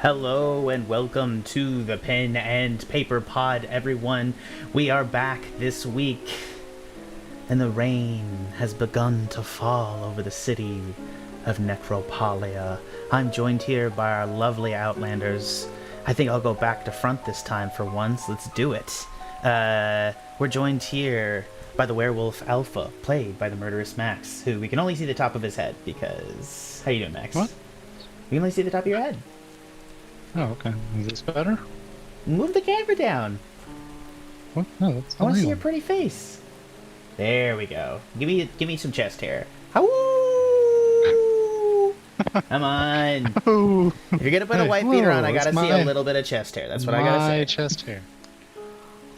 Hello and welcome to the Pen and Paper Pod, everyone. We are back this week, and the rain has begun to fall over the city of Necropolia. I'm joined here by our lovely Outlanders. I think I'll go back to front this time for once. Let's do it. We're joined here by the Werewolf Alpha, played by the Murderous Max, who we can only see the top of his head because... How you doing, Max? What? We can only see the top of your head. Oh, okay. Is this better? Move the camera down. What? No, that's I want to see illegal. your pretty face. There we go. Give me some chest hair. Howoo! Come on. Oh, If you're gonna put a hey, white beater on, I whoa, gotta it's see a my- little bit of chest hair. That's what I gotta say. My chest hair.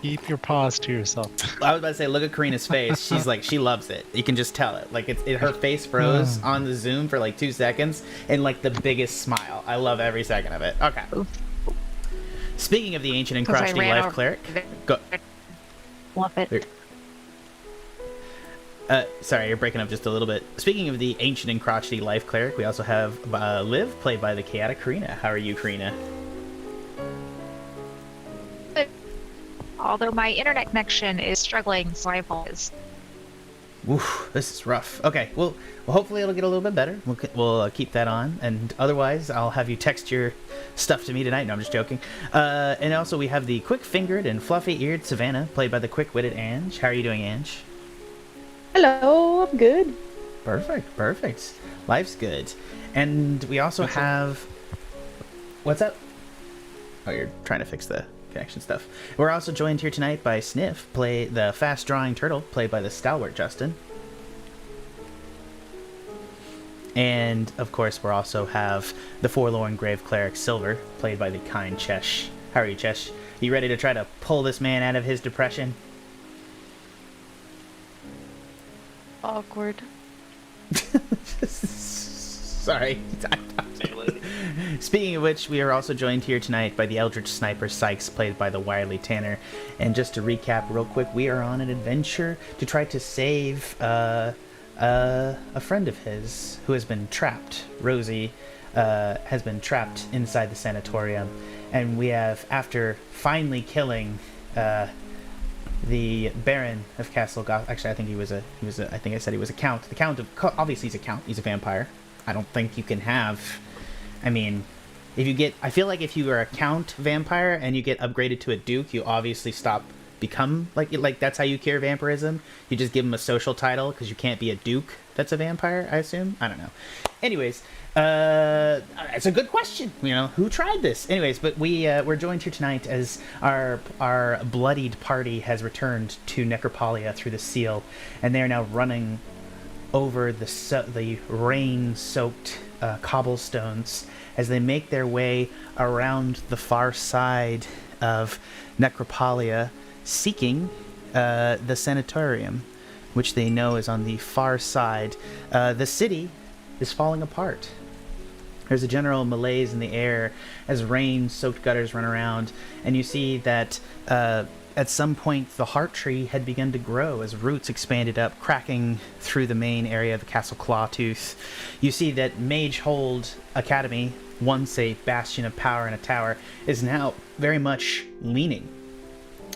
Keep your paws to yourself. I was about to say, look at Karina's face. She's like, she loves it. You can just tell it. Like, her face froze on the Zoom for like 2 seconds, and like the biggest smile. I love every second of it. Okay. Speaking of the ancient and Because I crotchety ran life over cleric, there. go. Love it. Sorry, you're breaking up just a little bit. Speaking of the ancient and crotchety life cleric, we also have Liv, played by the chaotic Karina. How are you, Karina? Although my internet connection is struggling, so I apologize. Oof, this is rough. Okay, well, hopefully it'll get a little bit better. We'll keep that on, and otherwise I'll have you text your stuff to me tonight. No, I'm just joking. And also we have the quick-fingered and fluffy-eared Savannah, played by the quick-witted Ange. How are you doing, Ange? Hello, I'm good. Perfect. Life's good. And we also have... What's up? Oh, you're trying to fix the connection stuff. We're also joined here tonight by Sniff, play the fast-drawing turtle, played by the stalwart Justin. And, of course, we also have the forlorn grave cleric Silver, played by the kind Chesh. How are you, Chesh? You ready to try to pull this man out of his depression? Awkward. Sorry. Speaking of which, we are also joined here tonight by the Eldritch Sniper Sikes, played by the wily Tanner. And just to recap real quick, we are on an adventure to try to save a friend of his who has been trapped. Rosie has been trapped inside the sanatorium, and we have, after finally killing the Baron of Castle Goth. Actually, I think I think I said he was a count. The count of obviously he's a count. He's a vampire. I don't think you can have. I mean, I feel like if you are a count vampire and you get upgraded to a duke, you obviously become like that's how you cure vampirism. You just give him a social title because you can't be a duke that's a vampire, I assume. I don't know. Anyways, it's a good question. You know, who tried this? Anyways, but we're joined here tonight as our bloodied party has returned to Necropolia through the seal, and they are now running over the rain-soaked cobblestones as they make their way around the far side of Necropolia, seeking the Sanatorium, which they know is on the far side. The city is falling apart. There's a general malaise in the air as rain-soaked gutters run around, and you see that at some point the heart tree had begun to grow as roots expanded up, cracking through the main area of the Castle Clawtooth. You see that Magehold Academy, once a bastion of power and a tower, is now very much leaning.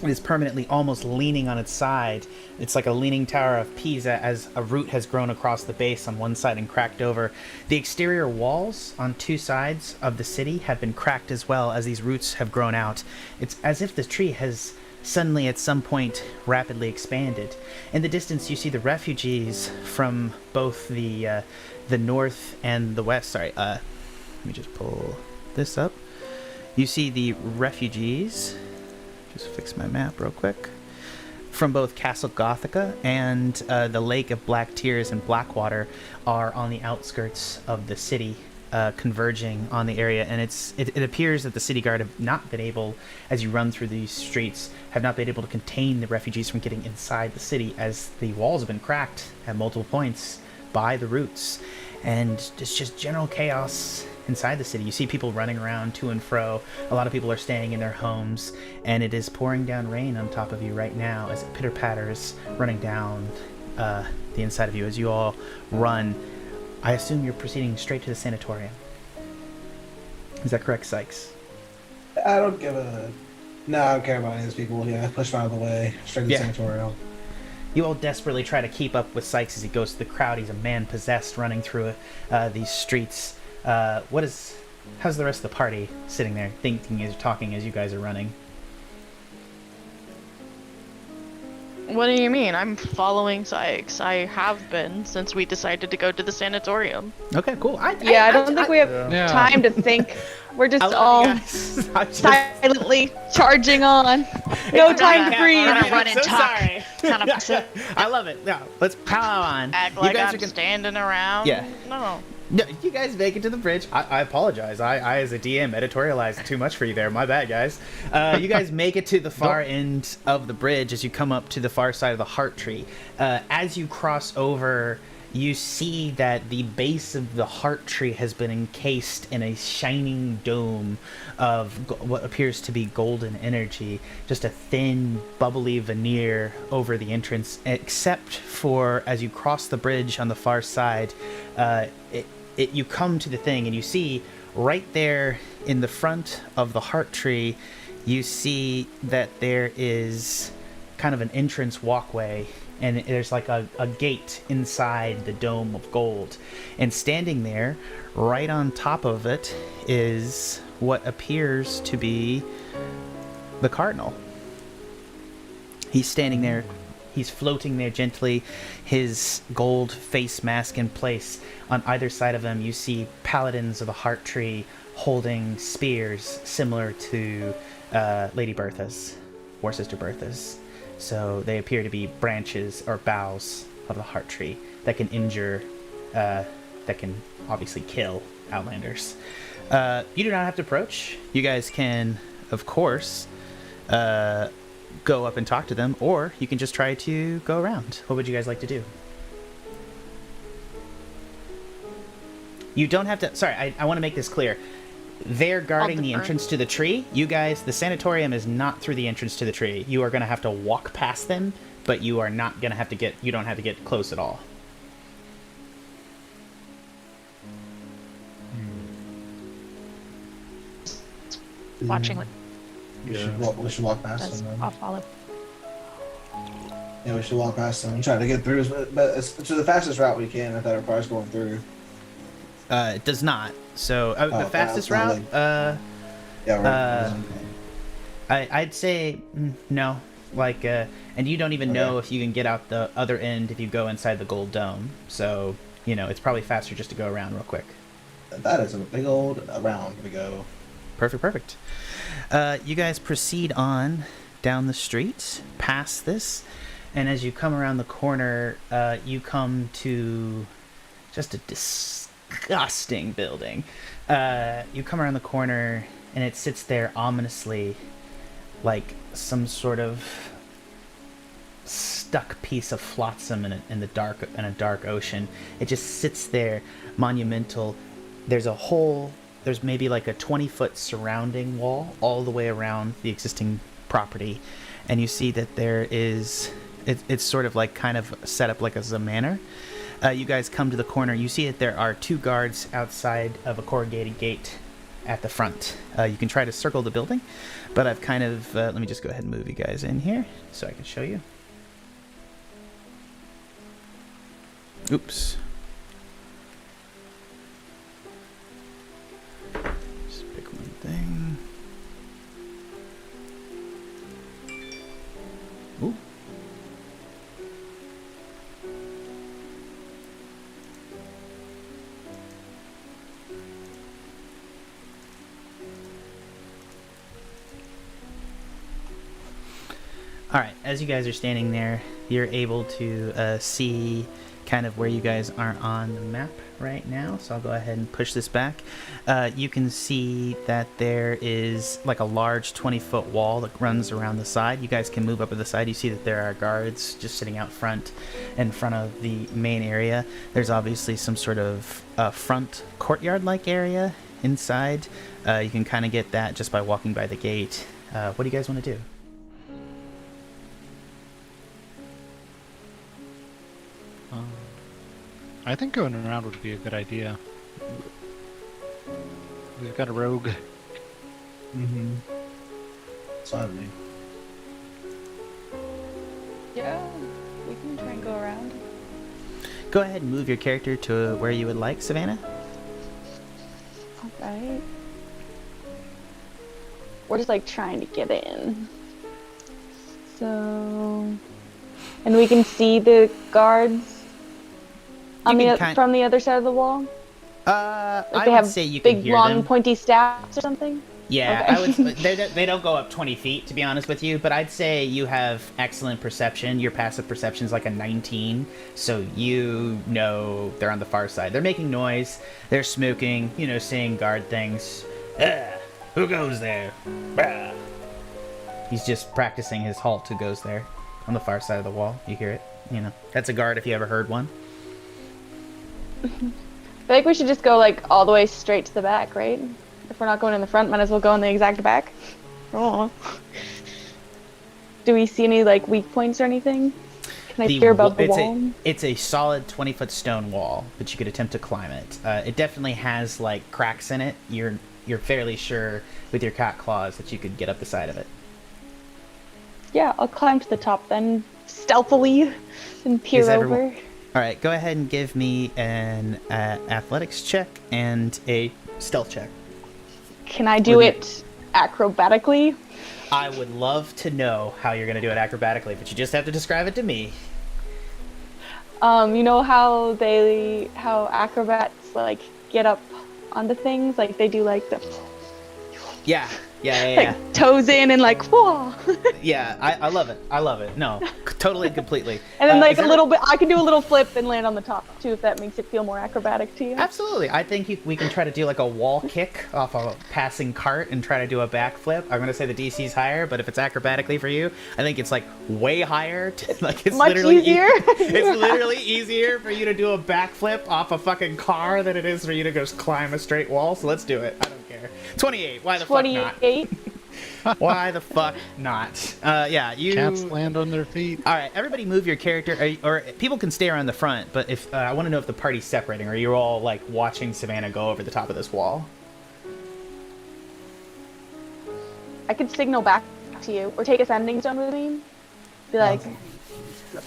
It is permanently almost leaning on its side. It's like a leaning tower of Pisa as a root has grown across the base on one side and cracked over. The exterior walls on 2 sides of the city have been cracked as well as these roots have grown out. It's as if the tree has suddenly at some point rapidly expanded. In the distance you see the refugees from both the north and the west. Sorry, let me just pull this up. You see the refugees, just fix my map real quick, from both Castle Gothica and the Lake of Black Tears and Blackwater are on the outskirts of the city, converging on the area, and it appears that the city guard have not been able, as you run through these streets, have not been able to contain the refugees from getting inside the city, as the walls have been cracked at multiple points by the roots, and it's just general chaos inside the city. You see people running around to and fro. A lot of people are staying in their homes, and it is pouring down rain on top of you right now as it pitter-patters running down the inside of you as you all run. I assume you're proceeding straight to the sanatorium. Is that correct, Sikes? I don't give a. No, I don't care about any of these people. Yeah, push them out of the way. Straight to the Yeah. sanatorium. You all desperately try to keep up with Sikes as he goes to the crowd. He's a man possessed running through these streets. How's the rest of the party sitting there thinking as you're talking as you guys are running? What do you mean? I'm following Sikes. I have been since we decided to go to the sanatorium. Okay, cool. I don't think we have Yeah. time to think. We're just I love all you guys. I'm just- silently charging on. No I'm time gonna- to breathe. I'm gonna I'm run and so talk. sorry. Kind of I love it. Yeah, let's pow on. Act You like guys I'm are gonna- standing around. Yeah. No. No, you guys make it to the bridge. I apologize. I, as a DM, editorialized too much for you there. My bad, guys. You guys make it to the far end of the bridge as you come up to the far side of the heart tree. As you cross over, you see that the base of the heart tree has been encased in a shining dome of what appears to be golden energy. Just a thin, bubbly veneer over the entrance, except for as you cross the bridge on the far side, you come to the thing and you see right there in the front of the heart tree, you see that there is kind of an entrance walkway, and there's like a gate inside the dome of gold. And standing there, right on top of it, is what appears to be the cardinal. He's standing there. He's floating there gently, his gold face mask in place. On either side of him, you see paladins of the heart tree holding spears similar to Lady Bertha's, or Sister Bertha's. So they appear to be branches or boughs of the heart tree that can injure, that can obviously kill Outlanders. You do not have to approach. You guys can, of course, go up and talk to them, or you can just try to go around. What would you guys like to do? You don't have to... Sorry, I want to make this clear. They're guarding the defer. entrance to the tree. You guys, the sanatorium is not through the entrance to the tree. You are going to have to walk past them, but you are not going to have to get... You don't have to get close at all. watching what We should walk past does. them. Then. I'll follow. Yeah, we should walk past them and try to get through, but it's to the fastest route we can. If that requires going through. It does not. So the fastest that's route, not Yeah. I'd say no. Like, and you don't even know if you can get out the other end if you go inside the gold dome. So, you know, it's probably faster just to go around real quick. That is a big old round we go. Perfect. You guys proceed on down the street, past this, and as you come around the corner, you come to just a disgusting building. You come around the corner, and it sits there ominously, like some sort of stuck piece of flotsam in a dark ocean. It just sits there, monumental. There's maybe like a 20-foot surrounding wall all the way around the existing property, and you see that there is it's sort of like kind of set up like as a manor. You guys come to the corner. You see that there are 2 guards outside of a corrugated gate at the front. You can try to circle the building, but I've kind of let me just go ahead and move you guys in here so I can show you. Oops. Just pick one thing. Ooh. Alright, as you guys are standing there, you're able to see kind of where you guys are on the map right now. So I'll go ahead and push this back. You can see that there is like a large 20-foot wall that runs around the side. You guys can move up to the side. You see that there are guards just sitting out front in front of the main area. There's obviously some sort of front courtyard-like area inside. You can kind of get that just by walking by the gate. What do you guys want to do? I think going around would be a good idea. We've got a rogue. Mm-hmm. Slightly. Yeah, we can try and go around. Go ahead and move your character to where you would like, Savannah. Alright. We're just like trying to get in. So... And we can see the guards on You the can from the other side of the wall? Like I they would have say you can big, hear long, them. pointy staffs or something? Yeah, Okay. I would. They don't go up 20 feet, to be honest with you. But I'd say you have excellent perception. Your passive perception is like a 19, so you know they're on the far side. They're making noise. They're smoking. You know, saying guard things. Who goes there? Bah. He's just practicing his halt. Who goes there? On the far side of the wall. You hear it. You know, that's a guard if you ever heard one. I feel like we should just go like all the way straight to the back, right? If we're not going in the front, might as well go in the exact back. Oh. Do we see any like weak points or anything? Can I peer above the wall? It's a solid 20-foot stone wall, but you could attempt to climb it. It definitely has like cracks in it. You're fairly sure with your cat claws that you could get up the side of it. Yeah, I'll climb to the top then, stealthily, and peer Is over. everyone- All right, go ahead and give me an athletics check and a stealth check. Can I do it acrobatically? I would love to know how you're going to do it acrobatically, but you just have to describe it to me. You know how acrobats like get up onto things, like they do like the Yeah. like toes in and like whoa, Yeah, I love it. I love it. No, totally and completely. and then like Is a there- little bit. I can do a little flip and land on the top too, if that makes it feel more acrobatic to you. Absolutely. I think we can try to do like a wall kick off a passing cart and try to do a backflip. I'm going to say the DC's higher, but if it's acrobatically for you, I think it's like way higher. Like it's Much literally easier. It's literally easier for you to do a backflip off a fucking car than it is for you to just climb a straight wall. So let's do it. I don't care. 28. Why the fuck not? 28. Why the fuck not? Yeah, you. Cats land on their feet. All right, everybody, move your character, or people can stay around the front. But if I want to know if the party's separating, or you're all like watching Savannah go over the top of this wall. I could signal back to you, or take a sending stone with me. Be like,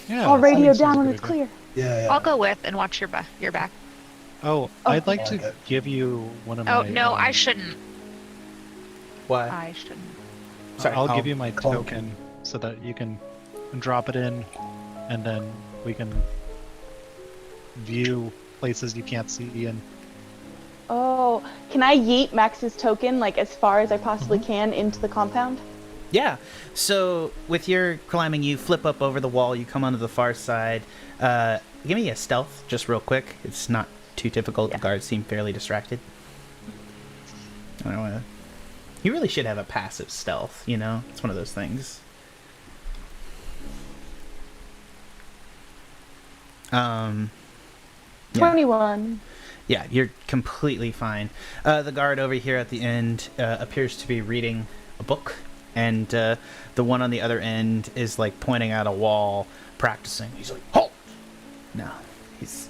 Yeah. I'll radio that sounds down when good it's idea. clear. Yeah. I'll go with and watch your back. Oh, I'd like Okay. to give you one of Oh my. no, I shouldn't. What? I shouldn't. Sorry. I'll Oh. give you my token so that you can drop it in, and then we can view places you can't see in. Oh, can I yeet Max's token like as far as I possibly can into the compound? Yeah. So with your climbing, you flip up over the wall. You come onto the far side. Give me a stealth, just real quick. It's not too difficult. Yeah. The guards seem fairly distracted. I don't wanna... You really should have a passive stealth. You know, it's one of those things. Yeah. 21. Yeah, you're completely fine. The guard over here at the end appears to be reading a book, and the one on the other end is like pointing at a wall, practicing. He's like, "Halt!" No, he's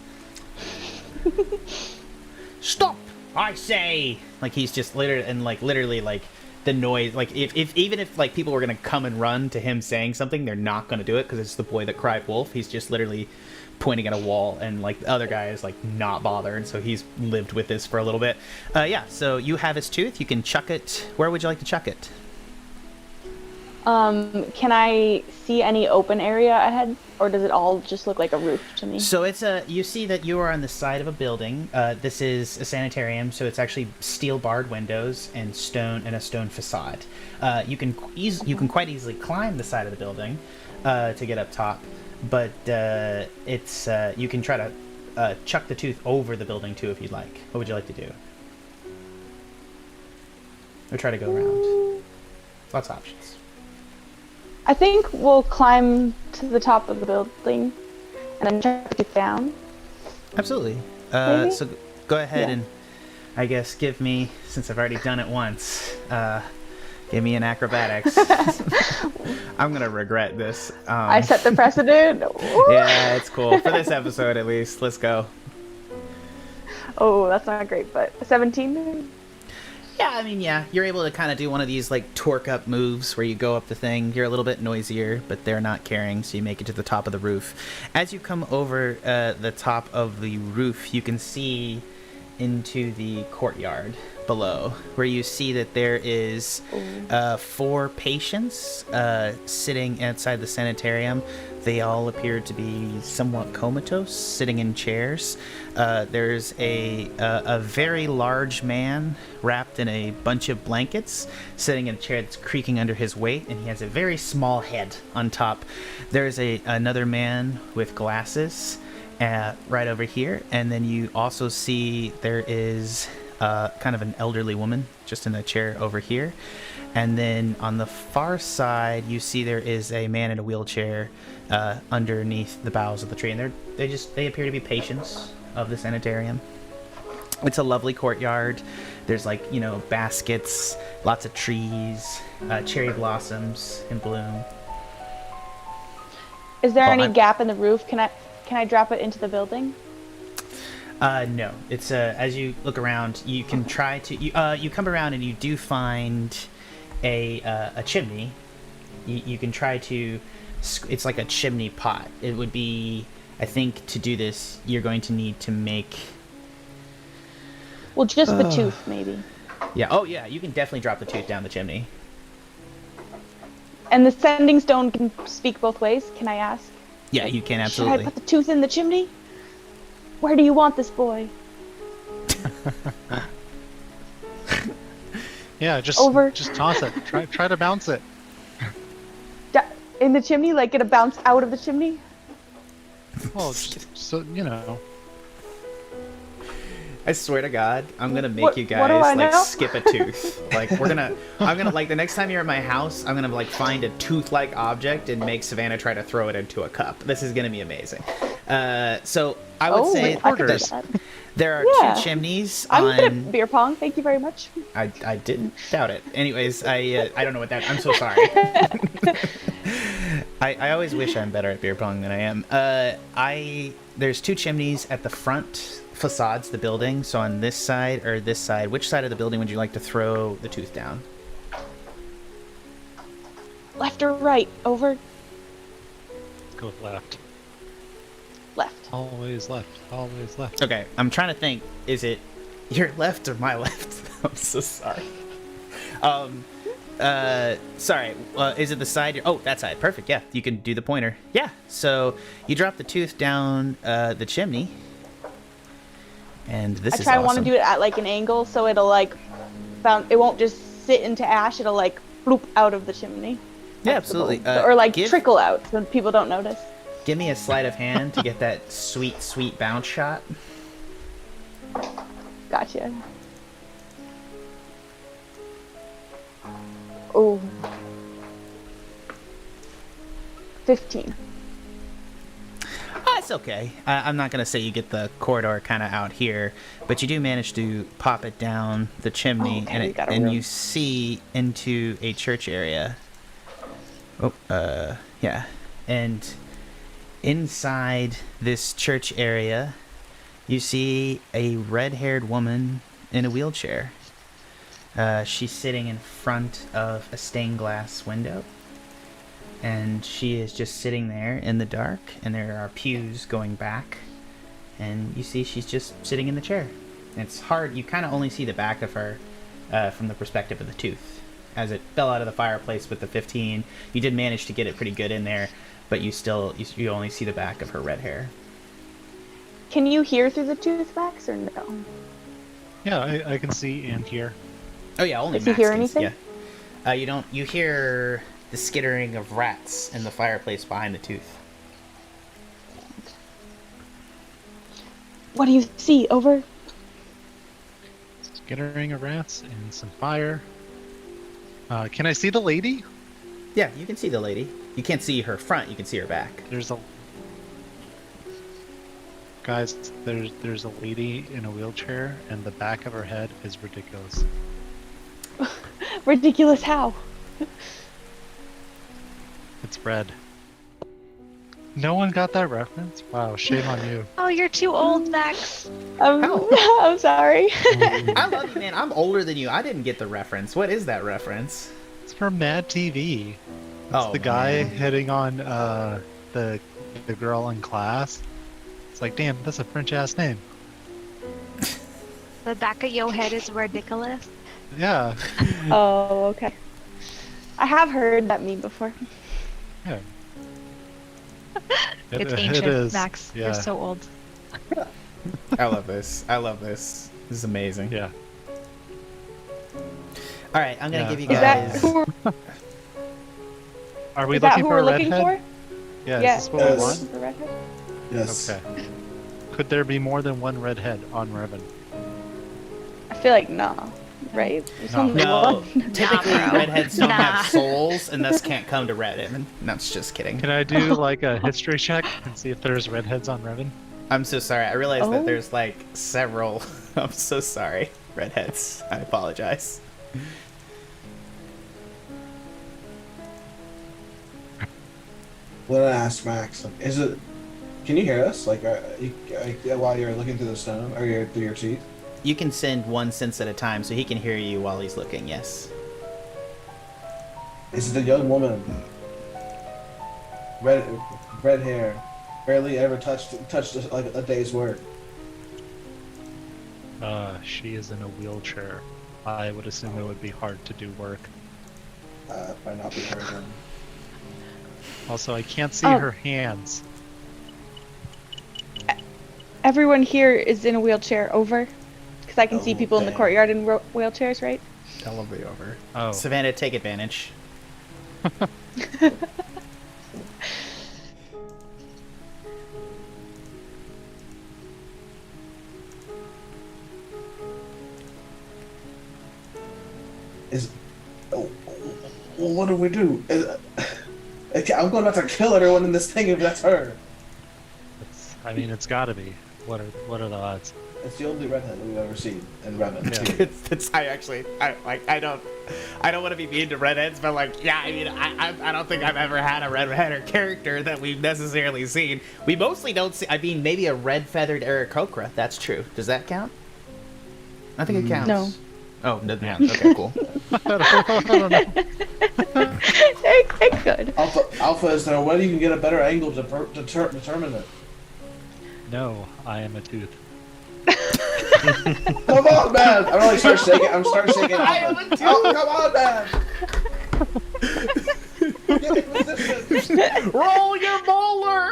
stop! I say. Like he's just literally like the noise. Like if even if like people were gonna come and run to him saying something, they're not gonna do it because it's the boy that cried wolf. He's just literally pointing at a wall, and like the other guy is like not bothered, so he's lived with this for a little bit. Yeah, so you have his tooth. You can chuck it. Where would you like to chuck it? Can I see any open area ahead, or does it all just look like a roof to me? So it's you see that you are on the side of a building. This is a sanitarium, so it's actually steel barred windows and a stone facade. You can quite easily climb the side of the building to get up top, but it's you can try to chuck the tooth over the building too if you'd like. What would you like to do? Or try to go around? Lots of options. I think we'll climb to the top of the building and then try to get down. Absolutely. Maybe? So go ahead Yeah. and I guess give me, since I've already done it once, give me an acrobatics. I'm gonna regret this. I set the precedent. Yeah, it's cool for this episode at least. Let's go. Oh, that's not great, but 17. Yeah, I mean, yeah, you're able to kind of do one of these like torque up moves where you go up the thing. You're a little bit noisier, but they're not carrying, so you make it to the top of the roof. As you come over the top of the roof, you can see into the courtyard below, where you see that there is 4 patients sitting outside the sanitarium. They all appear to be somewhat comatose, sitting in chairs. There's a very large man wrapped in a bunch of blankets, sitting in a chair that's creaking under his weight, and he has a very small head on top. There's another man with glasses right over here, and then you also see there is kind of an elderly woman just in a chair over here. And then on the far side, you see there is a man in a wheelchair underneath the boughs of the tree, and they appear to be patients of the sanitarium. It's a lovely courtyard. There's baskets, lots of trees, cherry blossoms in bloom. Is there any gap in the roof? Can I drop it into the building? No. It's as you look around, you can try to you come around and you do find a chimney. You can try to. It's like a chimney pot. It would be, I think, to do this, you're going to need to make. Well, just the tooth, maybe. Yeah. Oh, yeah. You can definitely drop the tooth down the chimney. And the sending stone can speak both ways. Can I ask? Yeah, you can absolutely. Should I put the tooth in the chimney? Where do you want this boy? Yeah, just toss it. Try to bounce it. In the chimney, like it'll bounce out of the chimney? Well, so I swear to God, I'm gonna make you what do I guys know? skip a tooth. I'm gonna the next time you're at my house, I'm gonna find a tooth-like object and make Savannah try to throw it into a cup. This is gonna be amazing. So I would say I could do that. there are Yeah. 2 chimneys I'm good on. at beer pong. Thank you very much. I didn't doubt it. Anyways, I don't know what that. I'm so sorry. I always wish I'm better at beer pong than I am. There's 2 chimneys at the front facades, the building. So on this side or this side, which side of the building would you like to throw the tooth down? Left or right? Over? go with left. Left. Always left. Always left. Okay, I'm trying to think. Is it your left or my left? I'm so sorry. Sorry. Is it the side? Oh, that side. Perfect. Yeah, you can do the pointer. Yeah. So you drop the tooth down the chimney, and this is I awesome. want to do it at like an angle so it'll like bounce. It won't just sit into ash. It'll like bloop out of the chimney. Yeah, absolutely. Or like trickle out so people don't notice. Give me a sleight of hand to get that sweet, sweet bounce shot. Gotcha. Oh. 15. It's okay. I'm not going to say you get the corridor kind of out here, but you do manage to pop it down the chimney, and you see into a church area. Oh, yeah. And inside this church area, you see a red-haired woman in a wheelchair. She's sitting in front of a stained glass window. And she is just sitting there in the dark, and there are pews going back, and you see she's just sitting in the chair. And it's hard, you kind of only see the back of her from the perspective of the tooth. As it fell out of the fireplace with the 15, you did manage to get it pretty good in there, but you only see the back of her red hair. Can you hear through the tooth wax or no? Yeah, I can see and hear. Oh yeah, only Does he Max hear can- anything? Yeah. You hear the skittering of rats in the fireplace behind the tooth. What do you see? Over? Skittering of rats and some fire. Can I see the lady? Yeah, you can see the lady. You can't see her front, you can see her back. Guys, there's a lady in a wheelchair, and the back of her head is ridiculous. Ridiculous how? It's red. No one got that reference? Wow, shame on you. Oh, you're too old, Max. I'm sorry. I love you, man. I'm older than you. I didn't get the reference. What is that reference? It's from Mad TV. It's Oh, the guy man. hitting on the girl in class. It's like, damn, that's a French ass name. The back of your head is ridiculous. Yeah. Oh, okay. I have heard that meme before. Yeah. It's It ancient, is. Max. Yeah. You're so old. I love this. I love this. This is amazing. Yeah. All right, I'm gonna Yeah. give you Is that guys. who, Are we is that looking who for we're a looking redhead? for? Yeah, Yeah. is this what we Yes. want? The redhead? Yes. Okay. Could there be more than one redhead on Revan? I feel like no, right? There's No. only No, one. typically Nah, bro. redheads don't Nah. have souls, and thus can't come to Reddit. That's just kidding. Can I do like a history check and see if there's redheads on Revan? I'm so sorry. I realized that Oh. there's like several. I'm so sorry, redheads. I apologize. What did I ask Max? Like, is it? Can you hear us? Like, while you're looking through the stone or through your teeth? You can send one sense at a time, so he can hear you while he's looking. Yes. Is it a young woman? Red hair, barely ever touched like a day's work. She is in a wheelchair. I would assume it would be hard to do work. Might not be her then. Also, I can't see Oh. her hands. Everyone here is in a wheelchair. Over, because I can see Oh, people in the damn. courtyard in wheelchairs, right? That'll be over. Oh. Savannah, take advantage. Is oh, well, what do we do? I'm going to kill everyone in this thing if that's her. I mean, it's gotta be. What are the odds? It's the only redhead we've ever seen in Revan. Yeah. It's I don't want to be mean to redheads, but like, yeah, I mean, I don't think I've ever had a redhead character that we've necessarily seen. We mostly don't see. I mean, maybe a red feathered Aarakocra. That's true. Does that count? I think it counts. No. Oh, doesn't count. Okay, cool. I don't know. It could. Alpha is there. When you can get a better angle to determine it? No, I am a tooth. Come on, man! I'm really starting shaking. I'm starting shaking. Alpha. Oh, come on, man! Get in position. Roll your bowler.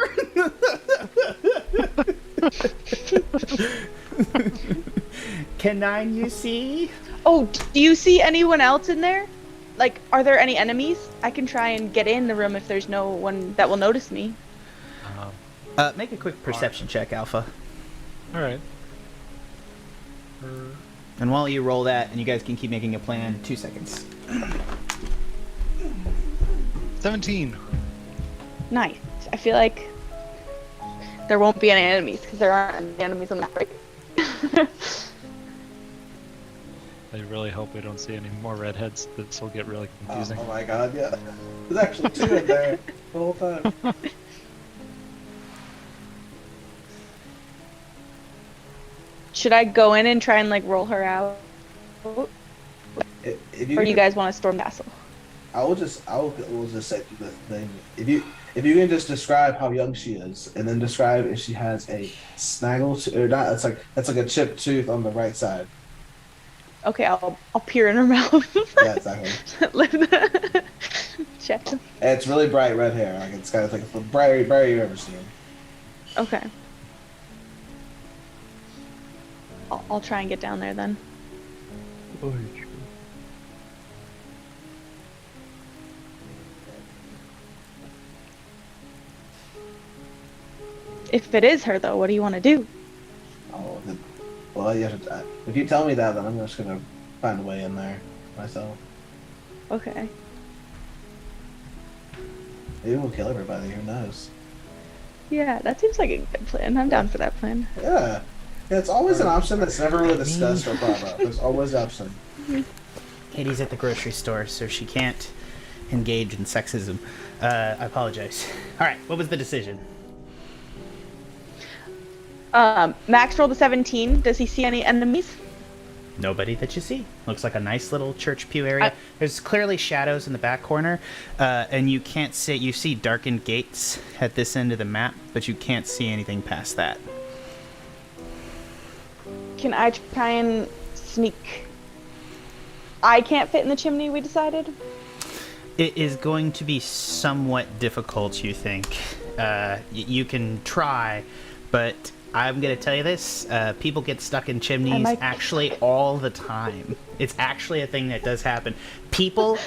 Can you see? Oh, do you see anyone else in there? Like, are there any enemies? I can try and get in the room if there's no one that will notice me. Make a quick perception check, Alpha. All right. And while you roll that, and you guys can keep making a plan, 2 seconds. 17. Nice. I feel like there won't be any enemies because there aren't any enemies on that break. I really hope we don't see any more redheads. This will get really confusing. Oh my god, yeah. There's actually two in there the whole time. Should I go in and try and like roll her out, or If you guys want to storm castle? I will just say the thing. If you can just describe how young she is, and then describe if she has a snaggle or not. That's like a chipped tooth on the right side. Okay, I'll peer in her mouth. Yeah, exactly. Check. And it's really bright red hair. Like it's kind of like the bright you've ever seen. Okay. I'll try and get down there then. If it is her though, what do you want to do? Oh, well, you have to, if you tell me that, then I'm just gonna find a way in there myself. Okay. Maybe we'll kill everybody. Who knows? Yeah, that seems like a good plan. I'm down for that plan. Yeah. It's always an option that's never really discussed or brought up. There's always an option. Katie's at the grocery store, so she can't engage in sexism. I apologize. All right, what was the decision? Max rolled a 17. Does he see any enemies? Nobody that you see. Looks like a nice little church pew area. There's clearly shadows in the back corner, and you can't see. You see darkened gates at this end of the map, but you can't see anything past that. Can I try and sneak? I can't fit in the chimney, we decided? It is going to be somewhat difficult, you think. You can try, but I'm going to tell you this. People get stuck in chimneys actually all the time. It's actually a thing that does happen. People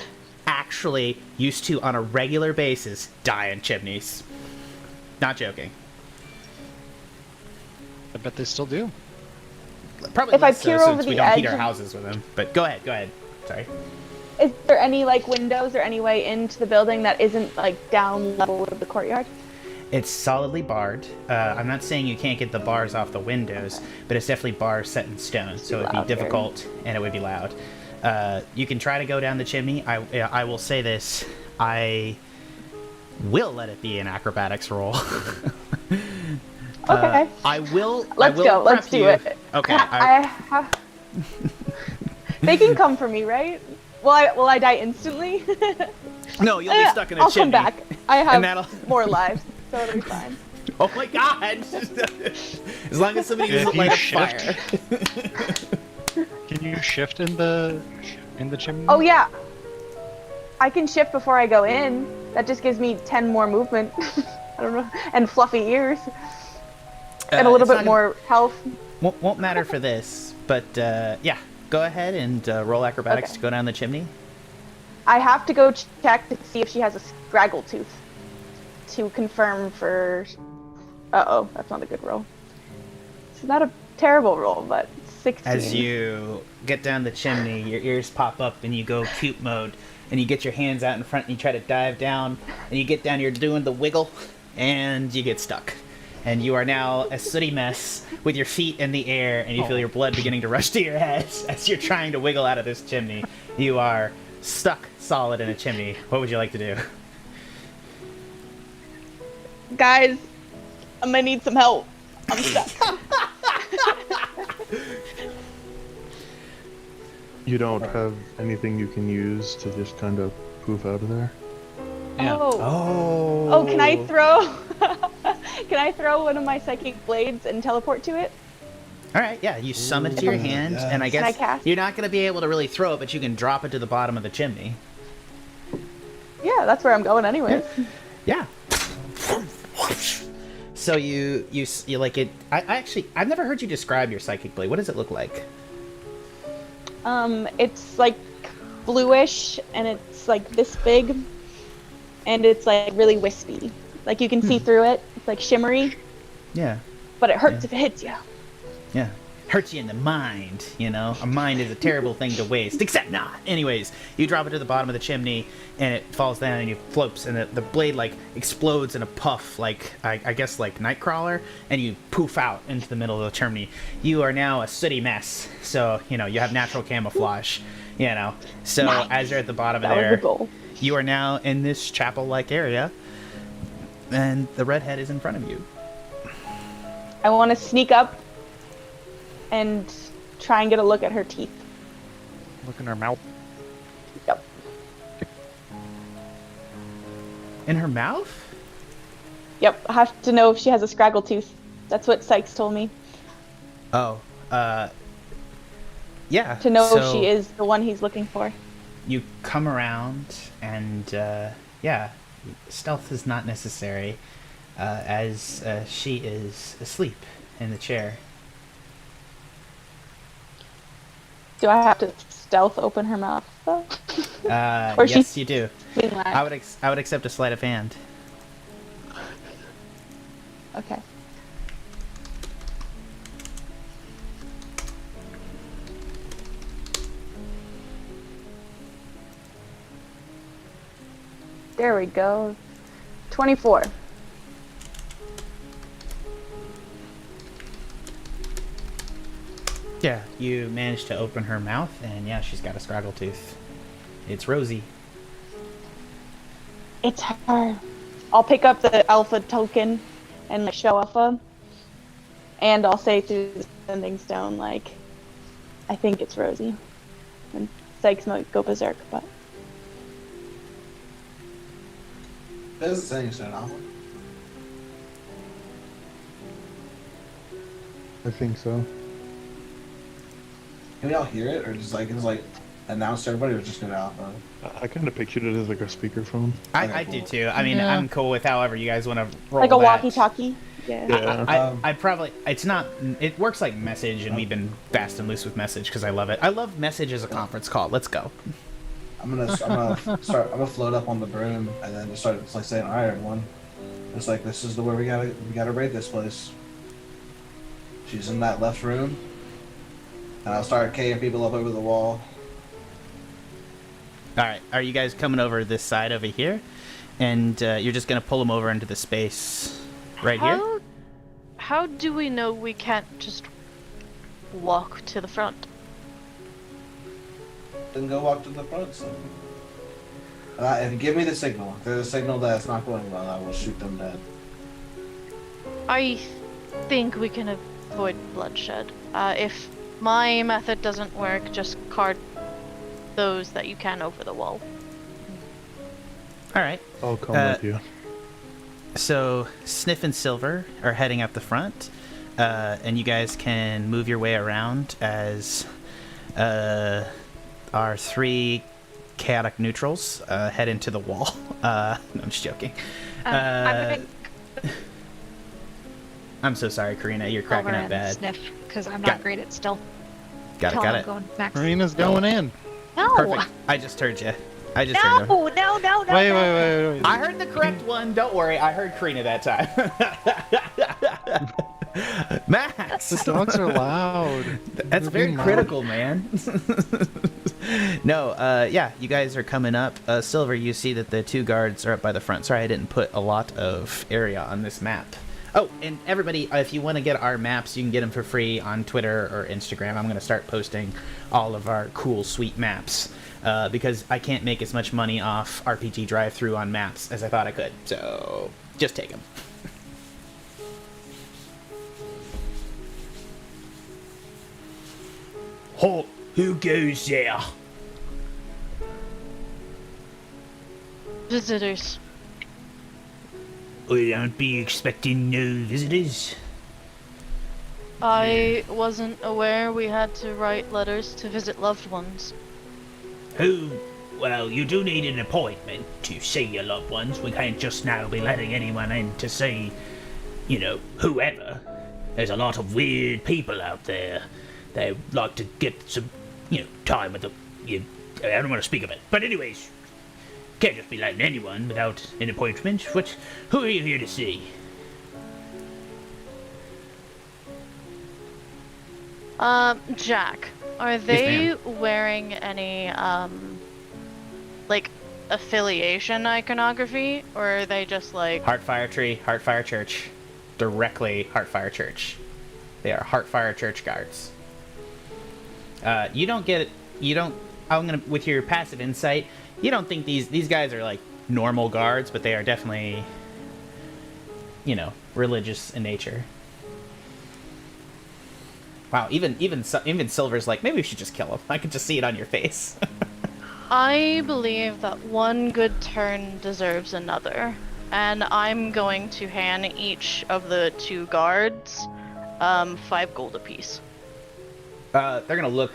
actually used to, on a regular basis, die in chimneys. Not joking. I bet they still do. Probably If I less so, peer since over we the don't heat edge our of- houses with them. But go ahead. Sorry. Is there any, like, windows or any way into the building that isn't, like, down level with the courtyard? It's solidly barred. I'm not saying you can't get the bars off the windows, but it's definitely bars set in stone, so it'd be Loud here. difficult and it would be loud. You can try to go down the chimney. I will say this. I will let it be an acrobatics roll. Okay. I will. Let's go. Let's do it. Okay. They can come for me, right? Will I die instantly? No, you'll be stuck in a I'll chimney. come back. I And that'll- have more lives, so it'll be fine. Oh my god! As long as somebody If doesn't you light a shift- fire. Can you shift in the chimney? Oh yeah. I can shift before I go in. That just gives me 10 more movement. I don't know. And fluffy ears. And a little it's not bit more health. Won't matter for this, but yeah. Go ahead and roll acrobatics Okay. to go down the chimney. I have to go check to see if she has a scraggle tooth. To confirm for... Uh-oh, that's not a good roll. It's not a terrible roll, but 16. As you get down the chimney, your ears pop up and you go cute mode, and you get your hands out in front and you try to dive down, and you get down, you're doing the wiggle, and you get stuck. And you are now a sooty mess with your feet in the air, and you feel your blood beginning to rush to your head as you're trying to wiggle out of this chimney. You are stuck solid in a chimney. What would you like to do? Guys, I'm gonna need some help. I'm stuck. You don't have anything you can use to just kind of poof out of there? Yeah. Oh, can I throw... Can I throw one of my psychic blades and teleport to it? All right, yeah, you summon it to your hand, and I Can I guess cast? you're not going to be able to really throw it, but you can drop it to the bottom of the chimney. Yeah, that's where I'm going anyways. Yeah. So you like it. I've never heard you describe your psychic blade. What does it look like? It's like bluish and it's like this big and it's like really wispy. Like you can see through it. It's like shimmery, Yeah. but it hurts if it hits you. Yeah. Hurts you in the mind, you know? A mind is a terrible thing to waste, except not. Anyways, you drop it to the bottom of the chimney, and it falls down, and you floats, and the blade, like, explodes in a puff, like, I guess, like Nightcrawler, and you poof out into the middle of the chimney. You are now a sooty mess, so, you know, you have natural camouflage, you know? So, as you're at the bottom of That was there, the goal. you are now in this chapel-like area, and the redhead is in front of you. I want to sneak up and try and get a look at her teeth. Look in her mouth. Yep. In her mouth? Yep. I have to know if she has a scraggle tooth. That's what Sikes told me. Oh, yeah. To know if so she is the one he's looking for. You come around, and yeah, stealth is not necessary, as she is asleep in the chair. Do I have to stealth open her mouth though? Or Yes, she's you do. being loud? I would accept a sleight of hand. Okay. There we go. 24. Yeah, you managed to open her mouth, and yeah, she's got a scraggle tooth. It's Rosie. It's her. I'll pick up the alpha token and like, show Alpha. And I'll say through the sending stone, like, I think it's Rosie. And Sikes might go berserk, but... There's a sending stone off. I think so. Can we all hear it, or just like it's like announced to everybody, or just go out? I kind of pictured it as like a speakerphone. I do too. I mean, Yeah. I'm cool with however you guys want to roll Like a that. walkie-talkie? Yeah. Yeah. I probably it's not it works like message, and we've been fast and loose with message because I love it. I love message as a conference call. Let's go. I'm gonna float up on the broom and then just start like saying, "All right, everyone, it's like this is the way we gotta raid this place." She's in that left room, and I'll start kicking people up over the wall. All right, are you guys coming over this side over here, and you're just gonna pull them over into the space right here? How do we know we can't just walk to the front? Then go walk to the front. So. If you give me the signal, if there's a signal that it's not going well, I will shoot them dead. I think we can avoid bloodshed. If my method doesn't work, just cart those that you can over the wall. All right. I'll come with you. So Sniff and Silver are heading up the front, and you guys can move your way around as our three chaotic neutrals head into the wall. No, I'm just joking. I'm I'm so sorry, Karina. You're gonna cracking up bad. sniff because I'm Got not it. great at stealth. Got Tell it. him Got I'm it. going Max. Marina's going in. No. Perfect. I just heard you. I just heard No, her. no, no, no. Wait, no. wait. I heard the correct one. Don't worry. I heard Karina that time. Max. The dogs are loud. That's They're very being loud. critical, man. No, yeah, you guys are coming up. Silver, you see that the two guards are up by the front. Sorry, I didn't put a lot of area on this map. Oh, and everybody, if you want to get our maps, you can get them for free on Twitter or Instagram. I'm going to start posting all of our cool, sweet maps because I can't make as much money off RPG drive-through on maps as I thought I could. So, just take them. Halt! Who goes there? Visitors. We don't be expecting no visitors. I wasn't aware we had to write letters to visit loved ones. Who? Well, you do need an appointment to see your loved ones. We can't just now be letting anyone in to see, you know, whoever. There's a lot of weird people out there. They like to get some, you know, time with the... I don't want to speak of it. But anyways, can't just be letting anyone without an appointment. Who are you here to see? Jack, are they wearing any, like, affiliation iconography, or are they just like... Heartfire Tree, Heartfire Church. Directly Heartfire Church. They are Heartfire Church guards. You don't get it. You don't... I'm gonna... With your passive insight, you don't think these guys are, like, normal guards, but they are definitely, you know, religious in nature. Wow, even Silver's like, maybe we should just kill him. I could just see it on your face. I believe that one good turn deserves another, and I'm going to hand each of the two guards 5 gold apiece. They're gonna look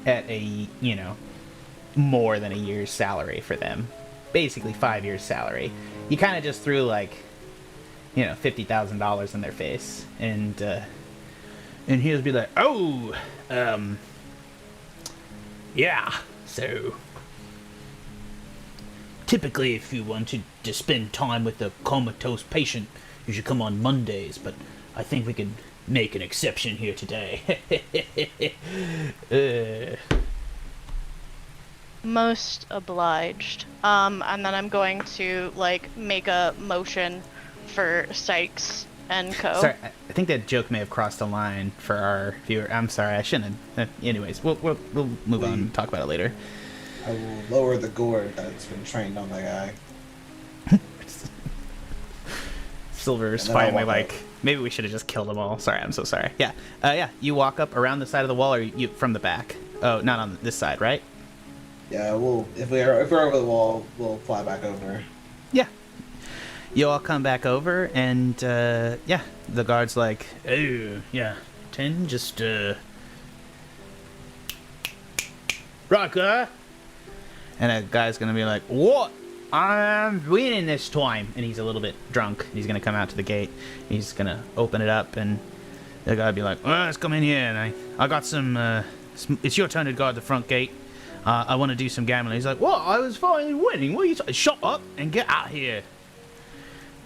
at a, you know, more than a year's salary for them. Basically 5 years' salary. You kind of just threw, like, you know, $50,000 in their face, and he'll be like, oh, yeah, so typically if you wanted to spend time with a comatose patient, you should come on Mondays, but I think we could make an exception here today. Most obliged. And then I'm going to, like, make a motion for Sikes and co. Sorry, I think that joke may have crossed a line for our viewer. I'm sorry, I shouldn't have. Anyways, we'll move on and talk about it later. I will lower the gourd that's been trained on the guy. Silver's And then I'll finally, walk like, Maybe we should have just killed them all. Sorry, I'm so sorry. Yeah. Yeah, you walk up around the side of the wall, or you from the back? Oh, not on this side, right? Yeah, if we're over the wall, we'll fly back over. Yeah. You all come back over, and yeah, the guard's like, "Oh, yeah, 10, just Rocker." And a guy's gonna be like, "What? I'm winning this time." And he's a little bit drunk. He's gonna come out to the gate. He's gonna open it up, and the guy'd be like, "Well, let's come in here, and I got some. It's your turn to guard the front gate. I want to do some gambling." He's like, "What? I was finally winning. What are you? Shut up and get out here."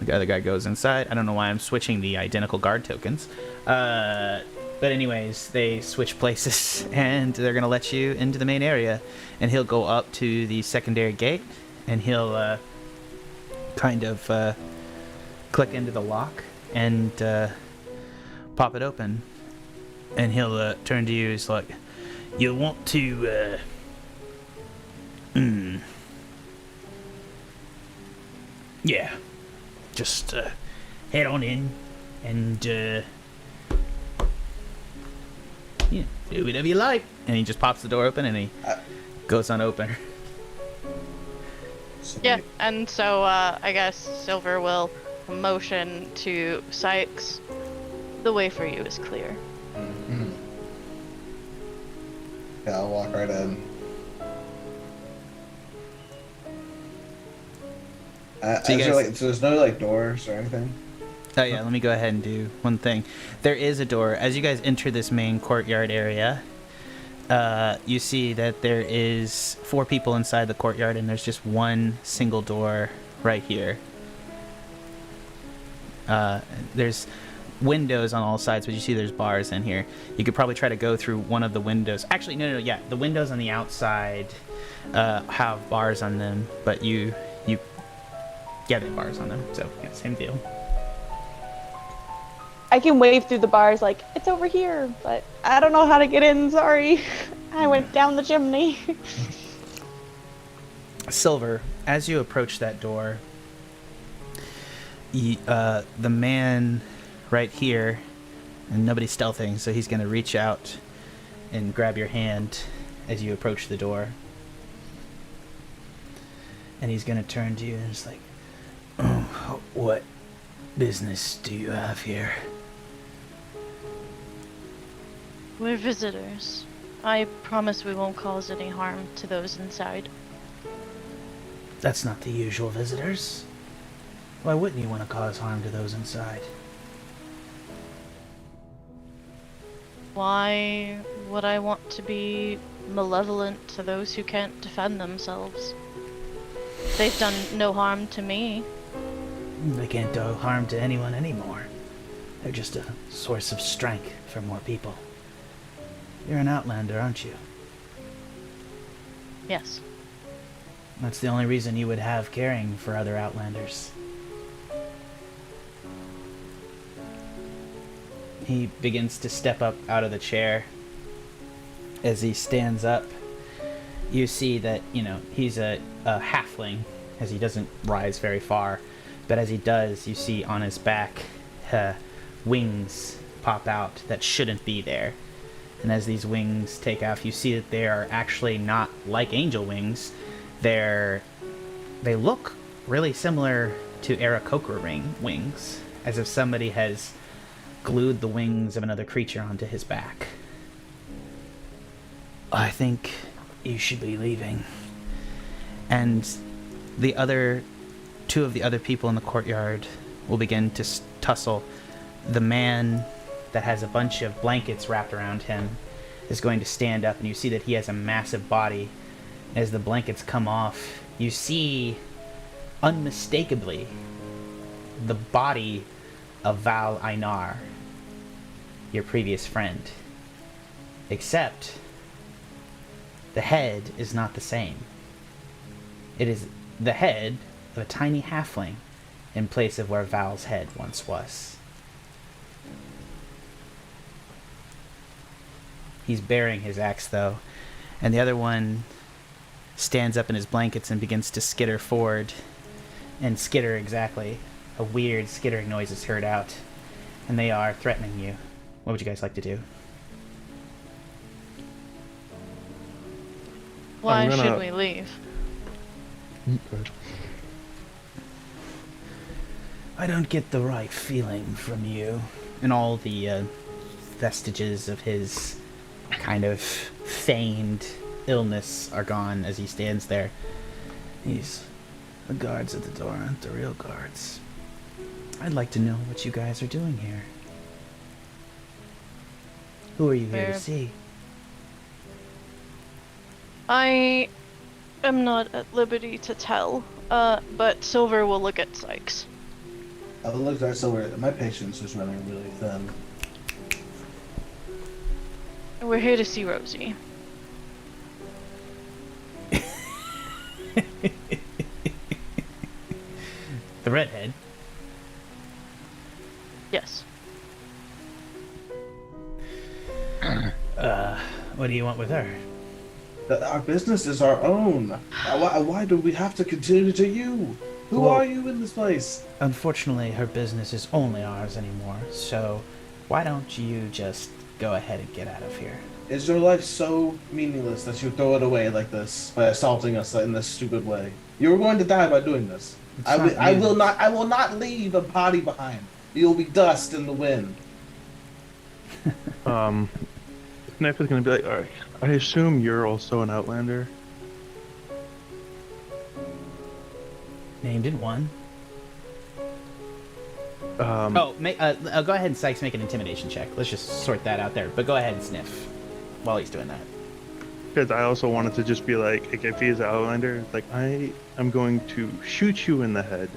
The other guy goes inside. I don't know why I'm switching the identical guard tokens. But anyways, they switch places, and they're going to let you into the main area. And he'll go up to the secondary gate, and he'll kind of click into the lock and pop it open. And he'll turn to you. He's like, "You'll want to... yeah. Just head on in and yeah, do whatever you like." And he just pops the door open, and he goes on open. Yeah, and so I guess Silver will motion to Sikes. The way for you is clear. Mm-hmm. Yeah, I'll walk right in. So there's no like doors or anything? Oh yeah, let me go ahead and do one thing. There is a door. As you guys enter this main courtyard area, you see that there is 4 people inside the courtyard, and there's just one single door right here. There's windows on all sides, but you see there's bars in here. You could probably try to go through one of the windows. Actually, no, yeah, the windows on the outside have bars on them, but you yeah, they have bars on them, so yeah, same deal. I can wave through the bars like, "It's over here," but I don't know how to get in, sorry. I went down the chimney. Silver, as you approach that door, the man right here, and nobody's stealthing, so he's going to reach out and grab your hand as you approach the door. And he's going to turn to you and it's like, "Oh, what business do you have here?" We're visitors. I promise we won't cause any harm to those inside. That's not the usual visitors. Why wouldn't you want to cause harm to those inside? Why would I want to be malevolent to those who can't defend themselves? They've done no harm to me. They can't do harm to anyone anymore. They're just a source of strength for more people. You're an outlander, aren't you? Yes. That's the only reason you would have caring for other outlanders. He begins to step up out of the chair. As he stands up, you see that, he's a halfling, as he doesn't rise very far. But as he does, you see on his back wings pop out that shouldn't be there. And as these wings take off, you see that they are actually not like angel wings. They look really similar to Aarakocra wings, as if somebody has glued the wings of another creature onto his back. "I think you should be leaving." And the other 2 of the other people in the courtyard will begin to tussle. The man that has a bunch of blankets wrapped around him is going to stand up, and you see that he has a massive body. As the blankets come off, you see unmistakably the body of Val Einar, your previous friend. Except the head is not the same. It is the head of a tiny halfling in place of where Val's head once was. He's bearing his axe, though, and the other one stands up in his blankets and begins to skitter forward. And skitter, exactly. A weird skittering noise is heard out. and they are threatening you. What would you guys like to do? Why gonna- should we leave? Good. I don't get the right feeling from you. And all the vestiges of his kind of feigned illness are gone as he stands there. The guards at the door aren't the real guards. I'd like to know what you guys are doing here. Who are you here to We're- see? I am not at liberty to tell, but Silver will look at Sikes. I looked at Silver. My patience is running really thin. We're here to see Rosie. The redhead. Yes. What do you want with her? Our business is our own. Why do we have to continue to you? Who Well- are you in this place? Unfortunately, her business is only ours anymore, so why don't you just go ahead and get out of here? Is your life so meaningless that you throw it away like this by assaulting us in this stupid way? You're going to die by doing this. It's I not will meaningless. not. I will not leave a body behind. You'll be dust in the wind. Sniff is gonna be like, alright, I assume you're also an Outlander? Named in one. Um, Oh, go ahead and Sykes make an intimidation check. Let's just sort that out there. But go ahead and sniff while he's doing that. Because I also wanted to just be like if he's an Outlander, like, I am going to shoot you in the head,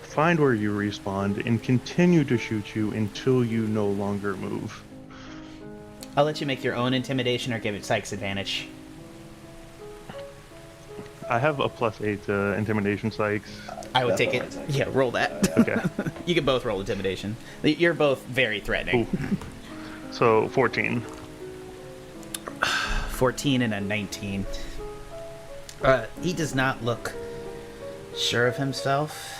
find where you respawn, and continue to shoot you until you no longer move. I'll let you make your own intimidation or give it Sykes advantage. I have a +8 intimidation, Sikes. I would take it. Definitely. Yeah, roll that. Okay. You can both roll intimidation. You're both very threatening. Ooh. So 14. 14 and a 19. He does not look sure of himself.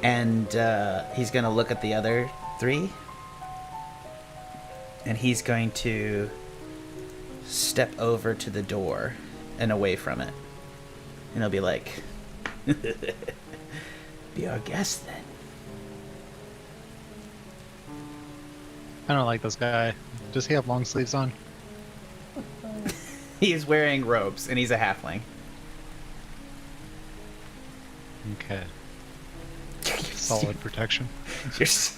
And he's going to look at the other three. And he's going to step over to the door and away from it. And he'll be like, be our guest then. I don't like this guy. Does he have long sleeves on? He is wearing robes, and he's a halfling. Okay. Solid protection. You're so...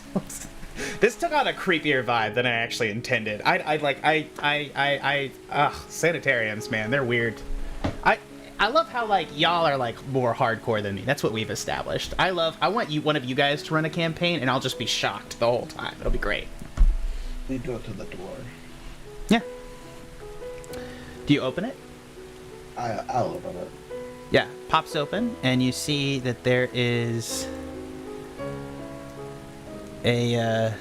This took on a creepier vibe than I actually intended. Sanitariums, man, they're weird. I love how, like, y'all are, like, more hardcore than me. That's what we've established. I want one of you guys to run a campaign, and I'll just be shocked the whole time. It'll be great. We go to the door. Yeah. Do you open it? I'll open it. Yeah, pops open, and you see that there is a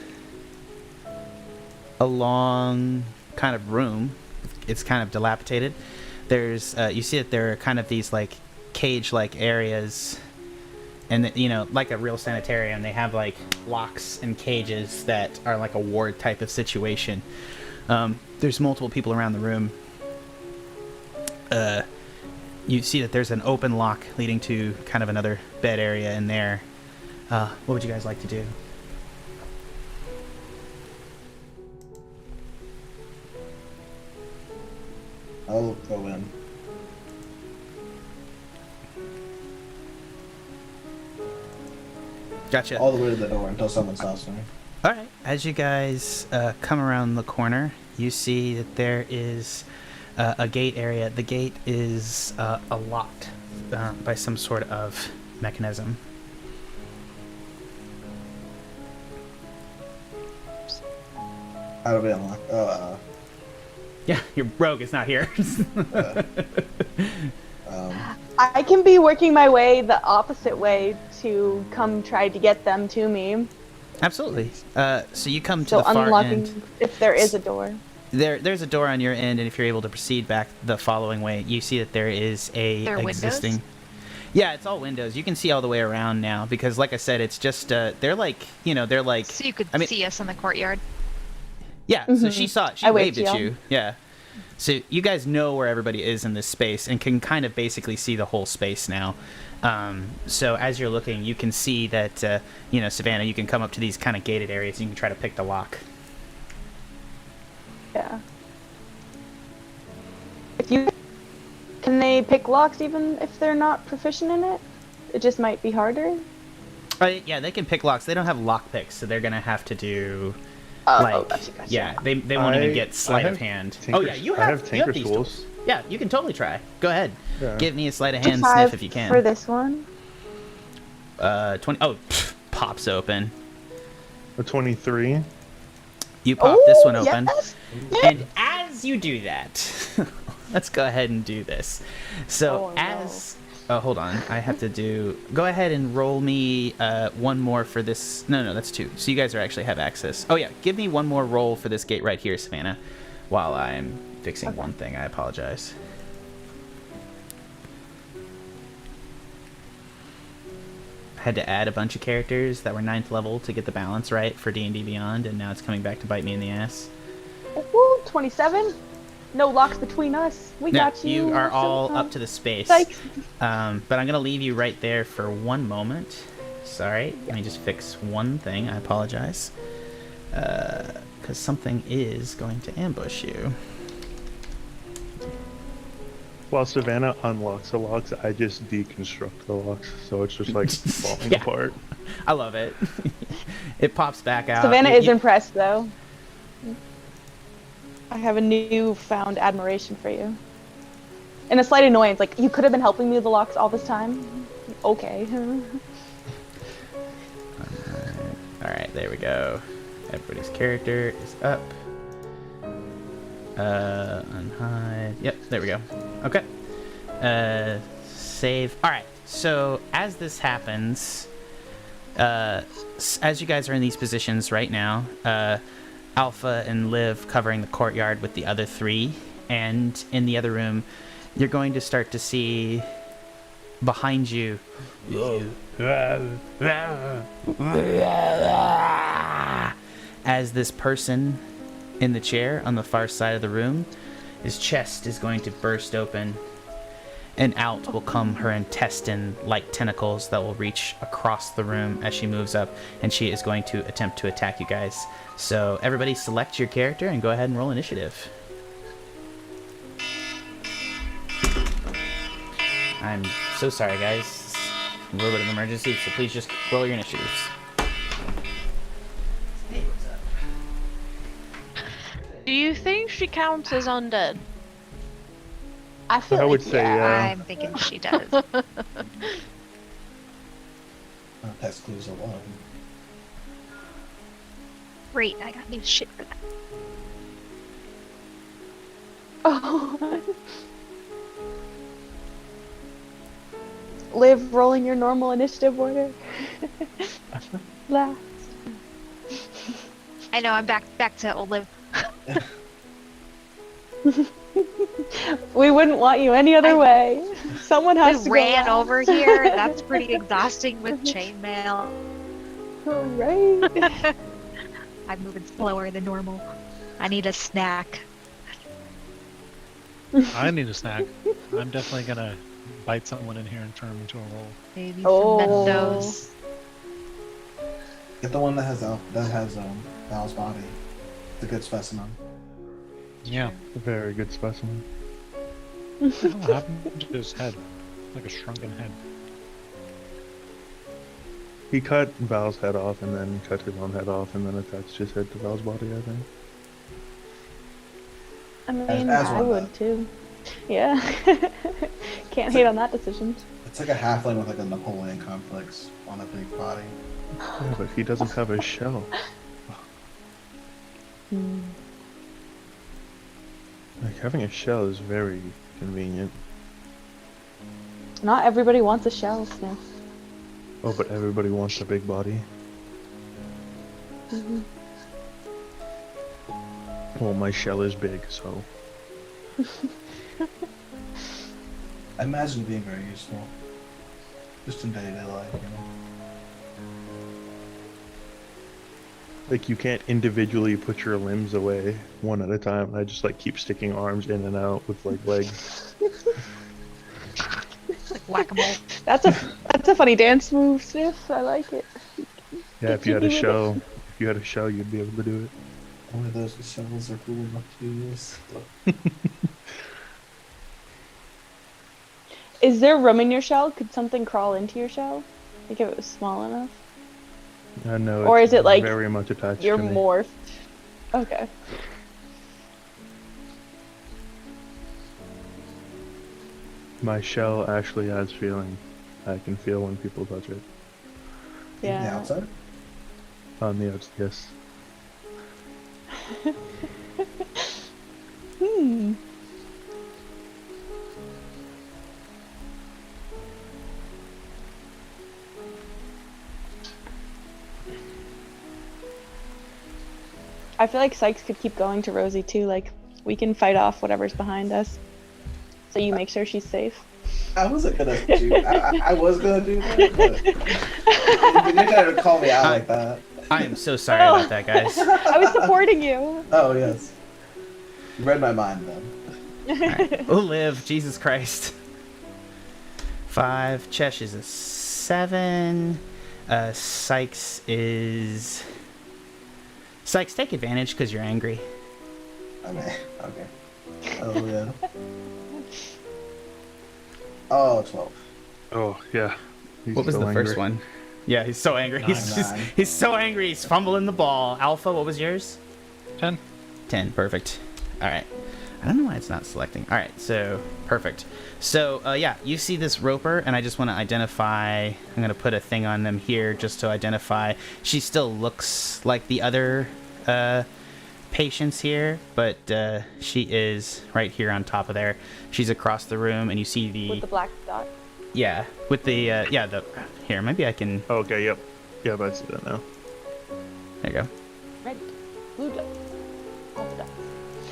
long kind of room. It's kind of dilapidated. There's you see that there are kind of these like cage-like areas, and you know, like a real sanitarium, they have like locks and cages that are like a ward type of situation. There's multiple people around the room. You see that there's an open lock leading to kind of another bed area in there. What would you guys like to do? I'll go in. Gotcha. All the way to the door until someone stops me. All right. As you guys come around the corner, you see that there is a gate area. The gate is locked by some sort of mechanism. How do we unlock? Yeah, your rogue is not here. I can be working my way the opposite way to come try to get them to me. Absolutely. So you come to So the far unlocking end. if there is a door. There's a door on your end, and if you're able to proceed back the following way, you see that there is a There are windows? existing. Yeah, it's all windows. You can see all the way around now because, like I said, it's just they're like they're like. So you could I mean, see us in the courtyard. yeah. So she saw it. She I waved waved at to you. Yeah. So you guys know where everybody is in this space and can kind of basically see the whole space now. So as you're looking, you can see that Savannah, you can come up to these kind of gated areas and you can try to pick the lock. Yeah. Can they pick locks even if they're not proficient in it? It just might be harder. Yeah, they can pick locks. They don't have lock picks, so they're gonna have to do Gotcha. yeah. They won't even get sleight of hand. Oh yeah, you have tinker these tools. Yeah, you can totally try. Go ahead. Yeah. Give me a sleight of hand 5 sniff if you can. for this one. 20. Oh, pops open. A 23. You pop this one open. Yes. And as you do that, let's go ahead and do this. So hold on, I have to do. Go ahead and roll me one more for this. No, that's 2. So you guys actually have access. Oh yeah, give me one more roll for this gate right here, Savannah, while I'm fixing one thing. I apologize. Had to add a bunch of characters that were 9th level to get the balance right for D&D Beyond, and now it's coming back to bite me in the ass. Ooh, 27. No locks between us. We got you. You are all up to the space. Sikes. But I'm going to leave you right there for one moment. Sorry. Let me just fix one thing. I apologize. Because something is going to ambush you. While Savannah unlocks the locks, I just deconstruct the locks, so it's just like falling apart. I love it. It pops back out. Savannah is impressed, though. I have a newfound admiration for you. And a slight annoyance, like, you could have been helping me with the locks all this time. Okay. Alright, there we go. Everybody's character is up. Unhide. Yep, there we go. Okay. Save. Alright, so as this happens, as you guys are in these positions right now, Alpha and Liv covering the courtyard with the other 3, and in the other room, you're going to start to see behind you as this person in the chair on the far side of the room, his chest is going to burst open, and out will come her intestine-like tentacles that will reach across the room as she moves up, and she is going to attempt to attack you guys. So everybody select your character and go ahead and roll initiative. I'm so sorry, guys. A little bit of emergency, so please just roll your initiatives. Hey, what's up? Do you think she counts as undead? I feel I would like, say, yeah. I'm thinking she does. That's clues alone. Great, I got new shit for that. Oh. Liv, rolling your normal initiative order. Last. I know, I'm back to old Liv. We wouldn't want you any other way. Someone has to We go ran last. over here. That's pretty exhausting with chainmail. All right. I'm moving slower than normal. I need a snack. I need a snack. I'm definitely gonna bite someone in here and turn them into a roll. Maybe Oh. some Mentos. Get the one that has Val's body. It's a good specimen. Yeah. A very good specimen. What the hell happened to his head? Like a shrunken head. He cut Val's head off and then cut his own head off and then attached his head to Val's body, I think. I mean, As I one would does. too. Yeah. Can't hate on that decision. It's like a halfling with like a Napoleon complex on a big body. Yeah, but he doesn't have a shell. Like, having a shell is very convenient. Not everybody wants a shell, Sniff. Oh, but everybody wants a big body. Well, my shell is big, so... I imagine it being very useful. Just in day-to-day life, you know. Like you can't individually put your limbs away one at a time. I just like keep sticking arms in and out with like legs. Like whack-a-mole. That's a funny dance move, Sniff. I like it. Yeah, if you had a Continue with shell, you'd be able to do it. Only those with shovels are cool enough to do this. Is there room in your shell? Could something crawl into your shell? Like if it was small enough? I know. Or it's is it like very much attached you're to me. morphed? Okay. My shell actually has feeling. I can feel when people touch it. The Yeah. outside? On the outside, yes. Hmm. I feel like Sikes could keep going to Rosie too. Like, we can fight off whatever's behind us. So you make sure she's safe. I wasn't gonna do. I was gonna do that, but you didn't have to call me out like that. I am so sorry about that, guys. I was supporting you. Oh yes, you read my mind then. Alright. We'll live. Jesus Christ. 5. Chesh is a 7. Sikes is... Sikes, take advantage because you're angry. Okay. Oh yeah. Oh, 12. Oh yeah. He's What was so the angry. first one? Yeah, he's so angry. He's Nine. he's so angry. He's fumbling the ball. Alpha, what was yours? 10. 10. Perfect. All right. I don't know why it's not selecting. All right, so perfect. So yeah, you see this roper, and I just want to identify. I'm gonna put a thing on them here just to identify. She still looks like the other patients here, but she is right here on top of there. She's across the room, and you see the With the black dot. yeah with the yeah the here. Maybe I can. Okay, yep. Yep, I see that now. There you go. Red. Blue dot. All the dots.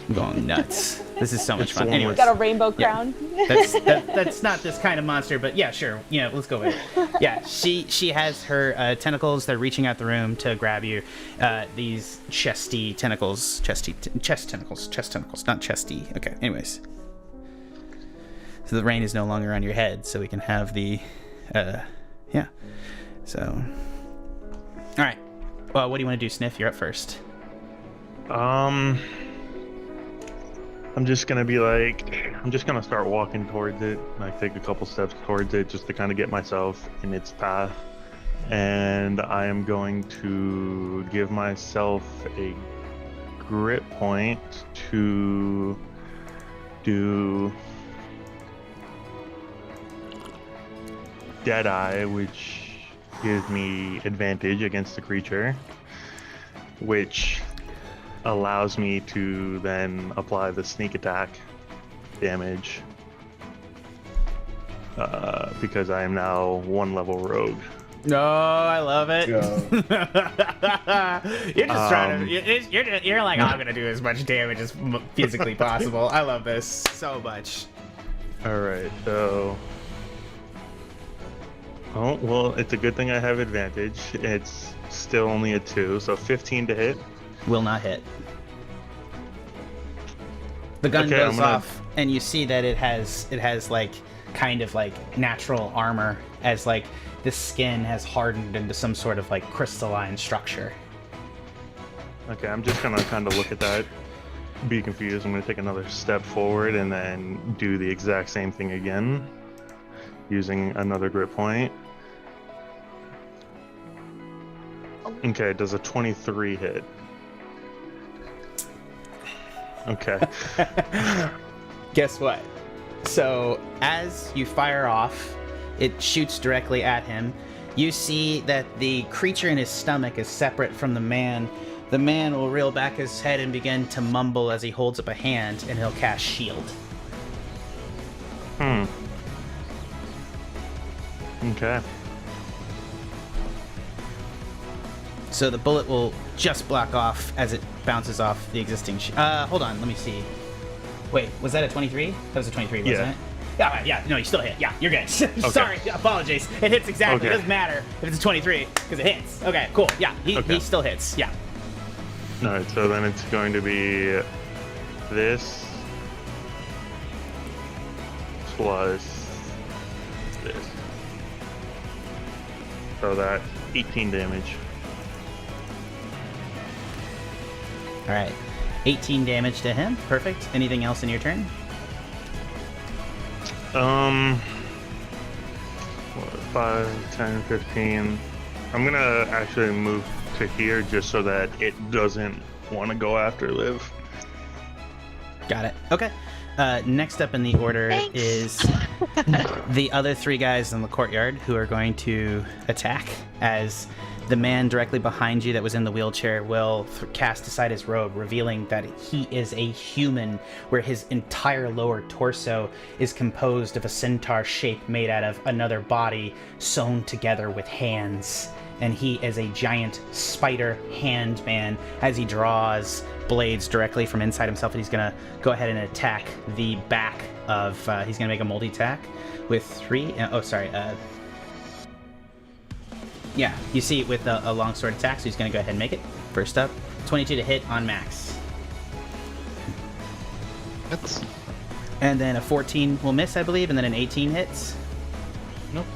I'm going nuts. This is so much It's the fun. one Anyways, Got a rainbow Yeah. crown. that's not this kind of monster, but yeah, sure. Yeah, let's go with it. Yeah, she has her tentacles. They're reaching out the room to grab you. These chest tentacles, not chesty. Okay. Anyways, so the rain is no longer on your head, so we can have the, yeah. So, all right. Well, what do you want to do, Sniff? You're up first. I'm just gonna start walking towards it. Like take a couple steps towards it just to kind of get myself in its path. And I am going to give myself a grit point to do Deadeye, which gives me advantage against the creature, which allows me to then apply the sneak attack damage because I am now 1 level rogue. No, I love it. Go. You're just trying to. You're like, I'm gonna do as much damage as physically possible. I love this so much. All right, so. Oh well, it's a good thing I have advantage. It's still only a 2, so 15 to hit. Will not hit. The gun Okay, goes I'm gonna- off, and you see that it has like kind of like natural armor, as like the skin has hardened into some sort of like crystalline structure. Okay, I'm just gonna kind of look at that, be confused. I'm gonna take another step forward and then do the exact same thing again, using another grit point. Okay, does a 23 hit? Okay. Guess what? So as you fire off, it shoots directly at him. You see that the creature in his stomach is separate from the man. The man will reel back his head and begin to mumble as he holds up a hand, and he'll cast shield. Okay. So the bullet will just block off as it bounces off the existing hold on, let me see. Wait, was that a 23? That was a 23, wasn't Yeah. it? Yeah, no, you still hit. Yeah, you're good. Sorry, apologies. It hits exactly. Okay. It doesn't matter if it's a 23 because it hits. Okay, cool. Yeah, he still hits. Yeah. All right, so then it's going to be this plus this. So that's 18 damage. All right, 18 damage to him. Perfect. Anything else in your turn? 5, 10, 15. I'm gonna actually move to here just so that it doesn't want to go after Liv. Got it. Okay. Next up in the order Thanks. is the other 3 guys in the courtyard who are going to attack as the man directly behind you that was in the wheelchair will cast aside his robe, revealing that he is a human, where his entire lower torso is composed of a centaur shape made out of another body sewn together with hands. And he is a giant spider hand man as he draws blades directly from inside himself, and he's gonna go ahead and attack the back of, he's gonna make a multi-attack with 3, yeah, you see it with a longsword attack, so he's gonna go ahead and make it. First up, 22 to hit on max. Hits. And then a 14 will miss, I believe, and then an 18 hits. Nope.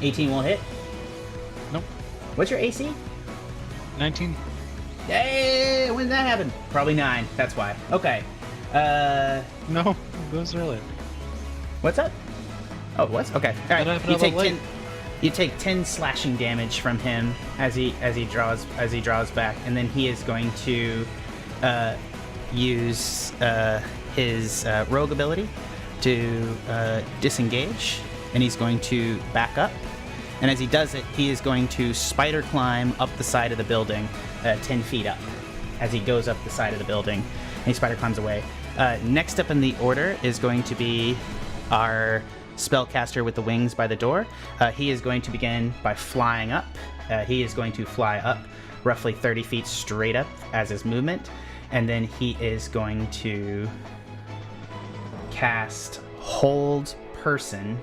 18 won't hit. Nope. What's your AC? 19. Hey, when did that happen? Probably 9, that's why. Okay. No, it goes earlier. What's up? Oh, it was? Okay. All right. That happened You a take little 10. You take 10 slashing damage from him as he draws back, and then he is going to use his rogue ability to disengage, and he's going to back up. And as he does it, he is going to spider climb up the side of the building, 10 feet up. As he goes up the side of the building, and he spider climbs away. Next up in the order is going to be our spellcaster with the wings by the door. He is going to begin by flying up. He is going to fly up roughly 30 feet straight up as his movement, and then he is going to cast Hold Person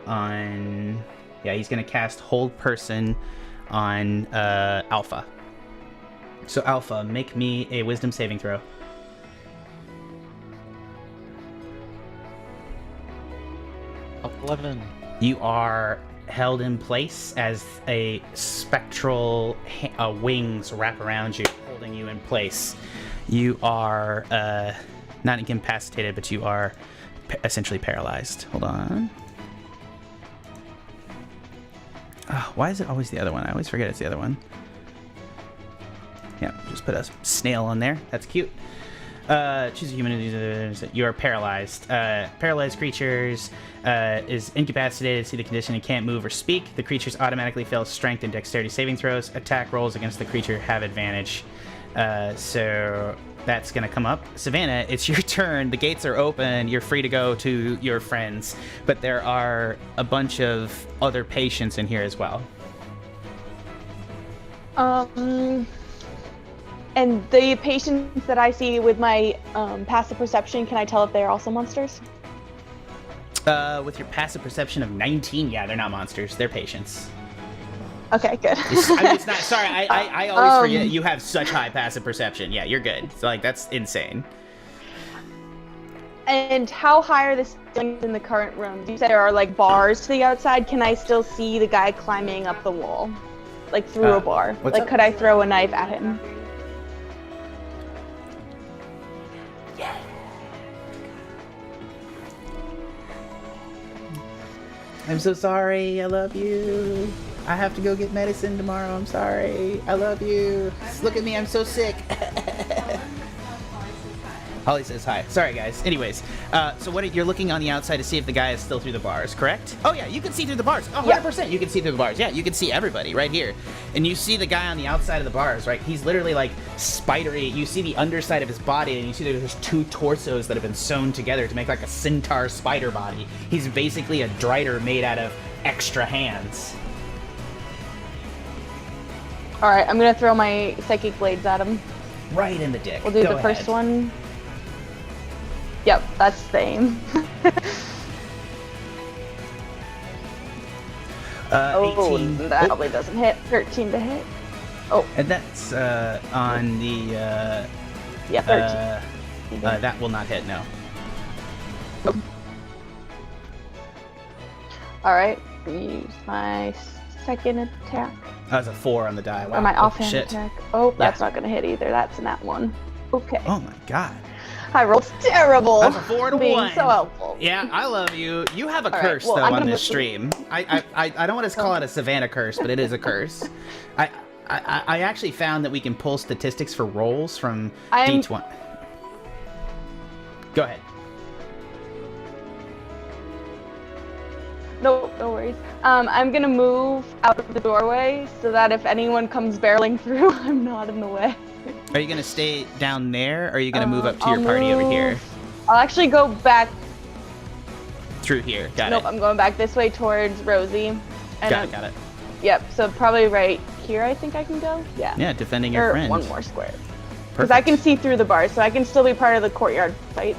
on... Yeah, he's going to cast Hold Person on Alpha. So Alpha, make me a Wisdom saving throw. Up 11. You are held in place as a spectral wings wrap around you, holding you in place. You are not incapacitated, but you are essentially paralyzed. Hold on. Oh, why is it always the other one? I always forget it's the other one. Yeah, just put a snail on there. That's cute. Choose a human. You are paralyzed. Paralyzed creatures is incapacitated. See the condition and can't move or speak. The creatures automatically fail strength and dexterity saving throws. Attack rolls against the creature have advantage. So that's going to come up. Savannah, it's your turn. The gates are open. You're free to go to your friends. But there are a bunch of other patients in here as well. And the patients that I see with my passive perception, can I tell if they're also monsters? With your passive perception of 19, yeah, they're not monsters. They're patients. Okay, good. It's not. Sorry, I always forget you have such high passive perception. Yeah, you're good. So like that's insane. And how high are the ceilings in the current room? You said there are like bars to the outside. Can I still see the guy climbing up the wall, like through a bar? What's Like, up? could I throw a knife at him? I'm so sorry. I love you. I have to go get medicine tomorrow. I'm sorry. I love you. Look at me. I'm so sick. Holly says hi. Sorry, guys. Anyways, so you're looking on the outside to see if the guy is still through the bars, correct? Oh, yeah. You can see through the bars. 100%. You can see through the bars. Yeah, you can see everybody right here. And you see the guy on the outside of the bars, right? He's literally like spidery. You see the underside of his body, and you see there's 2 torsos that have been sewn together to make like a centaur spider body. He's basically a drider made out of extra hands. All right, I'm gonna throw my psychic blades at him. Right in the dick. We'll do Go the first ahead. one. Yep, that's the aim. Oh, 18. that Oh, probably doesn't hit. 13 to hit. and that's on the. Yeah, 13. That will not hit, no. Alright, use my second attack. That was a 4 on the die. Wow. Or my Oh, offhand shit. attack. Oh, that's not gonna hit either. That's not one. Okay. Oh my god. I rolled terrible. That's a 4 to being 1. so helpful. Yeah, I love you. You have a All right, curse well, though I'm on gonna this move- stream. I don't want to call it a Savannah curse, but it is a curse. I actually found that we can pull statistics for rolls from I'm- D20. Go ahead. No worries. I'm gonna move out of the doorway so that if anyone comes barreling through, I'm not in the way. Are you gonna stay down there, or are you gonna move up to I'll your party over move- here? I'll actually go back. Through here. Got Nope, it. I'm going back this way towards Rosie. And Got it. Got it. Yep, so probably right here I think I can go? Yeah. Yeah, defending your Or friend. one more square. Because Perfect. I can see through the bars, so I can still be part of the courtyard fight.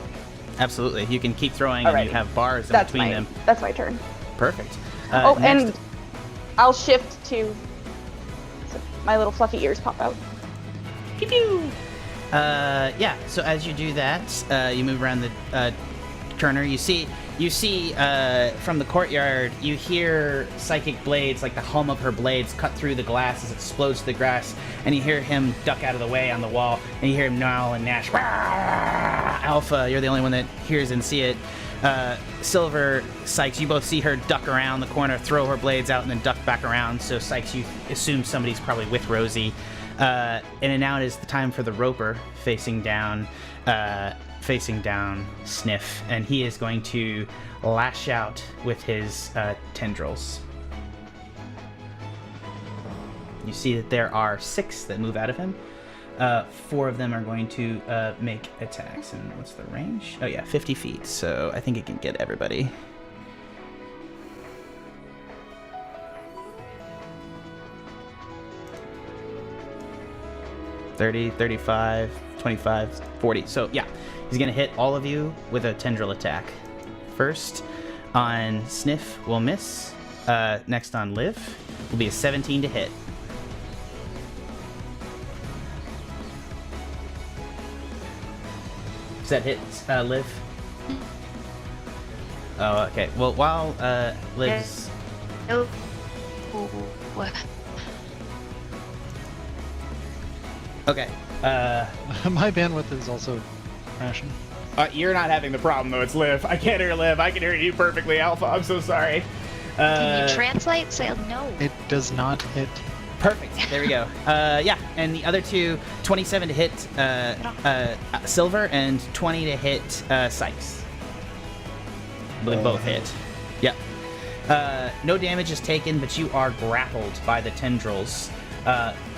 Absolutely. You can keep throwing, and you Alrighty. have bars in That's between my them. that's my turn. Perfect. Oh, Next- and I'll shift to so my little fluffy ears pop out. Pew pew. Yeah. So as you do that, you move around the corner. You see from the courtyard. You hear psychic blades, like the hum of her blades, cut through the glass as it explodes to the grass, and you hear him duck out of the way on the wall, and you hear him growl and gnash. Alpha, you're the only one that hears and see it. Silver, Sikes, you both see her duck around the corner, throw her blades out, and then duck back around. So Sikes, you assume somebody's probably with Rosie. And now it is the time for the Roper facing down Sniff, and he is going to lash out with his tendrils. You see that there are 6 that move out of him. 4 of them are going to make attacks. And what's the range? Oh yeah, 50 feet. So I think it can get everybody. $30, $35, $25, $40. So yeah, he's gonna hit all of you with a tendril attack. First on Sniff will miss. Next on Liv will be a 17 to hit. Does that hit Liv? Oh, okay. Well, while Liv's... Oh. Okay. My bandwidth is also crashing. You're not having the problem, though. It's Liv. I can't hear Liv. I can hear you perfectly, Alpha. I'm so sorry. Can you translate? Say no. It does not hit. Perfect. There we go. Yeah, and the other two, 27 to hit Silver and 20 to hit Sikes. I believe both hit. Yep. No damage is taken, but you are grappled by the tendrils.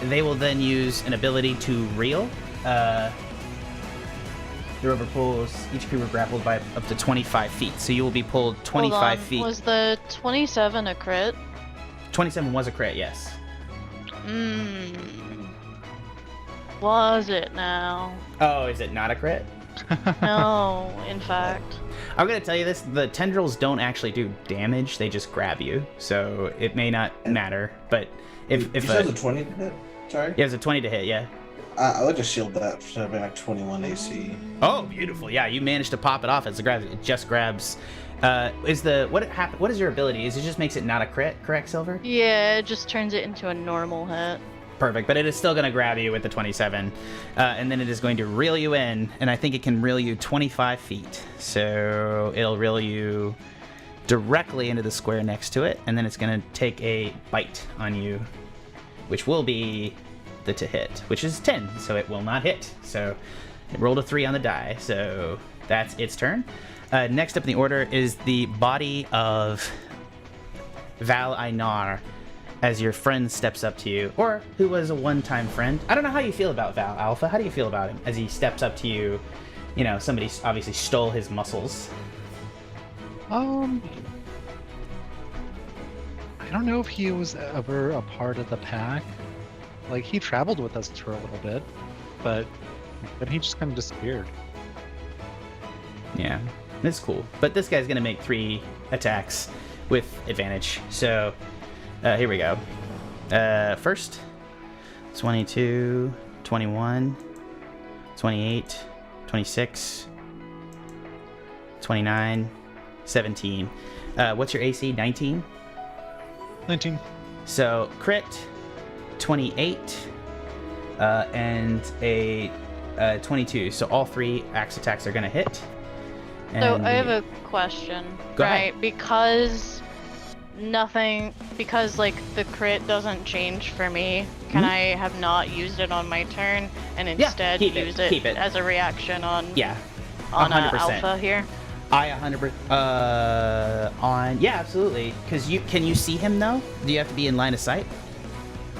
They will then use an ability to reel. The rover pulls each creature grappled by up to 25 feet. So you will be pulled 25 Hold on. feet. Was the 27 a crit? 27 was a crit, yes. Was it now? Oh, is it not a crit? No, in fact. I'm gonna tell you this: the tendrils don't actually do damage; they just grab you. So it may not matter. But if you said the 20 to hit? Sorry? yeah, it's a 20 to hit, yeah. I would just shield that for having like 21 AC. Oh, beautiful! Yeah, you managed to pop it off as it grabs. It just grabs. What is your ability? Is it just makes it not a crit? Correct, Silver? Yeah, it just turns it into a normal hit. Perfect, but it is still going to grab you with the 27, and then it is going to reel you in, and I think it can reel you 25 feet. So it'll reel you directly into the square next to it, and then it's going to take a bite on you, which will be the to hit, which is 10, so it will not hit. So it rolled a 3 on the die, so that's its turn. Next up in the order is the body of Val Einar, as your friend steps up to you, or who was a one-time friend. I don't know how you feel about Val, Alpha. How do you feel about him as he steps up to you? You know, somebody obviously stole his muscles. I don't know if he was ever a part of the pack. Like, he traveled with us for a little bit, but then he just kind of disappeared. Yeah, it's cool. But this guy's gonna make 3 attacks with advantage. So here we go. First, 22, 21, 28, 26, 29, 17. What's your AC? 19? 19. So crit, 28, and a 22. So all 3 axe attacks are gonna hit. So And I have a question. Go right, ahead. because like the crit doesn't change for me, can I have not used it on my turn and instead keep it, use it, keep it. as a reaction on Yeah, on 100%. alpha here? I 100% on absolutely. Because can you see him though? Do you have to be in line of sight?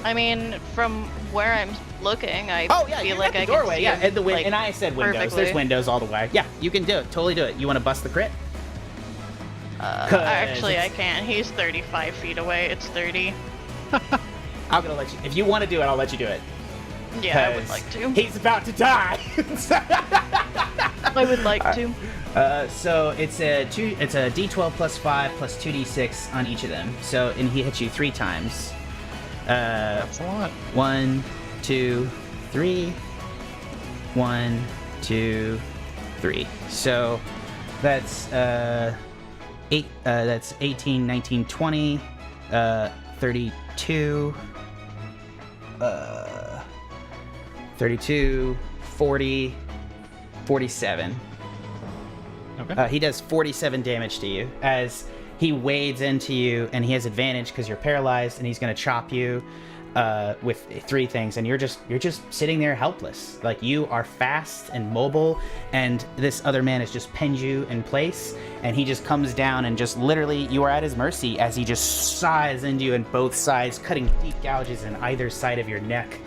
I mean, from where I'm looking, I Oh yeah, feel you're like at I the doorway. can see Yeah, him, and the like, and I said windows. perfectly. There's windows all the way. Yeah, you can do it. Totally do it. You want to bust the crit? Actually, I it's- can't. He's 35 feet away. It's 30. I'm gonna let you. If you want to do it, I'll let you do it. Yeah, I would 'Cause like to. He's about to die. I would like to. So it's a D12 plus 5 plus 2D6 on each of them. So and he hits you 3 times. That's a lot. 1, 2, 3. 1, 2, 3. So that's 8. That's 18, 19, 20, 32. 32, 40, 47. Okay. He does 47 damage to you as he wades into you, and he has advantage because you're paralyzed, and he's going to chop you with 3 things, and you're just sitting there helpless. Like, you are fast and mobile, and this other man has just pinned you in place, and he just comes down and just literally, you are at his mercy as he just saws into you on both sides, cutting deep gouges in either side of your neck,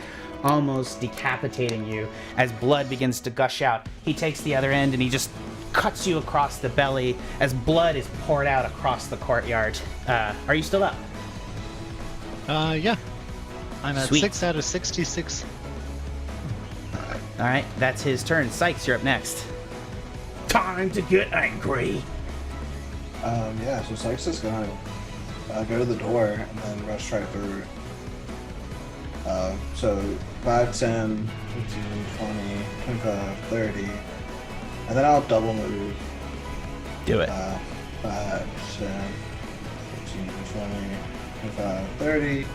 almost decapitating you. As blood begins to gush out, he takes the other end and he just cuts you across the belly as blood is poured out across the courtyard. Are you still up? Yeah. I'm at Sweet. 6 out of 66. All right, that's his turn. Sikes, you're up next. Time to get angry. Yeah, so Sikes is gonna go to the door and then rush right through. So 5, 10, 15, 20, 25, 30. And then I'll double move. Do it. 5, 10, 15, 20, 25, 30.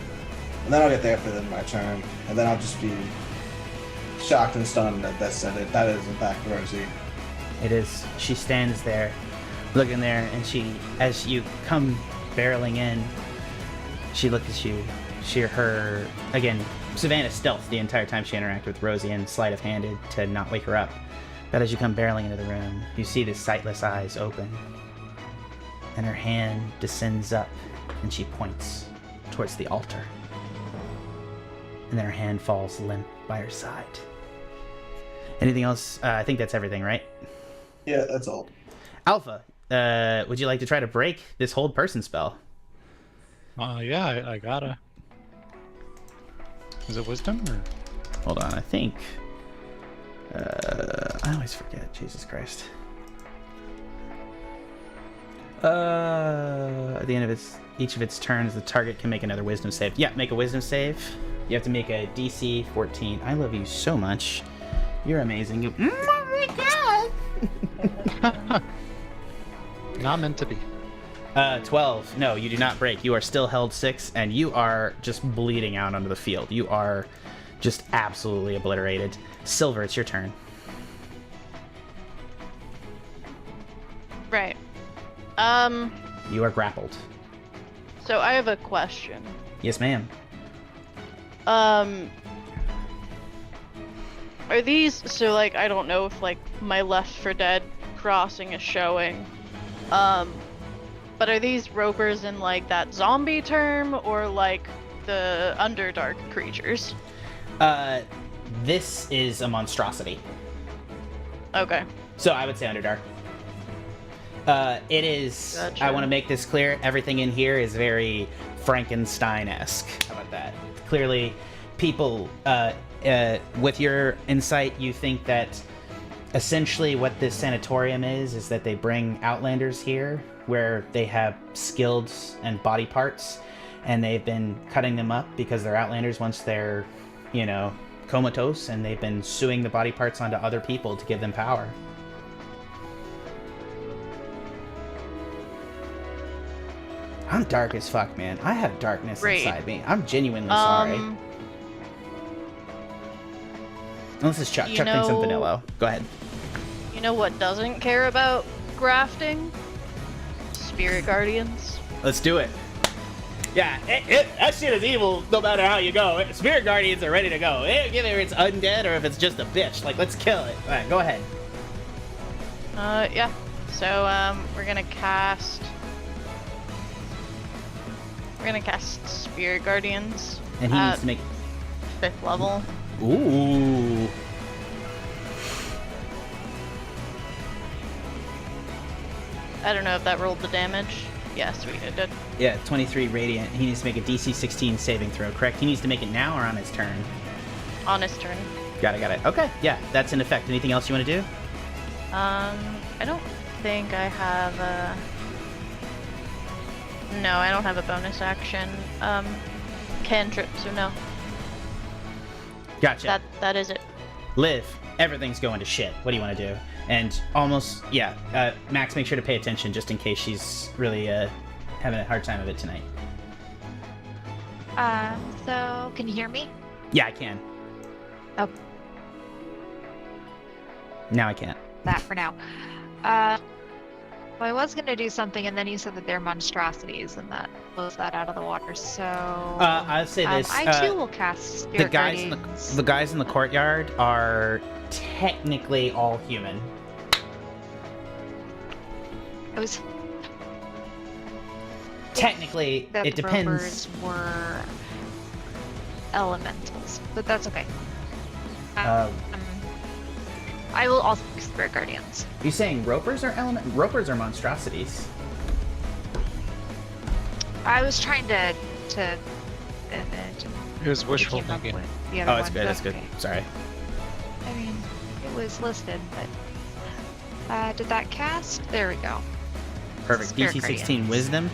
And then I'll get there for then my turn. And then I'll just be shocked and stunned that that is in fact Rosie. It is. She stands there, looking there, and she, as you come barreling in, she looks at you. Her again, Savannah stealth the entire time she interacted with Rosie and sleight of handed to not wake her up. But as you come barreling into the room, you see the sightless eyes open, and her hand descends up, and she points towards the altar. And then her hand falls limp by her side. Anything else? I think that's everything, right? Yeah, that's all. Alpha, would you like to try to break this hold person spell? Yeah, I gotta. Is it wisdom or? Hold on, I think. I always forget. Jesus Christ. At the end of each of its turns, the target can make another wisdom save. Yeah, make a wisdom save. You have to make a DC 14. I love you so much. You're amazing. You. Oh my god! Not meant to be. 12. No, you do not break. You are still held 6, and you are just bleeding out onto the field. You are just absolutely obliterated. Silver, it's your turn. Right. You are grappled. So I have a question. Yes, ma'am. Are these, so like, I don't know if like my Left 4 Dead crossing is showing, but are these ropers in like that zombie term or like the Underdark creatures? This is a monstrosity. Okay. So I would say Underdark. It is. Gotcha. I want to make this clear. Everything in here is very Frankenstein-esque. How about that? Clearly, people, with your insight, you think that essentially what this sanatorium is that they bring outlanders here where they have skills and body parts, and they've been cutting them up because they're outlanders once they're, you know, comatose, and they've been sewing the body parts onto other people to give them power. I'm dark as fuck, man. I have darkness Great. inside me. I'm genuinely sorry. Unless it's Chuck. You Chuck thinks I'm know- vanilla. Go ahead. You know what doesn't care about grafting? Spirit guardians. Let's do it. Yeah, that shit is evil no matter how you go. Spirit Guardians are ready to go. Either it's undead or if it's just a bitch. Like, let's kill it. Alright, go ahead. Yeah. So, we're gonna cast Spirit Guardians And he at needs to make... 5th level. Ooh. I don't know if that rolled the damage. Yeah, sweet, it did. Yeah, 23 radiant. He needs to make a DC 16 saving throw, correct? He needs to make it now or on his turn? On his turn. Got it. Okay, yeah, that's in effect. Anything else you want to do? I don't think I have a... No, I don't have a bonus action. Cantrip, so no. Gotcha. That is it. Liv, everything's going to shit. What do you want to do? And almost, yeah, Max, make sure to pay attention just in case she's really having a hard time of it tonight. So can you hear me? Yeah, I can. Oh, Now I can't. that for now. Well, I was gonna do something, and then you said that they're monstrosities, and that blows that out of the water. So I'll say this. I too will cast Spirit the guys Guardians. the guys in the courtyard are technically all human. I was Technically, that it the depends. rovers were elementals, but that's okay. I will also use Spirit Guardians. You saying ropers are ropers are monstrosities? I was trying to It was wishful came up thinking. with the other Oh, it's one, good. but That's good. okay. Sorry. I mean, it was listed, but did that cast? There we go. Perfect. Spirit DC 16 Guardians. Wisdom,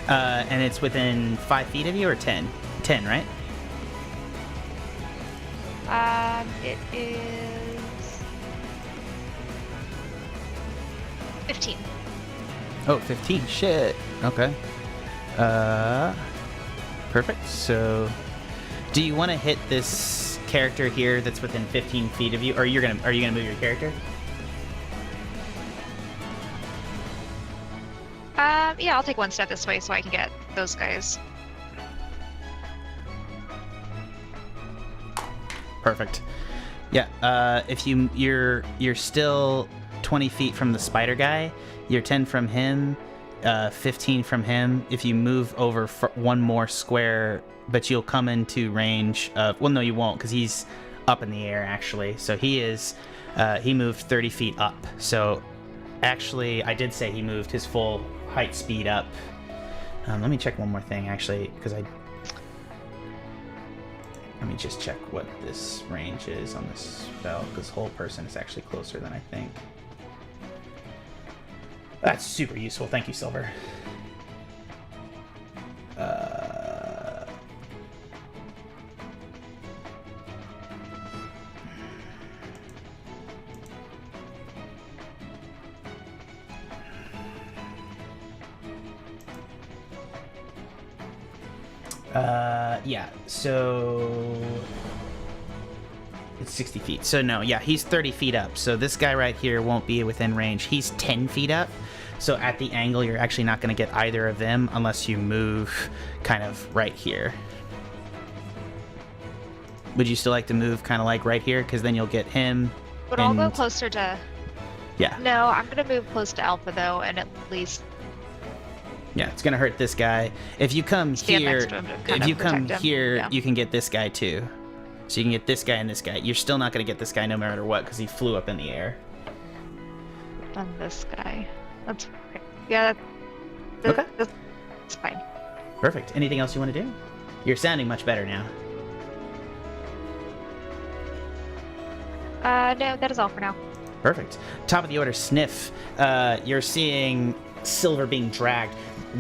and it's within 5 feet of you or 10? 10, right? It is 15. Oh, 15. Shit. Okay. Perfect. So, do you want to hit this character here that's within 15 feet of you, or are you gonna move your character? Yeah, I'll take one step this way so I can get those guys. Perfect. Yeah. If you're still 20 feet from the spider guy, you're 10 from him, 15 from him. If you move over one more square, but you'll come into range of. Well, no, you won't, because he's up in the air actually. So he is. He moved 30 feet up. So actually, I did say he moved his full height speed up. Let me check one more thing actually, because let me just check what this range is on this spell, because whole person is actually closer than I think. That's super useful. Thank you, Silver. Yeah, so it's 60 feet. So no, yeah, he's 30 feet up. So this guy right here won't be within range. He's 10 feet up. So at the angle, you're actually not going to get either of them unless you move kind of right here. Would you still like to move kind of like right here? Because then you'll get him. But I'll go and- closer to. Yeah. No, I'm gonna move close to Alpha though, and at least Yeah, it's gonna hurt this guy. If you come stand here, next to him to kind if of you come protect him. here, Yeah. you can get this guy too. So you can get this guy and this guy. You're still not gonna get this guy no matter what because he flew up in the air. And this guy. That's okay. Yeah. Okay. That's fine. Perfect. Anything else you want to do? You're sounding much better now. No, that is all for now. Perfect. Top of the order, Sniff. You're seeing Silver being dragged.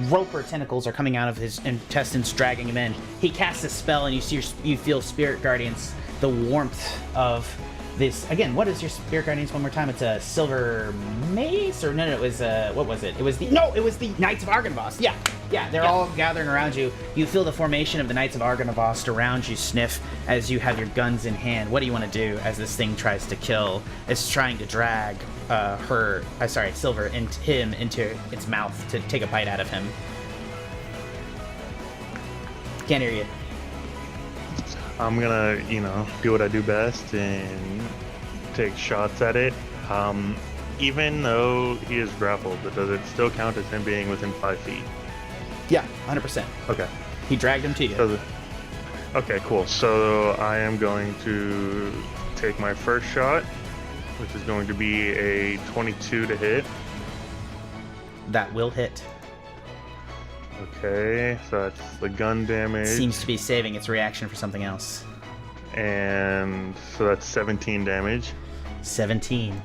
Roper tentacles are coming out of his intestines, dragging him in. He casts a spell, and you feel Spirit Guardians, the warmth of this. Again, what is your Spirit Guardians one more time? It's a silver mace, or no, it was what was it? It was the Knights of Argonvost. Yeah, they're all gathering around you. You feel the formation of the Knights of Argonvost around you, Sniff, as you have your guns in hand. What do you want to do as this thing tries to kill? It's trying to drag Silver and him into its mouth to take a bite out of him. Can't hear you. I'm gonna, do what I do best and take shots at it. Even though he is grappled, but does it still count as him being within 5 feet? Yeah, 100%. Okay. He dragged him to you. Okay, cool. So I am going to take my first shot, which is going to be a 22 to hit. That will hit. Okay, so that's the gun damage. Seems to be saving its reaction for something else. And so that's 17 damage. 17.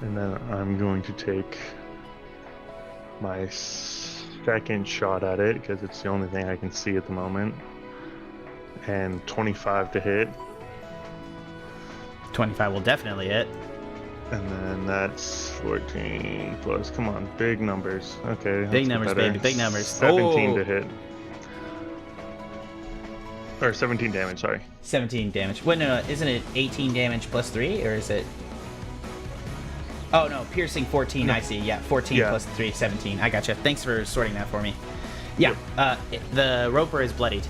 And then I'm going to take my second shot at it, because it's the only thing I can see at the moment. And 25 to hit. 25 will definitely hit. And then that's 14 plus, come on, big numbers. Okay. Big numbers, better. baby, big numbers. 17 to hit. Or 17 damage, sorry. 17 damage. Wait, no, isn't it 18 damage plus 3, or is it... Oh, no, piercing 14, I see. Yeah, 14 plus 3, 17. I gotcha. Thanks for sorting that for me. Yeah, the Roper is bloodied.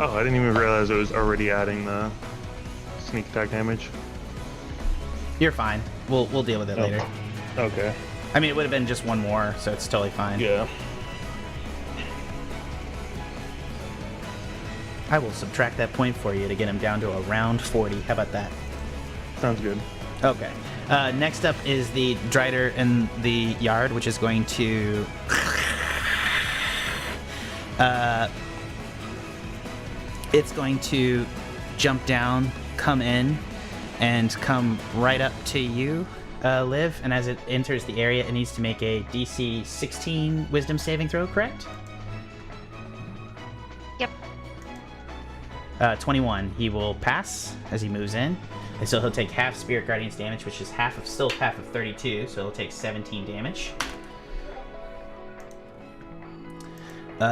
Oh, I didn't even realize it was already adding the sneak attack damage. You're fine. We'll deal with it later. Okay. I mean, it would have been just one more, so it's totally fine. Yeah. I will subtract that point for you to get him down to around 40. How about that? Sounds good. Okay. Next up is the Drider in the yard, which is going to... it's going to jump down, come in, and come right up to you, Liv. And as it enters the area, it needs to make a DC 16 Wisdom saving throw, correct? Yep. 21. He will pass as he moves in. And so he'll take half Spirit Guardian's damage, which is still half of 32, so he'll take 17 damage.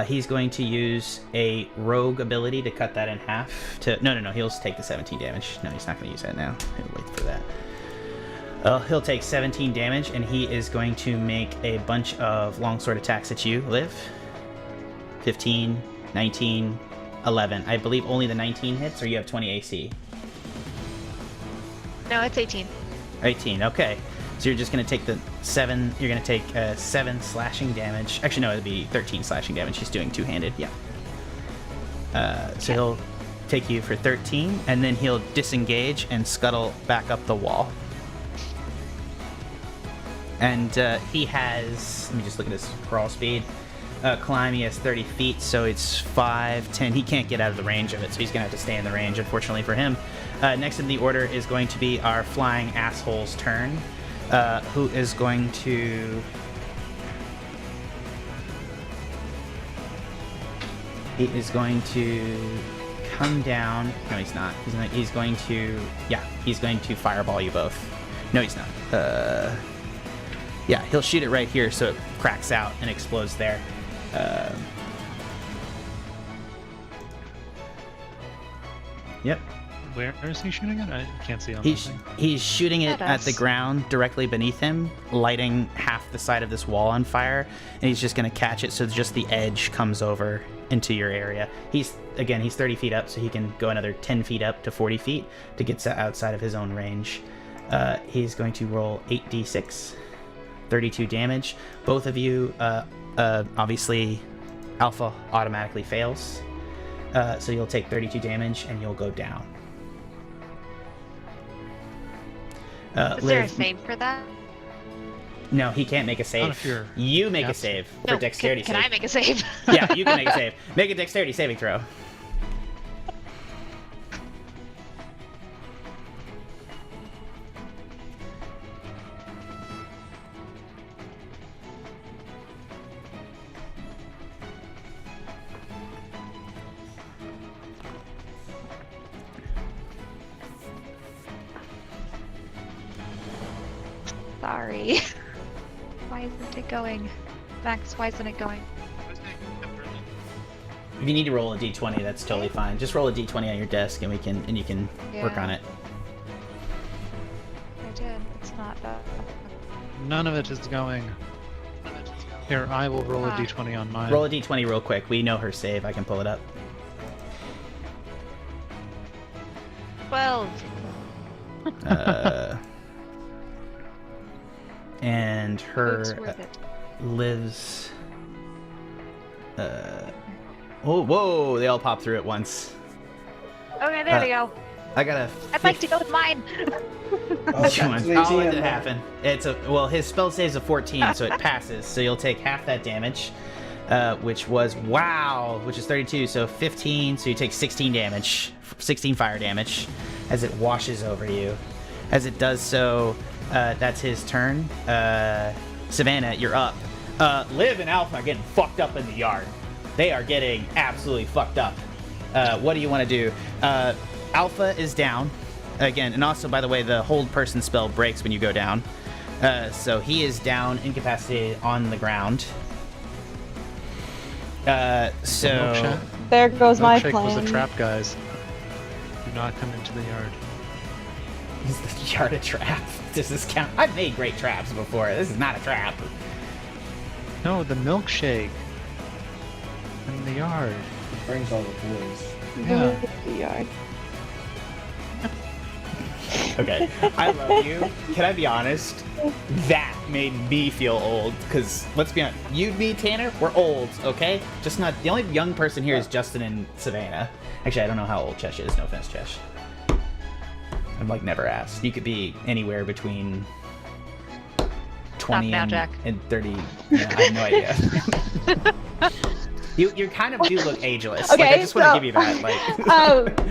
He's going to use a rogue ability to cut that in half. No, he'll just take the 17 damage. No, he's not going to use that now. He'll wait for that. He'll take 17 damage, and he is going to make a bunch of longsword attacks at you, Liv. 15, 19, 11. I believe only the 19 hits, or you have 20 AC? No, it's 18. 18, okay. So you're just going to take the 7, you're going to take 7 slashing damage. Actually, no, it'd be 13 slashing damage. He's doing two-handed, yeah. So he'll take you for 13, and then he'll disengage and scuttle back up the wall. And he has, let me just look at his crawl speed. Climb, he has 30 feet, so it's 5, 10. He can't get out of the range of it, so he's going to have to stay in the range, unfortunately for him. Next in the order is going to be our flying asshole's turn, who is going to... He is going to come down. No, he's not. He's going to... Yeah, he's going to fireball you both. No, he's not. Yeah, he'll shoot it right here, so it cracks out and explodes there. Yep. Where is he shooting it? I can't see on He's shooting it At at the us. ground directly beneath him, lighting half the side of this wall on fire, and he's just going to catch it so just the edge comes over into your area. He's 30 feet up, so he can go another 10 feet up to 40 feet to get outside of his own range. He's going to roll 8d6, 32 damage. Both of you, obviously, Alpha automatically fails, so you'll take 32 damage and you'll go down. Is there a save for that? No, he can't make a save. if you're You make a casting. save for No, dexterity can save. I make a save? Yeah, you can make a save. Make a dexterity saving throw. Sorry. Why isn't it going? Max, why isn't it going? If you need to roll a d20, that's totally fine. Just roll a d20 on your desk, and you can work Yeah. on it. I did. It's not. None of it is going. Here, I will roll a Ah. d20 on mine. Roll a d20 real quick. We know her save. I can pull it up. 12. And It's her worth it. lives. Oh, whoa! They all pop through at once. Okay, there we go. I got a. I'd like to go with mine. Oh, Which one? that's I'll an let 18. it happen. It's a well. His spell saves a 14, so it passes. So you'll take half that damage, which was which is 32. So 15. So you take 16 damage, 16 fire damage, as it washes over you. As it does so, that's his turn. Savannah, you're up. Liv and Alpha are getting fucked up in the yard. They are getting absolutely fucked up. What do you want to do? Alpha is down again, and also, by the way, the hold person spell breaks when you go down. So he is down, incapacitated on the ground. So There goes my Milkshake was plan. a trap, guys. Do not come into the yard. is the yard a trap? Does this count? I've made great traps before. This is not a trap. No, the milkshake. In the yard. Brings all the boys. Yeah. The yard. Okay, I love you. Can I be honest? That made me feel old. Because let's be honest, you, me, Tanner, we're old. Okay, just not the only young person here is Justin and Savannah. Actually, I don't know how old Chesh is. No offense, Chesh. I'm like never asked. You could be anywhere between 20 now, and, Jack. and 30. Yeah, I have no idea. You kind of do look ageless. Like, I Okay, just want to so- give you that. Like,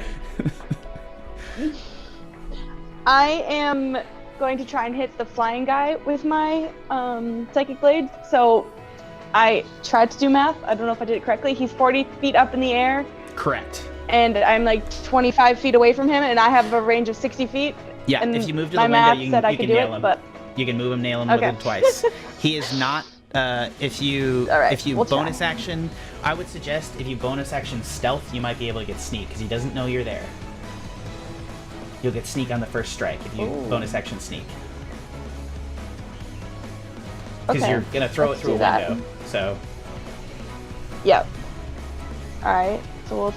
I am going to try and hit the flying guy with my psychic blade. So I tried to do math. I don't know if I did it correctly. He's 40 feet up in the air, correct. and I'm like 25 feet away from him, and I have a range of 60 feet. Yeah, And if you move to the my window, math you said can, I you could can do nail it, him. but You can move him, nail him, Okay. with him twice. He is not. If you All right, if you we'll try. bonus action, I would suggest if you bonus action stealth, you might be able to get sneak because he doesn't know you're there. You'll get sneak on the first strike if you Ooh. bonus action sneak. Because Okay, you're gonna throw let's it through a do that. window. So Yep. All right. So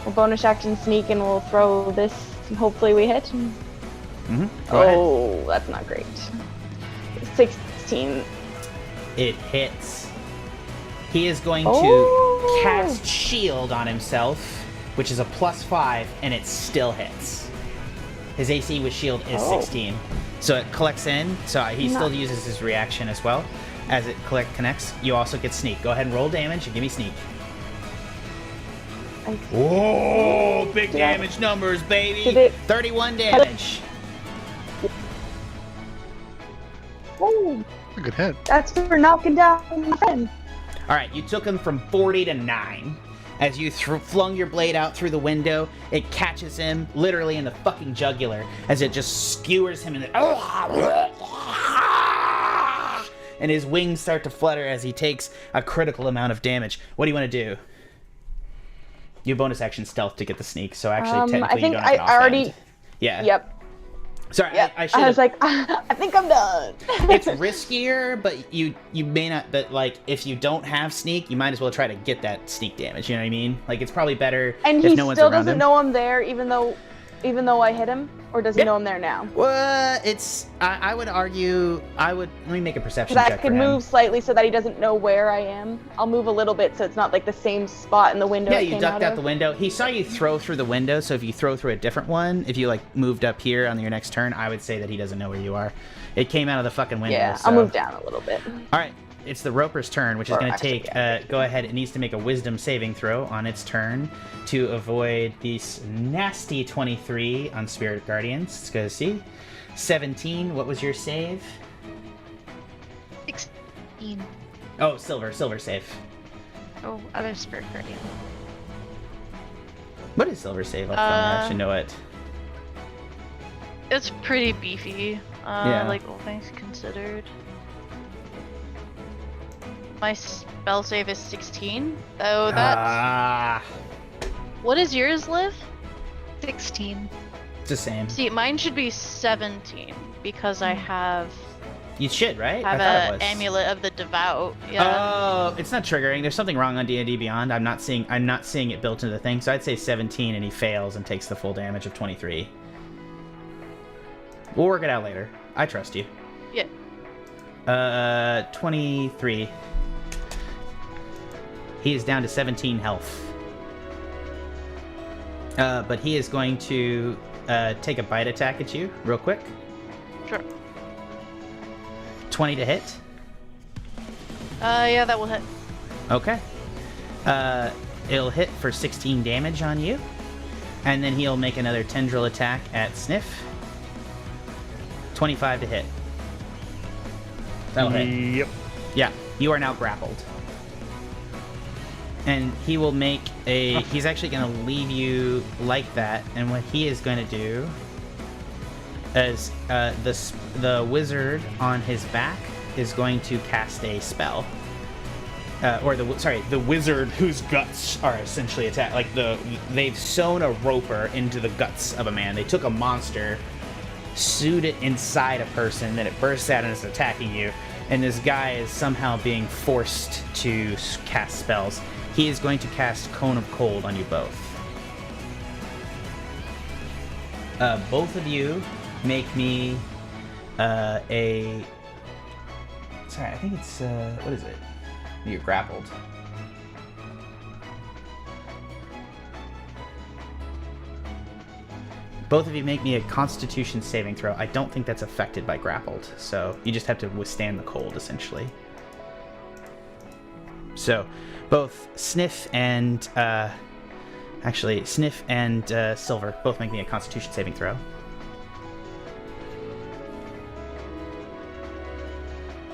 we'll bonus action sneak, and we'll throw this. And hopefully we hit. go ahead. Oh, that's not great. 16. It hits. He is going Oh. to cast shield on himself, which is a +5, and it still hits. His AC with shield is Oh. 16. So it collects in, so he still Nice. uses his reaction as well. As it connects, you also get sneak. Go ahead and roll damage and give me sneak. Oh, big Did I- damage numbers, baby! Did it- 31 damage. Oh, A good hit. that's for knocking down my friend. All right, you took him from 40 to 9. As you flung your blade out through the window, it catches him literally in the fucking jugular as it just skewers him in the... And his wings start to flutter as he takes a critical amount of damage. What do you want to do? You bonus action stealth to get the sneak, so actually technically I think you don't have an I already. offhand. Yeah. Yep. Sorry, Yep. I should I was have... like, I think I'm done. It's riskier, but you may not. But like, if you don't have sneak, you might as well try to get that sneak damage. You know what I mean? Like, it's probably better And if he no one's still around doesn't him. know I'm there, even though even though I hit him? Or does he Yeah. know I'm there now? Well, I would argue. Let me make a perception Because I check could for him. move slightly so that he doesn't know where I am. I'll move a little bit so it's not like the same spot in the window. Yeah, it you came ducked out of. the window. He saw you throw through the window, so if you throw through a different one, if you like moved up here on your next turn, I would say that he doesn't know where you are. It came out of the fucking window. Yeah, so. I'll move down a little bit. All right, it's the Roper's turn, which is Or going to actually, take. yeah. Go ahead. It needs to make a Wisdom saving throw on its turn to avoid this nasty 23 on Spirit Guardians. Let's go see. 17. What was your save? 16. Oh, silver save. Oh, other spirit guardian. What is silver save? I should know it. It's pretty beefy. Yeah. Like all things considered. My spell save is 16. Oh, that's. Ah, What is yours, Liv? 16. it's the same. See, mine should be 17 because I have You should, right? I have thought it a was. amulet of the devout. Yeah. Oh, it's not triggering. There's something wrong on D&D Beyond. I'm not seeing it built into the thing. So I'd say 17, and he fails and takes the full damage of 23. We'll work it out later. I trust you. Yeah. 23. He is down to 17 health. But he is going to take a bite attack at you real quick. Sure. 20 to hit. Yeah, that will hit. Okay. It'll hit for 16 damage on you. And then he'll make another tendril attack at Sniff. 25 to hit. That'll hit. Yep. Yeah, you are now grappled. And he will make a... He's actually going to leave you like that. And what he is going to do is the wizard on his back is going to cast a spell. The wizard whose guts are essentially attacked. Like they've sewn a roper into the guts of a man. They took a monster, sewed it inside a person, then it bursts out and is attacking you. And this guy is somehow being forced to cast spells. He is going to cast Cone of Cold on you both. Both of you make me a... Sorry, I think it's... what is it? You're grappled. Both of you make me a Constitution saving throw. I don't think that's affected by grappled, so you just have to withstand the cold, essentially. So, both Sniff and... Sniff and Silver both make me a Constitution saving throw.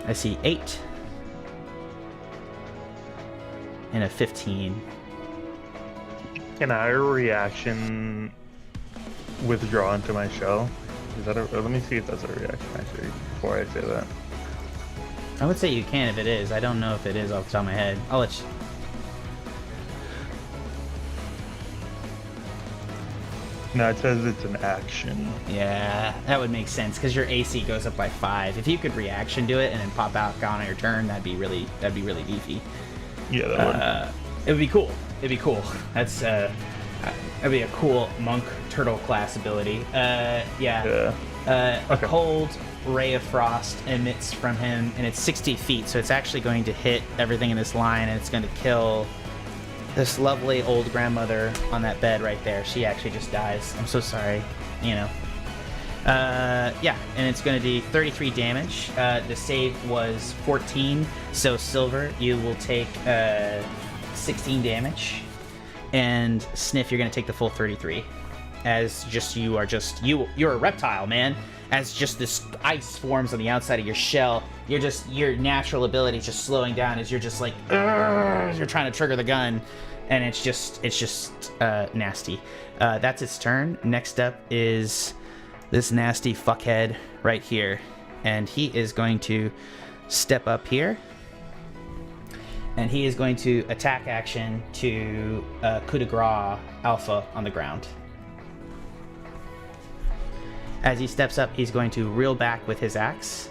I see 8 and a 15. Can I reaction withdraw into my shell? Is that let me see if that's a reaction actually before I say that. I would say you can if it is. I don't know if it is off the top of my head. I'll let you... No, it says it's an action. Yeah, that would make sense because your AC goes up by 5. If you could reaction to it and then pop out on your turn, that'd be really beefy. Yeah, that It would be cool. It'd be cool. That's that'd be a cool monk turtle class ability. Yeah. A cold ray of frost emits from him, and it's 60 feet, so it's actually going to hit everything in this line, and it's going to kill this lovely old grandmother on that bed right there. She actually just dies. I'm so sorry. You know. Yeah, and it's going to do 33 damage. The save was 14, so Silver, you will take 16 damage, and Sniff, you're going to take the full 33. As just you're a reptile, man. As just this ice forms on the outside of your shell, your natural ability is just slowing down as you're just like, you're trying to trigger the gun, and it's just nasty. That's its turn. Next up is this nasty fuckhead right here, and he is going to step up here, and he is going to attack action to coup de grace Alpha on the ground. As he steps up, he's going to reel back with his axe,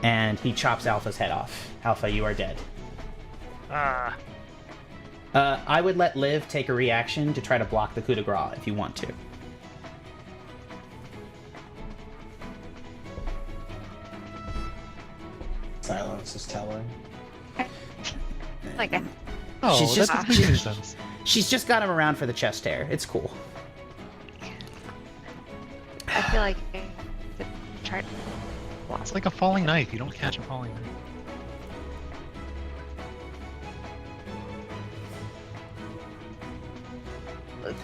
and he chops Alpha's head off. Alpha, you are dead. I would let Liv take a reaction to try to block the coup de grace if you want to. silence is telling. Like, Oh, She's that just- doesn't make any sense. She's just got him around for the chest hair. It's cool. I feel like I could try to. It's like a falling knife. You don't catch a falling knife.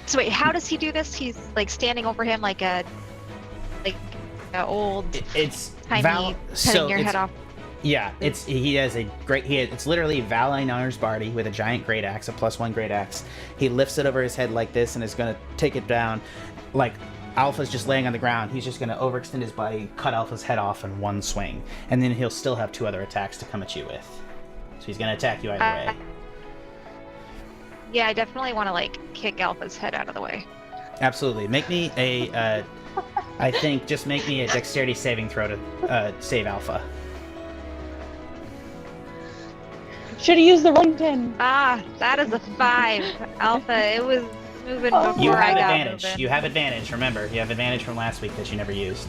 So wait, how does he do this? He's like standing over him like a old It's timey Val. cutting your head off. Yeah, he has a great. It's literally Valinar's Barty with a giant great axe, a +1 great axe. He lifts it over his head like this and is gonna take it down. Like Alpha's just laying on the ground. He's just gonna overextend his body, cut Alpha's head off in one swing, and then he'll still have 2 other attacks to come at you with. So he's gonna attack you either way. Yeah, I definitely want to like kick Alpha's head out of the way. Absolutely. Make me a. I think just make me a dexterity saving throw to save Alpha. Should have used the rolling pin. Ah, that is a 5. Alpha, it was moving before You I have got advantage. moving. You have advantage. Remember, you have advantage from last week that you never used.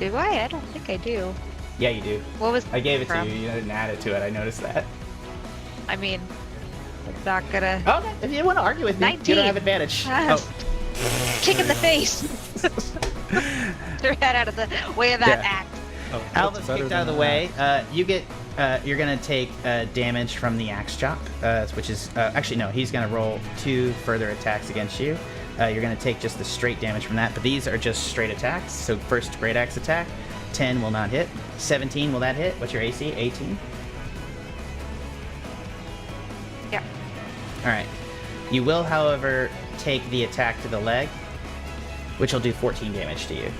Do I? I don't think I do. Yeah, you do. What was I gave it to from? you. You didn't add it to it. I noticed that. I mean, it's not gonna Okay, if you want to argue with me, you 19. don't have advantage. Ah. Oh, kick in the face. Their head out of the way of that Yeah. axe. Oh, Alva's that's better kicked out of the than way. that. You get. You're gonna take damage from the axe chop, which is actually no. He's gonna roll 2 further attacks against you. You're gonna take just the straight damage from that, but these are just straight attacks. So first great axe attack, 10 will not hit. 17 will that hit? What's your AC? 18. Yeah. All right. You will, however, take the attack to the leg, which will do 14 damage to you.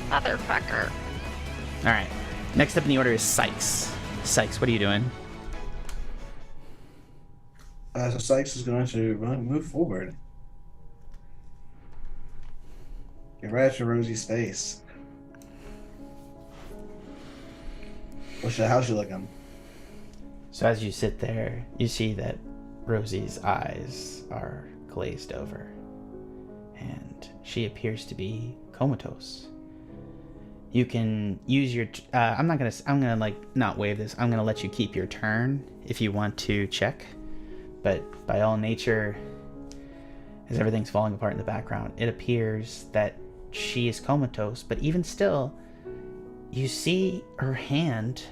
Motherfucker. All right. Next up in the order is Sikes. Sikes, what are you doing? So Sikes is going to move forward. Get right to Rosie's face. How's she looking? So as you sit there, you see that Rosie's eyes are glazed over, and she appears to be comatose. You can use your. I'm gonna like not waive this. I'm gonna let you keep your turn if you want to check, but by all nature, as everything's falling apart in the background, it appears that she is comatose. But even still, you see her hand,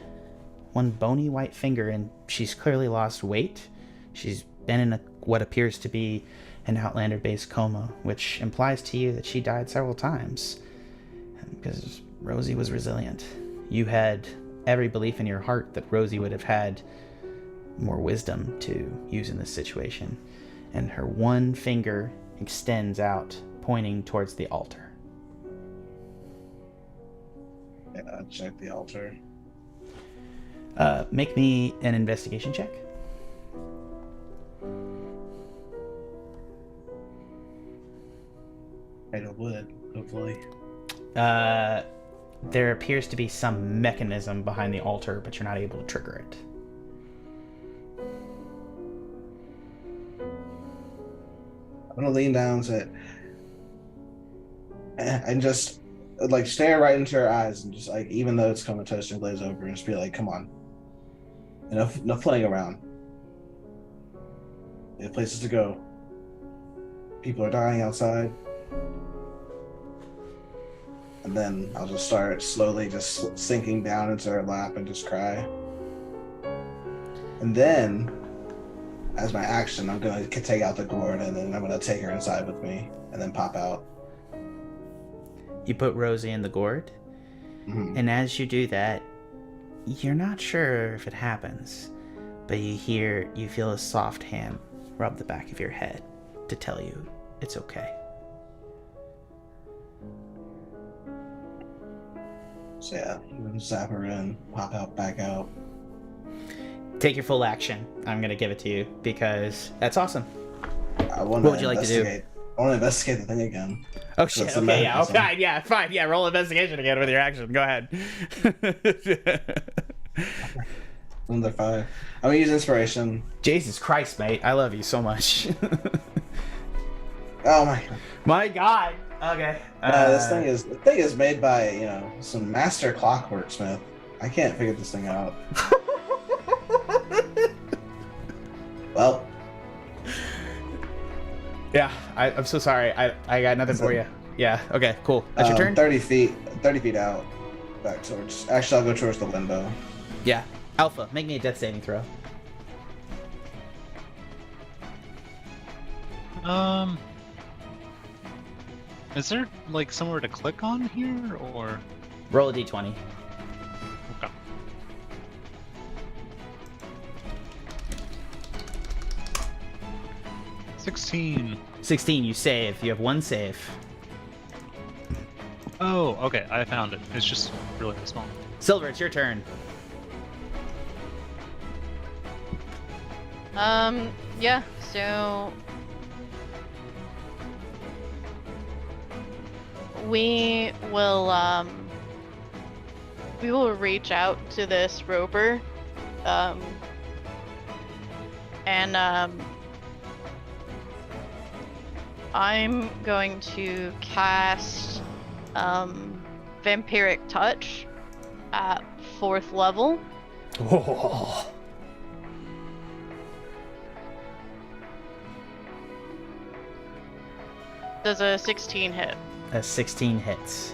one bony white finger, and she's clearly lost weight. She's been in what appears to be an Outlander-based coma, which implies to you that she died several times. Because Rosie was resilient. You had every belief in your heart that Rosie would have had more wisdom to use in this situation. And her one finger extends out, pointing towards the altar. Yeah, check the altar. Make me an investigation check. Made of wood, hopefully. There appears to be some mechanism behind the altar, but you're not able to trigger it. I'm gonna lean down to it and just like stare right into her eyes and just like, even though it's comatose and glaze over, and just be like, "Come on, enough playing around. We have places to go. People are dying outside." And then I'll just start slowly just sinking down into her lap and just cry. And then, as my action, I'm going to take out the gourd, and then I'm going to take her inside with me and then pop out. You put Rosie in the gourd, Mhm. and as you do that, you're not sure if it happens, but you feel a soft hand rub the back of your head to tell you it's okay. So yeah, I'm going to zap her in, pop out, back out. Take your full action. I'm gonna give it to you because that's awesome. I want What would you like to do? I want to investigate the thing again. Oh shit! That's the Okay, yeah, mechanism. okay, yeah, fine, yeah. Roll investigation again with your action. Go ahead. Another 5. I'm going to use inspiration. Jesus Christ, mate! I love you so much. Oh my god. My God. Okay. The thing is made by some master clockworksmith. I can't figure this thing out. Well, Yeah, I'm so sorry. I got nothing for you. Yeah. Okay. Cool. That's your turn. 30 feet out, back towards. Actually, I'll go towards the window. Yeah. Alpha, make me a death saving throw. Is there like somewhere to click on here, or? Roll a d20. Okay. $16. 16. You save. You have one save. Oh, okay. I found it. It's just really small. Silver, it's your turn. Yeah, so we will reach out to this roper, and I'm going to cast Vampiric Touch at 4th level. Oh. Does a 16 hit? A 16 hits.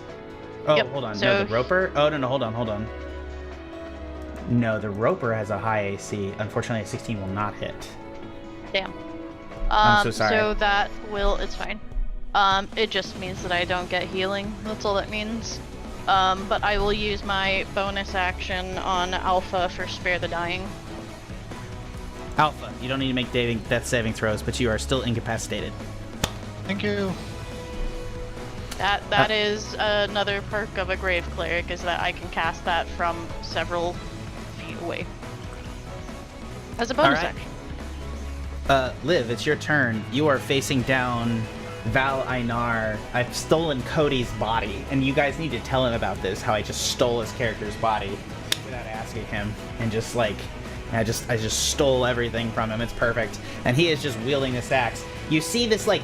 Oh, Yep, hold on. so- No, the roper? Oh, no, hold on. No, the roper has a high AC. Unfortunately, a 16 will not hit. Damn. I'm so sorry. So that will, it's fine. It just means that I don't get healing. That's all that means. But I will use my bonus action on Alpha for Spare the Dying. Alpha, you don't need to make death saving throws, but you are still incapacitated. Thank you. That is another perk of a Grave Cleric, is that I can cast that from several feet away. As a bonus Alright. action. Liv, it's your turn. You are facing down Val Einar. I've stolen Cody's body, and you guys need to tell him about this, how I just stole his character's body without asking him, and just like, I just stole everything from him. It's perfect. And he is just wielding this axe. You see this like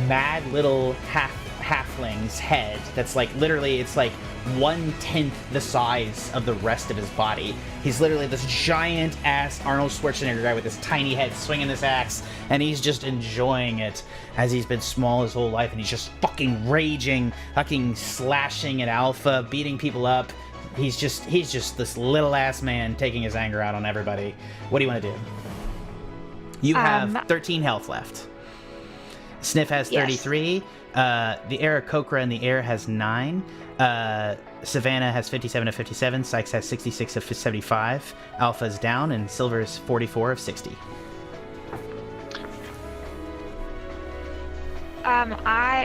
mad little halfling's head that's like literally, it's like 1/10 the size of the rest of his body. He's literally this giant ass Arnold Schwarzenegger guy with this tiny head swinging this axe, and he's just enjoying it as he's been small his whole life, and he's just fucking raging, fucking slashing at Alpha, beating people up. He's just this little ass man taking his anger out on everybody. What do you want to do? You have 13 health left. Sniff has 33. The air of Kokra in the air has 9. Savannah has 57 of 57. Sikes has 66 of 75. Alpha's down, and Silver is 44 of 60.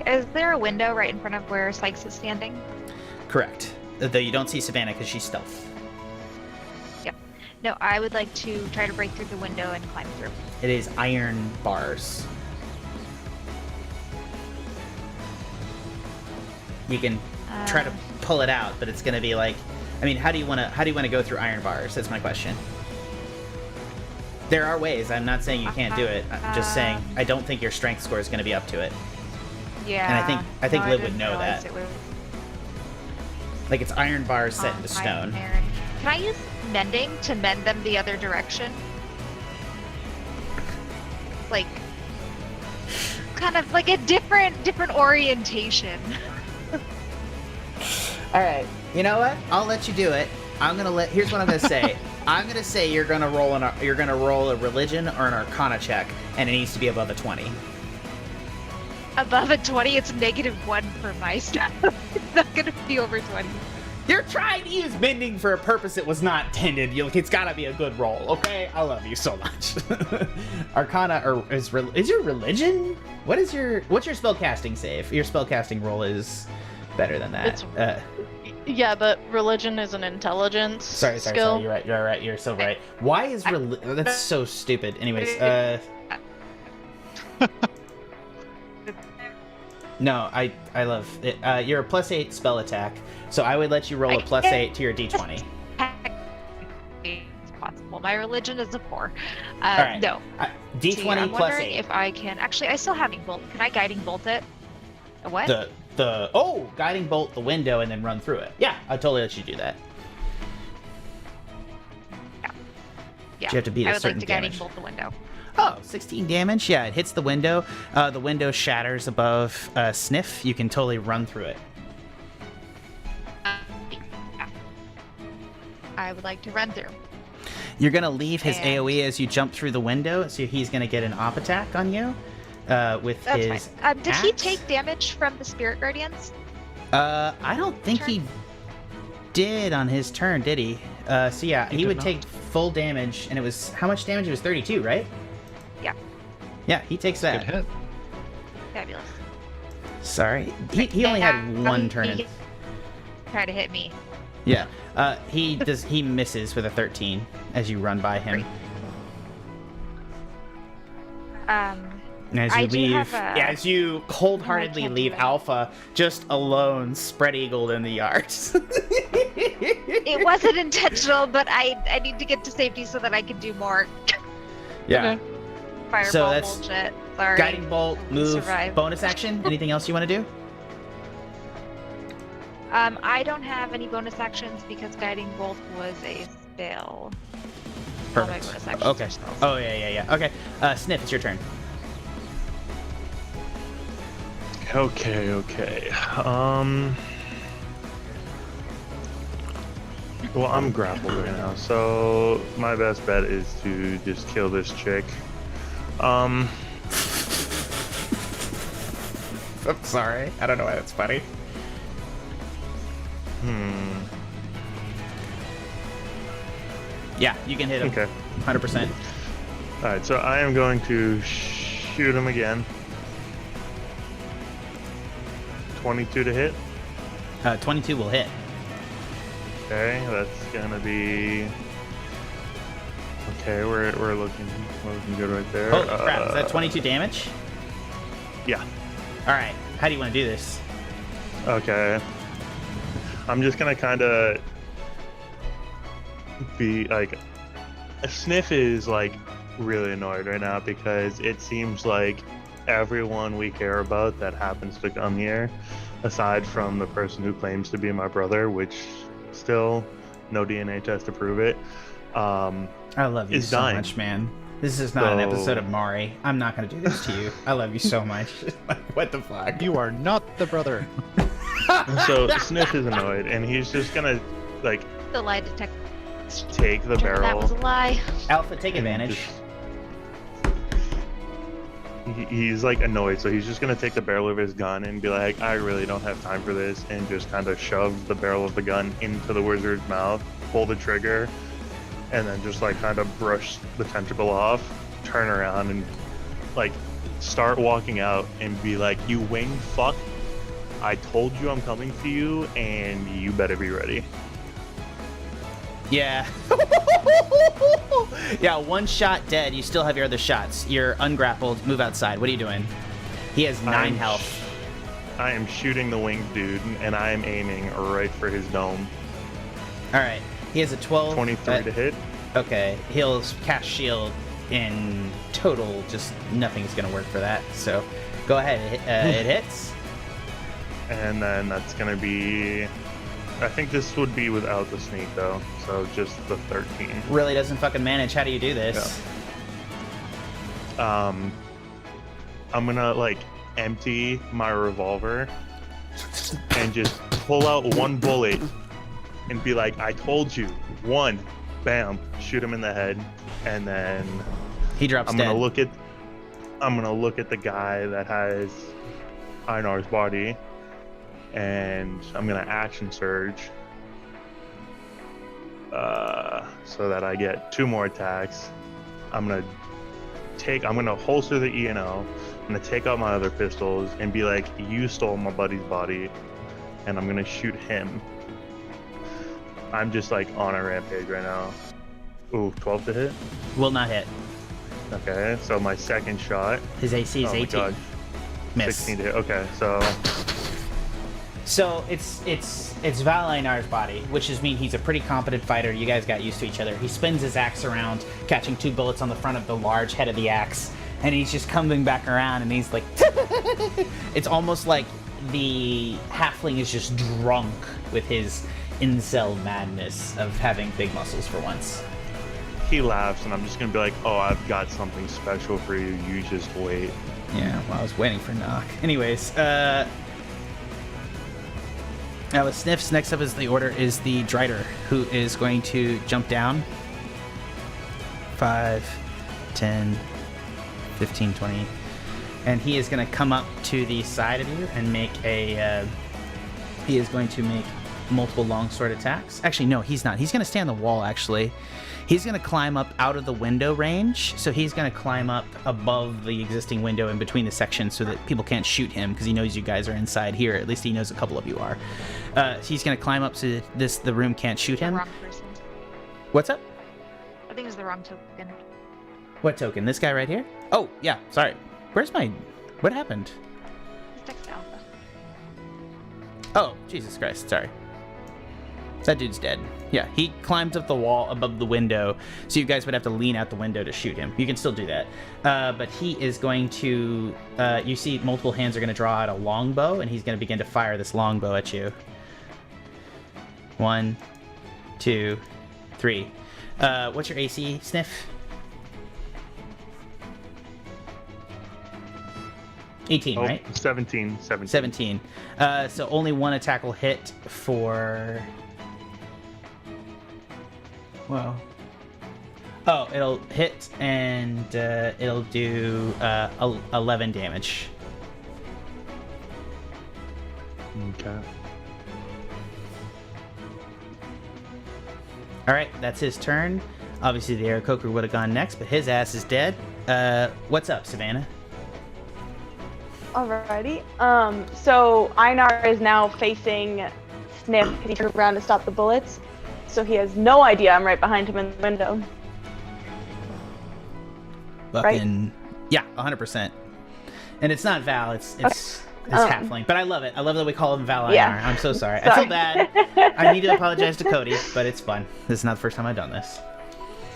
Is there a window right in front of where Sikes is standing? Correct. Though you don't see Savannah because she's stealth. Yep. No, I would like to try to break through the window and climb through. It is iron bars. You can try to pull it out, but it's going to be like, I mean, how do you want to go through iron bars? That's my question. There are ways. I'm not saying you can't do it. I'm just saying I don't think your strength score is going to be up to it. Yeah. And I think no, Liv I would didn't know realize that. it was Like it's iron bars set into stone. iron. Can I use mending to mend them the other direction? Like, kind of like a different orientation. All right. You know what? I'll let you do it. Here's what I'm gonna say. I'm gonna say you're gonna roll a religion or an arcana check, and it needs to be above a 20. Above a 20, it's -1 for my stuff. It's not gonna be over 20. You're trying to use mending for a purpose it was not intended. It's gotta be a good roll, okay? I love you so much. Arcana is your religion? What's your spellcasting save? Your spellcasting roll is better than that. Yeah, but religion is an intelligence Sorry. skill. You're right. You're so right. Why is that's so stupid. Anyways, no, I love it. You're a +8 spell attack, so I would let you roll a +8 to your d20. It's possible. My religion is a 4. Alright. No. D20 See, I'm wondering +8. if I can. Actually, I still have guiding bolt. Can I guiding bolt it? A what? Guiding bolt the window and then run through it. Yeah, I'll totally let you do that. Yeah. You have to beat a I would certain like to guiding damage. bolt the window. Oh, 16 damage. Yeah, it hits the window. The window shatters above Sniff. You can totally run through it. Yeah. I would like to run through. You're gonna leave his And- AOE as you jump through the window, so he's gonna get an op attack on you with That's his. fine. Did he axe. take damage from the Spirit Guardians? I don't think he did on his turn, did he? So yeah, he did would not. take full damage, and it was how much damage? It was 32, right? Yeah. Yeah, he takes Good that. hit. Fabulous. Sorry, he only had one turn. In. Try to hit me. Yeah, he misses with a 13 as you run by him. Great. And as I you do leave, have a- yeah, as you cold-heartedly can't do leave that. Alpha just alone, spread-eagled in the yard. It wasn't intentional, but I need to get to safety so that I can do more Yeah. fireball So that's bullshit. Sorry. Guiding bolt, move, Survive. bonus action. Anything else you want to do? I don't have any bonus actions because guiding bolt was a spell. All my Perfect. bonus actions Okay. are spells. Oh yeah. Okay. Sniff, it's your turn. Okay. Well, I'm grappled right now, so my best bet is to just kill this chick. I'm sorry. I don't know why that's funny. Yeah, you can hit him. Okay. 100%. Alright, so I am going to shoot him again. 22 to hit. 22 will hit. Okay, that's gonna be. Okay, we're looking good right there. Holy crap! Is that 22 damage? Yeah. All right. How do you want to do this? Okay. I'm just gonna kind of be like, Sniff is like really annoyed right now because it seems like everyone we care about that happens to come here, aside from the person who claims to be my brother, which still no DNA test to prove it. I love you Is so dying. much, man. This is not an So- episode of Mari. I'm not gonna do this to you. I love you so much. What the fuck? You are not the brother. So Sniff is annoyed, and he's just gonna like The lie detector. take the That barrel. was a lie. Alpha, take and advantage. just- He's like annoyed, so he's just gonna take the barrel of his gun and be like, I really don't have time for this, and just kind of shove the barrel of the gun into the wizard's mouth, pull the trigger, and then just like kind of brush the tentacle off, turn around and like start walking out and be like, you winged fuck, I told you I'm coming for you and you better be ready. Yeah. Yeah, one shot dead. You still have your other shots. You're ungrappled. Move outside. What are you doing? He has 9 health. I am shooting the winged dude and I am aiming right for his dome. All right. He has a 12. 23 to hit. Okay. He'll cast shield in total. Just nothing's going to work for that. So go ahead. It hits. And then that's gonna be, I think this would be without the sneak though, so just the 13. Really doesn't fucking manage. How do you do this? I'm gonna like empty my revolver and just pull out one bullet and be like, I told you, one, bam, shoot him in the head, and then He drops I'm dead. gonna look at the guy that has Einar's body, and I'm gonna action surge so that I get 2 more attacks. I'm gonna holster the E&O. I'm gonna take out my other pistols and be like, you stole my buddy's body, and I'm gonna shoot him. I'm just like on a rampage right now. Ooh, 12 to hit. Will not hit. Okay, so my second shot. His AC is Oh my 18. God. Miss. 16 to hit. Okay, so So it's Valinar's body, which is mean he's a pretty competent fighter. You guys got used to each other. He spins his axe around, catching 2 bullets on the front of the large head of the axe, and he's just coming back around, and he's like, it's almost like the halfling is just drunk with his incel madness of having big muscles for once. He laughs, and I'm just gonna be like, "Oh, I've got something special for you. You just wait." Yeah, well, I was waiting for knock. Anyways, that was Sniffs. Next up is the order is the Drider, who is going to jump down. 5, 10, 15, 20. And he is going to come up to the side of you and make a... he is going to make multiple longsword attacks. Actually, no, he's not. He's going to stay on the wall, actually. He's going to climb up out of the window range. So he's going to climb up above the existing window in between the sections so that people can't shoot him because he knows you guys are inside here. At least he knows a couple of you are. He's going to climb up so that the room can't shoot him. The wrong person. What's up? I think it's the wrong token. What token? This guy right here? Oh, yeah. Sorry. Where's my... What happened? It's text alpha. Oh, Jesus Christ. Sorry. That dude's dead. Yeah, he climbs up the wall above the window, so you guys would have to lean out the window to shoot him. You can still do that. But he is going to... you see multiple hands are going to draw out a longbow, and he's going to begin to fire this longbow at you. 1, 2, 3. What's your AC, Sniff? 18, right? 17. 17. So only one attack will hit for... Well... Oh, it'll hit and it'll do 11 damage. Okay. Alright, that's his turn. Obviously the Aarakocra would have gone next, but his ass is dead. What's up, Savannah? Alrighty. So Einar is now facing Sniff because he turned around to stop the bullets. So he has no idea I'm right behind him in the window. Fucking... Yeah, 100%. And it's not Val, it's halfling. But I love it. I love that we call him Val Yeah. Einar. I'm so sorry. I feel bad. I need to apologize to Cody, but it's fun. This is not the first time I've done this.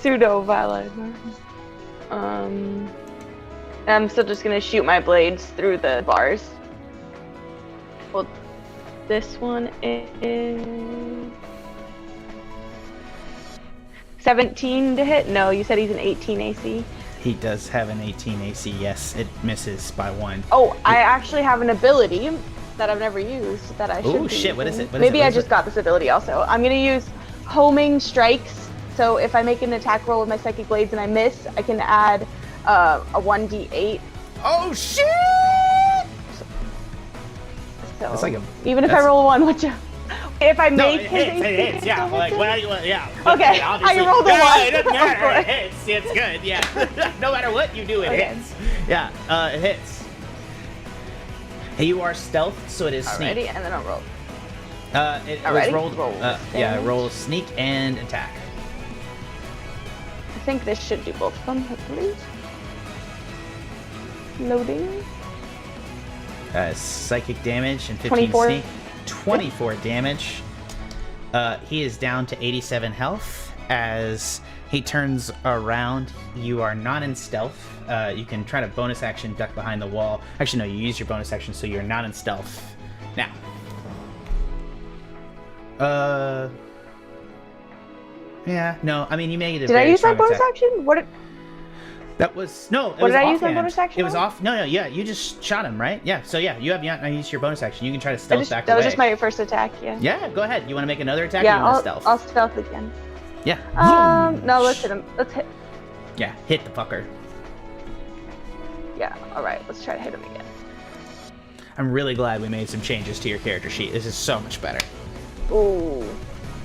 Pseudo Val Einar. I'm still just gonna shoot my blades through the bars. Well, this one is 17 to hit. No, you said he's an 18 AC. He does have an 18 AC, yes. It misses by 1. Oh, I actually have an ability that I've never used that I should Oh be shit, what is using. it? What is Maybe it? What I is just it? got this ability also. I'm gonna use homing strikes. So if I make an attack roll with my psychic blades and I miss, I can add a 1d8. Oh shit! So That's like a... even if I that's- roll one, which if I No, make it his hits, AC, it hits, yeah. Like, hit? well, yeah. Okay, obviously. I rolled a No, one. it doesn't matter. Of It course. hits. It's good, yeah. No matter what you do, it Okay. hits. Yeah, it hits. Hey, you are stealth, so it is sneak. Alrighty, and then I'll roll. It was Alrighty, rolled. roll Yeah, damage. roll sneak and attack. I think this should do both of them, hopefully. Loading. Psychic damage and 15 24. sneak. 24 damage. He is down to 87 health. As he turns around, you are not in stealth. You can try to bonus action duck behind the wall. Actually, no, you use your bonus action, so you're not in stealth. Now. Yeah, no, I mean, you may get a Did I very use my strong bonus attack. action? What? That was no. It What was did I use my offhand. bonus action It was on? off. No, yeah. You just shot him, right? Yeah. So yeah, you have not used your bonus action. You can try to stealth back That away. was just my first attack, yeah. Yeah, go ahead. You want to make another attack? Or Yeah, you want to stealth? I'll stealth again. Yeah. No, let's hit him. Let's hit. Yeah, hit the fucker. Yeah, alright, let's try to hit him again. I'm really glad we made some changes to your character sheet. This is so much better. Ooh.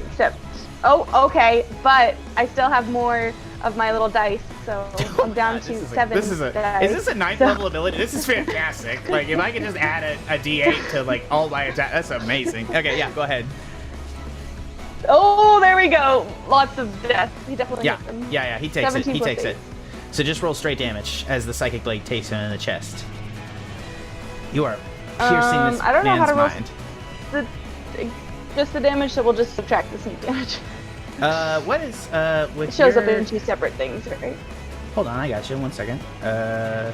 Except. Oh, okay, but I still have more of my little dice, so I'm down to 7 Is dice. this a 9th so- level ability? This is fantastic. Like, if I could just add a D8 to like all my attacks, that's amazing. Okay, yeah, go ahead. Oh, there we go. Lots of death. He definitely Yeah, hit them. yeah, he takes it. 17 He plus takes 8. it. So just roll straight damage as the psychic blade takes him in the chest. You are piercing this I don't know man's how to roll mind. Just the damage, so we'll just subtract the sneak damage. What is with It shows up your... in 2 separate things, right? Hold on, I got you. 1 second. So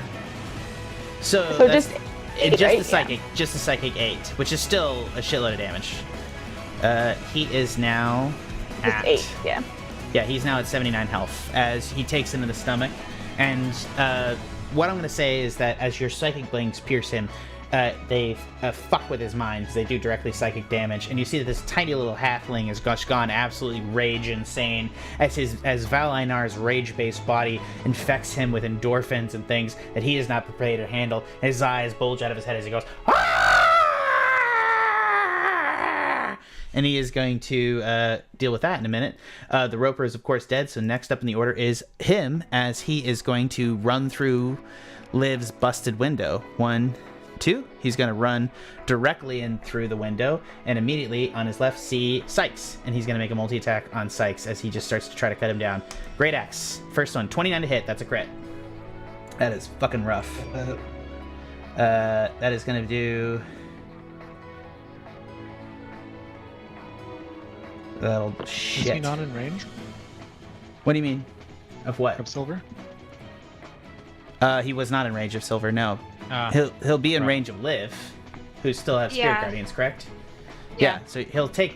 So that's just just right? the psychic, just the psychic 8, which is still a shitload of damage. He is now Just at 8, yeah. Yeah, he's now at 79 health as he takes him in the stomach. And what I'm going to say is that as your psychic blings pierce him, they fuck with his mind. They do directly psychic damage. And you see that this tiny little halfling has gone absolutely rage insane as Valinar's rage-based body infects him with endorphins and things that he is not prepared to handle. His eyes bulge out of his head as he goes, "Ah!" And he is going to deal with that in a minute. The Roper is, of course, dead, so next up in the order is him, as he is going to run through Liv's busted window. 1, 2. He's going to run directly in through the window, and immediately on his left see Sikes, and he's going to make a multi-attack on Sikes as he just starts to try to cut him down. Great axe. First one, 29 to hit. That's a crit. That is fucking rough. That is going to do... Oh, shit. Is he not in range What do you mean? Of what? of silver? He was not in range of Silver, no. Ah, He'll be in right. range of Liv, who still have Spirit Yeah. Guardians, correct? Yeah. So he'll take,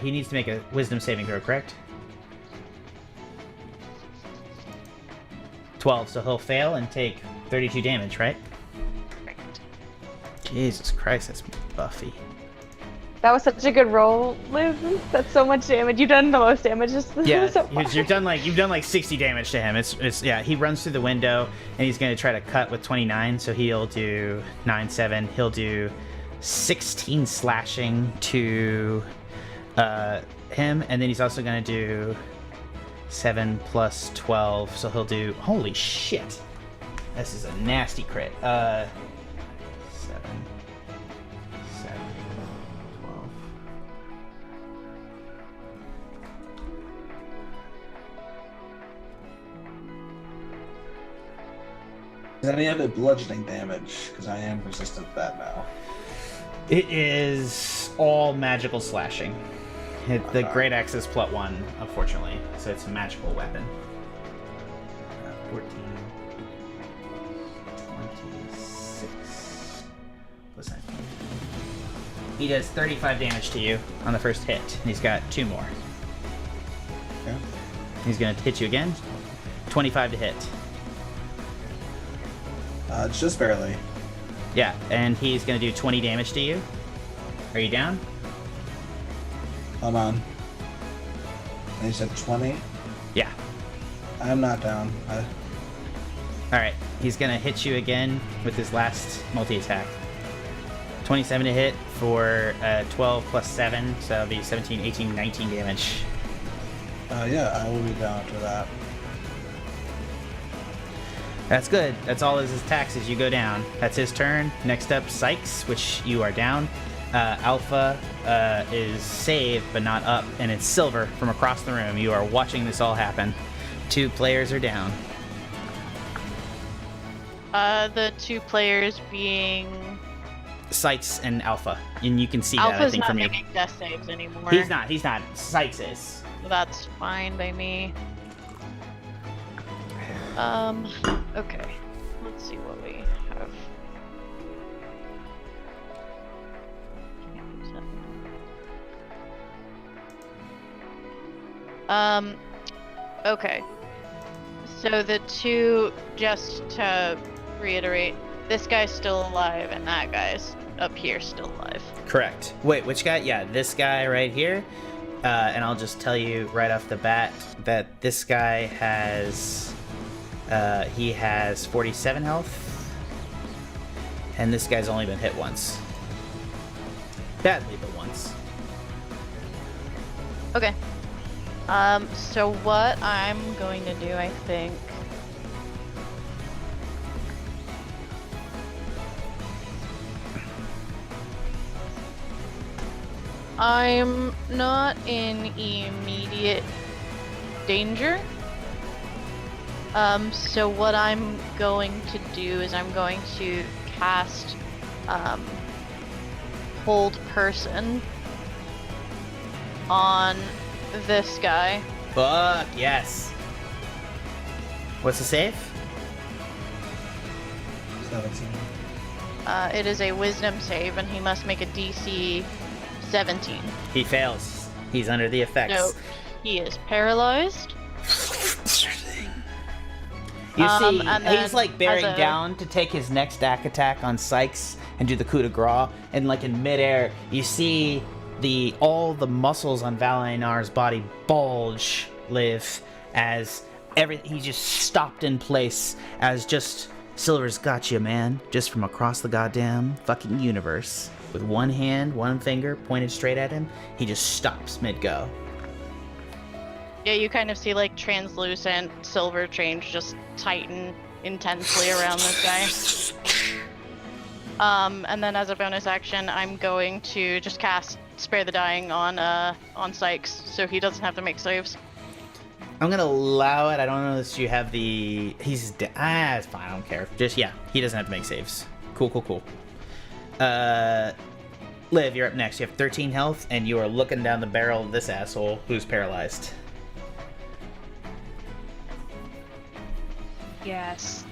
he needs to make a Wisdom saving throw, correct? 12, so he'll fail and take 32 damage, right? Correct. Jesus Christ, that's buffy. That was such a good roll, Liv. That's so much damage. You've done the most damage this Yeah, so far. you've done like 60 damage to him. It's yeah. He runs through the window and he's gonna try to cut with 29. So he'll do 9, 7. He'll do 16 slashing to him, and then he's also gonna do 7 plus 12. So he'll do, holy shit, this is a nasty crit. 7, 7, 12. Is any of it bludgeoning damage? Because I am resistant to that now. It is all magical slashing. The Great Axe is +1, unfortunately, so it's a magical weapon. 14, 26, plus 19. He does 35 damage to you on the first hit, and he's got 2 more. Okay. He's going to hit you again. 25 to hit. Just barely. Yeah, and he's going to do 20 damage to you. Are you down? Hold on. And you said 20? Yeah. I'm not down. Alright, he's gonna hit you again with his last multi-attack. 27 to hit for 12 plus 7, so that'll be 17, 18, 19 damage. Yeah, I will be down after that. That's good. That's all his attacks as you go down. That's his turn. Next up, Sikes, which you are down. Alpha is saved, but not up, and it's Silver from across the room. You are watching this all happen. 2 players are down. The 2 players being Sikes and Alpha, and you can see that, I Alpha's think, not from you. making death saves anymore. He's not. Sikes is. That's fine by me. Okay. Let's see what we have. Okay. So the 2, just to reiterate, this guy's still alive and that guy's up here still alive. Correct. Wait, which guy? Yeah, this guy right here. And I'll just tell you right off the bat that this guy has, he has 47 health, and this guy's only been hit once. Badly, but once. Okay. So what I'm going to do, I think... I'm not in immediate danger. So what I'm going to do is I'm going to cast Hold Person on this guy. Fuck yes. What's the save? 17. It is a wisdom save, and he must make a DC 17. He fails. He's under the effects. So he is paralyzed. You see, and he's then like bearing as a- down to take his next attack on Sikes and do the coup de grace, and like in midair, you see all the muscles on Valinar's body bulge, Liv, as he just stopped in place as just Silver's got you, man, just from across the goddamn fucking universe. With one hand, one finger pointed straight at him, he just stops mid-go. Yeah, you kind of see like translucent silver change just tighten intensely around this guy. And then as a bonus action, I'm going to just cast Spare the Dying on Sikes, so he doesn't have to make saves. I'm gonna allow it. I don't know if you have the. It's fine. I don't care. Just yeah, he doesn't have to make saves. Cool. Liv, you're up next. You have 13 health, and you are looking down the barrel of this asshole who's paralyzed. Yes.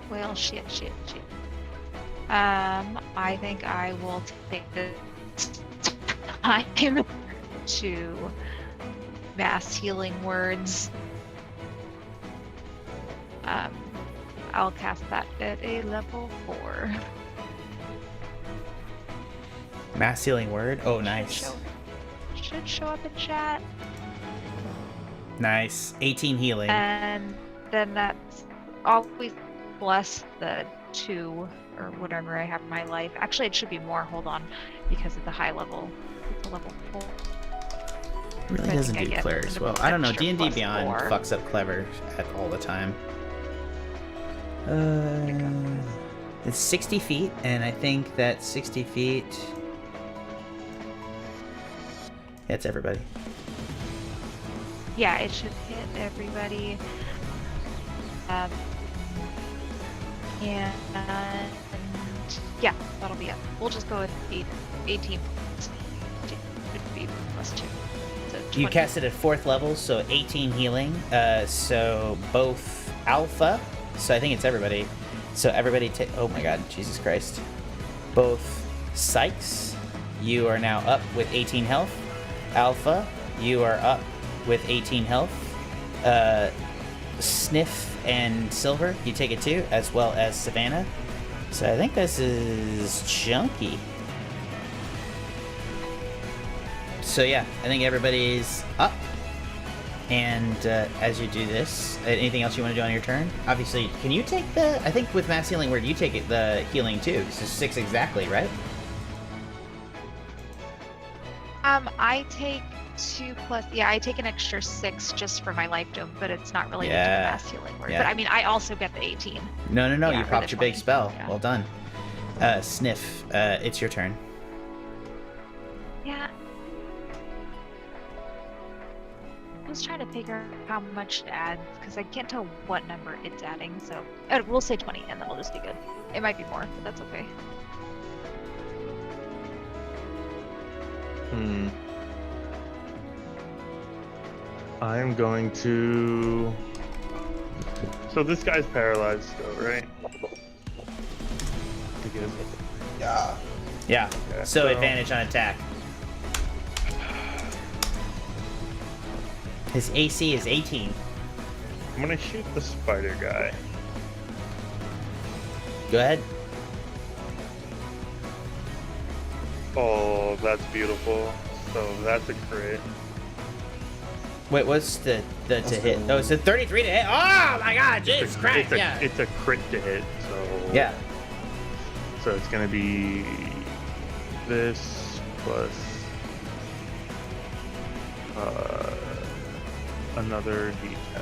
Well, shit. I think I will take this time to mass healing words. I'll cast that at a level 4. Mass healing word. Oh, nice. Should show up in chat. Nice. 18 healing. And then that's always plus the 2 or whatever I have in my life. Actually, it should be more. Hold on, because of the high level. It's a level 4. It really I doesn't think I do get clerics an well. I don't know. extra D&D plus Beyond 4. fucks up clever all the time. It's 60 feet, and I think that 60 feet. It's everybody. Yeah, it should hit everybody. And yeah, that'll be it. We'll just go with 18. Should be plus 2. So You 20. cast it at 4th level, so 18 healing. So both Alpha, so I think it's everybody. So everybody oh my god, Jesus Christ. Both Sikes, you are now up with 18 health. Alpha, you are up with 18 health. Sniff and Silver, you take it too, as well as Savannah. So I think this is chunky. So yeah, I think everybody's up. And as you do this, anything else you want to do on your turn? Obviously, can you take I think with Mass Healing Word, you take the healing too. So 6 exactly, right? I take 2 plus. Yeah, I take an extra 6 just for my life dome, but it's not related to the Yeah. mass healing word. Yeah. But I mean, I also get the 18. No, Yeah, you for popped the your big 20. spell. Yeah. Well done. Sniff, it's your turn. Yeah. I was trying to figure out how much to add because I can't tell what number it's adding. So we'll say 20, and then we'll just be good. It might be more, but that's okay. I'm going to. So this guy's paralyzed still, right? I think he is. Yeah. Yeah. Okay, So advantage on attack. His AC is 18. I'm gonna shoot the spider guy. Go ahead. Oh, that's beautiful. So that's a crit. Wait, what's the to hit? Oh, it's a 33 to hit. Oh my god, Jesus Christ, yeah. It's a crit to hit, so Yeah. So it's gonna be this plus another d10.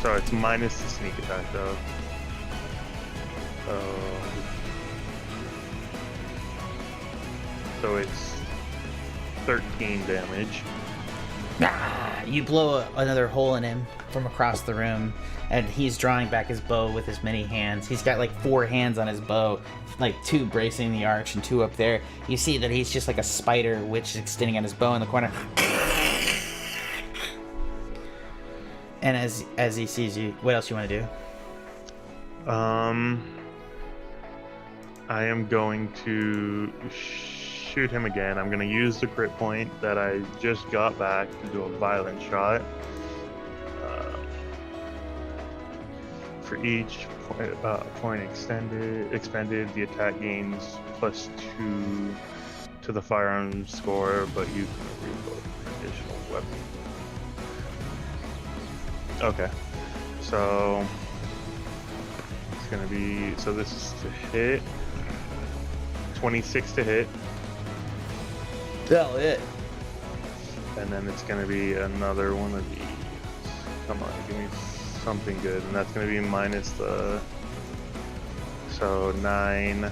So it's minus the sneak attack though. So it's 13 damage. Ah, you blow another hole in him from across the room, and he's drawing back his bow with his many hands. He's got like 4 hands on his bow, like 2 bracing the arch and 2 up there. You see that he's just like a spider witch extending on his bow in the corner. And as he sees you, what else you want to do? I am going to shoot him again. I'm going to use the crit point that I just got back to do a violent shot. For each point expended, the attack gains +2 to the firearm score, but you can reload an additional weapon. Okay, so it's gonna be, so this is to hit, 26 to hit, That'll hit. and then it's gonna be another one of these. Come on, give me something good, and that's gonna be minus the, so 9,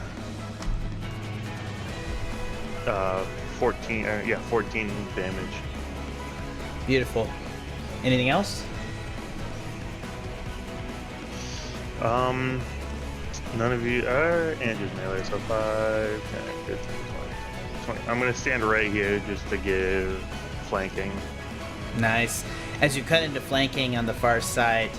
14, 14 damage. Beautiful. Anything else? None of you are Andrew's melee, so 5, 10, 15, 20. I'm gonna stand right here just to give flanking. Nice. As you cut into flanking on the far side,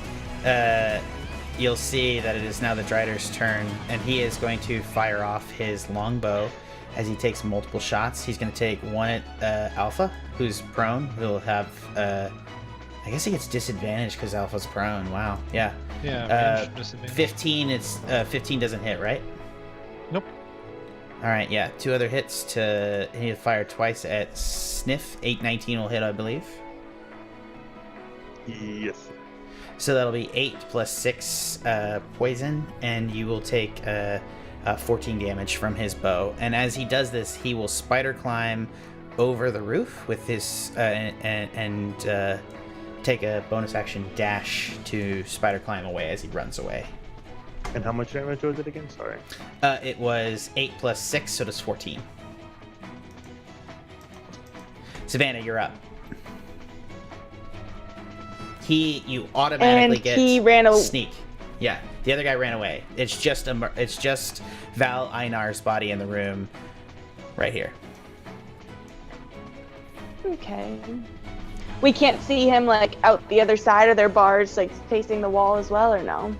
you'll see that it is now the Drider's turn, and he is going to fire off his longbow as he takes multiple shots. He's going to take one at Alpha, who's prone. He'll have, I guess he gets disadvantage because Alpha's prone. Wow. Yeah. Yeah, range disadvantage. 15. 15 doesn't hit, right? Nope. All right. Yeah. 2 other hits to. He need to fire twice at Sniff. 8-19 will hit, I believe. Yes. So that'll be 8 plus 6 poison, and you will take 14 damage from his bow. And as he does this, he will spider climb over the roof with his and take a bonus action dash to spider climb away as he runs away. And how much damage was it again? Sorry. It was 8 plus 6, so it's 14. Savannah, you're up. You automatically And get he ran away. sneak. Yeah, the other guy ran away. It's just Val Einar's body in the room, right here. Okay. We can't see him like out the other side of their bars, like facing the wall as well, or no?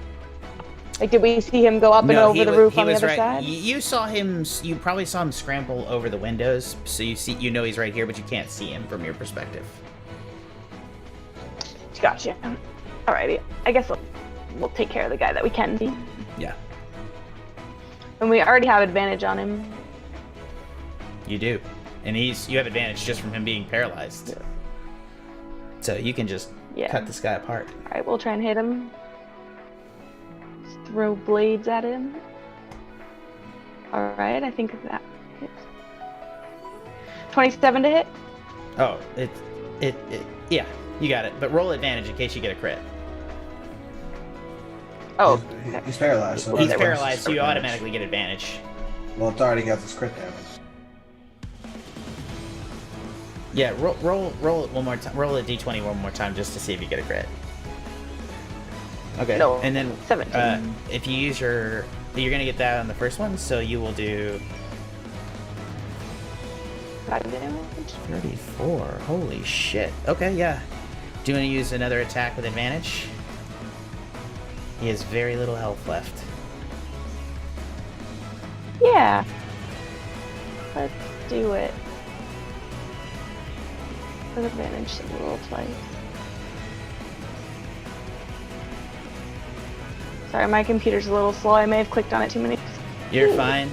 Like, did we see him go up and over the roof on the other side? You saw him. You probably saw him scramble over the windows, so you know he's right here, but you can't see him from your perspective. Gotcha. Alrighty. I guess we'll take care of the guy that we can see. Yeah, And we already have advantage on him. you do, and you have advantage just from him being paralyzed. Yeah. So you can just Yeah. cut this guy apart. Alright, we'll try and hit him. Just throw blades at him. Alright, I think that hits. 27 to hit? Oh, yeah, you got it. But roll advantage in case you get a crit. Oh, He's paralyzed. So He's it's paralyzed, so you crit automatically get advantage. damage. Well, it's already got this crit damage. Yeah, roll it one more time. Roll a d20 one more time just to see if you get a crit. Okay. No, And then 17. if you use you're gonna get that on the first one, so you will do 5 damage. 34. Holy shit. Okay, yeah. Do you want to use another attack with advantage? He has very little health left. Yeah. Let's do it. With advantage, so we'll roll twice. Sorry, my computer's a little slow. I may have clicked on it too many. You're fine.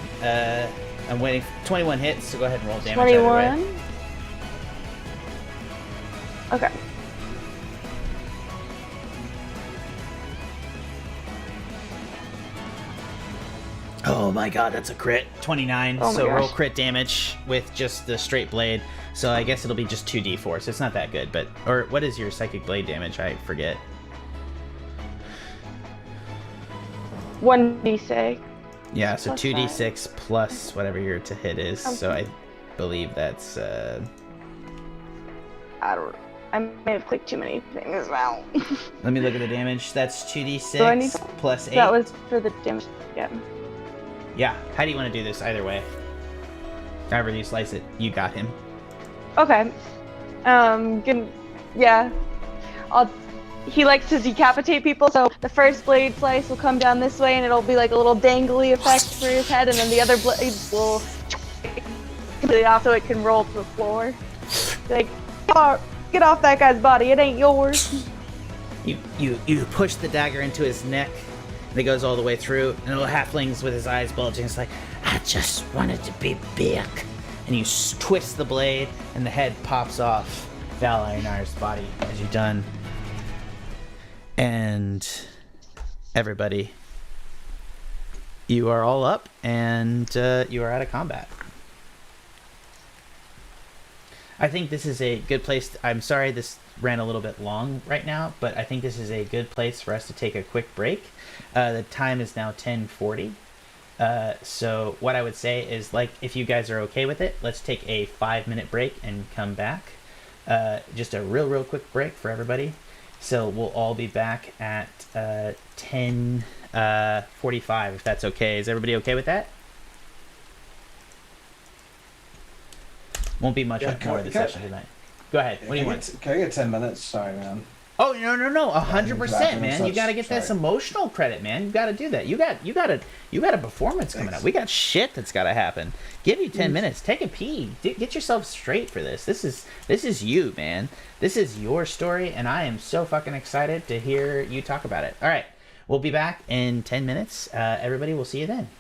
I'm waiting. 21 hits, so go ahead and roll damage. either way. 21. Okay. Oh my god, that's a crit. 29. Oh my So roll gosh. crit damage with just the straight blade. So I guess it'll be just 2d4, so it's not that good. But or what is your psychic blade damage? I forget. 1d6. Yeah, so Plus 2d6 plus whatever your to hit is. So I believe that's I don't. I may have clicked too many things now. let me look at the damage. That's 2d6 Do I need to- plus 8. That was for the damage. Yeah. Yeah. How do you want to do this? Either way. However you slice it, you got him. Okay. Good. Yeah. I'll he likes to decapitate people, so the first blade slice will come down this way, and it'll be like a little dangly effect for his head, and then the other blades will completely off so it can roll to the floor. Like, oh, get off that guy's body, it ain't yours. You push the dagger into his neck, and it goes all the way through, and the little halfling's with his eyes bulging. It's like, I just wanted to be big. And you twist the blade, and the head pops off Valinar's body as you're done. And everybody, you are all up, and you are out of combat. I think this is a good place. I'm sorry this ran a little bit long right now, but I think this is a good place for us to take a quick break. The time is now 10:40. So what I would say is, like, if you guys are okay with it, let's take a 5-minute break and come back. Just a real quick break for everybody. So we'll all be back at 10:45, if that's okay. Is everybody okay with that? Won't be much more of the session tonight. Go ahead. What do you want? Can I get 10 minutes? Sorry, man. Oh, no, 100%, man. You got to get this emotional credit, man. You got to do that. You got a performance coming up. We got shit that's got to happen. Give you 10 minutes. Take a pee. Get yourself straight for this. This is you, man. This is your story, and I am so fucking excited to hear you talk about it. All right. We'll be back in 10 minutes. Everybody, we'll see you then.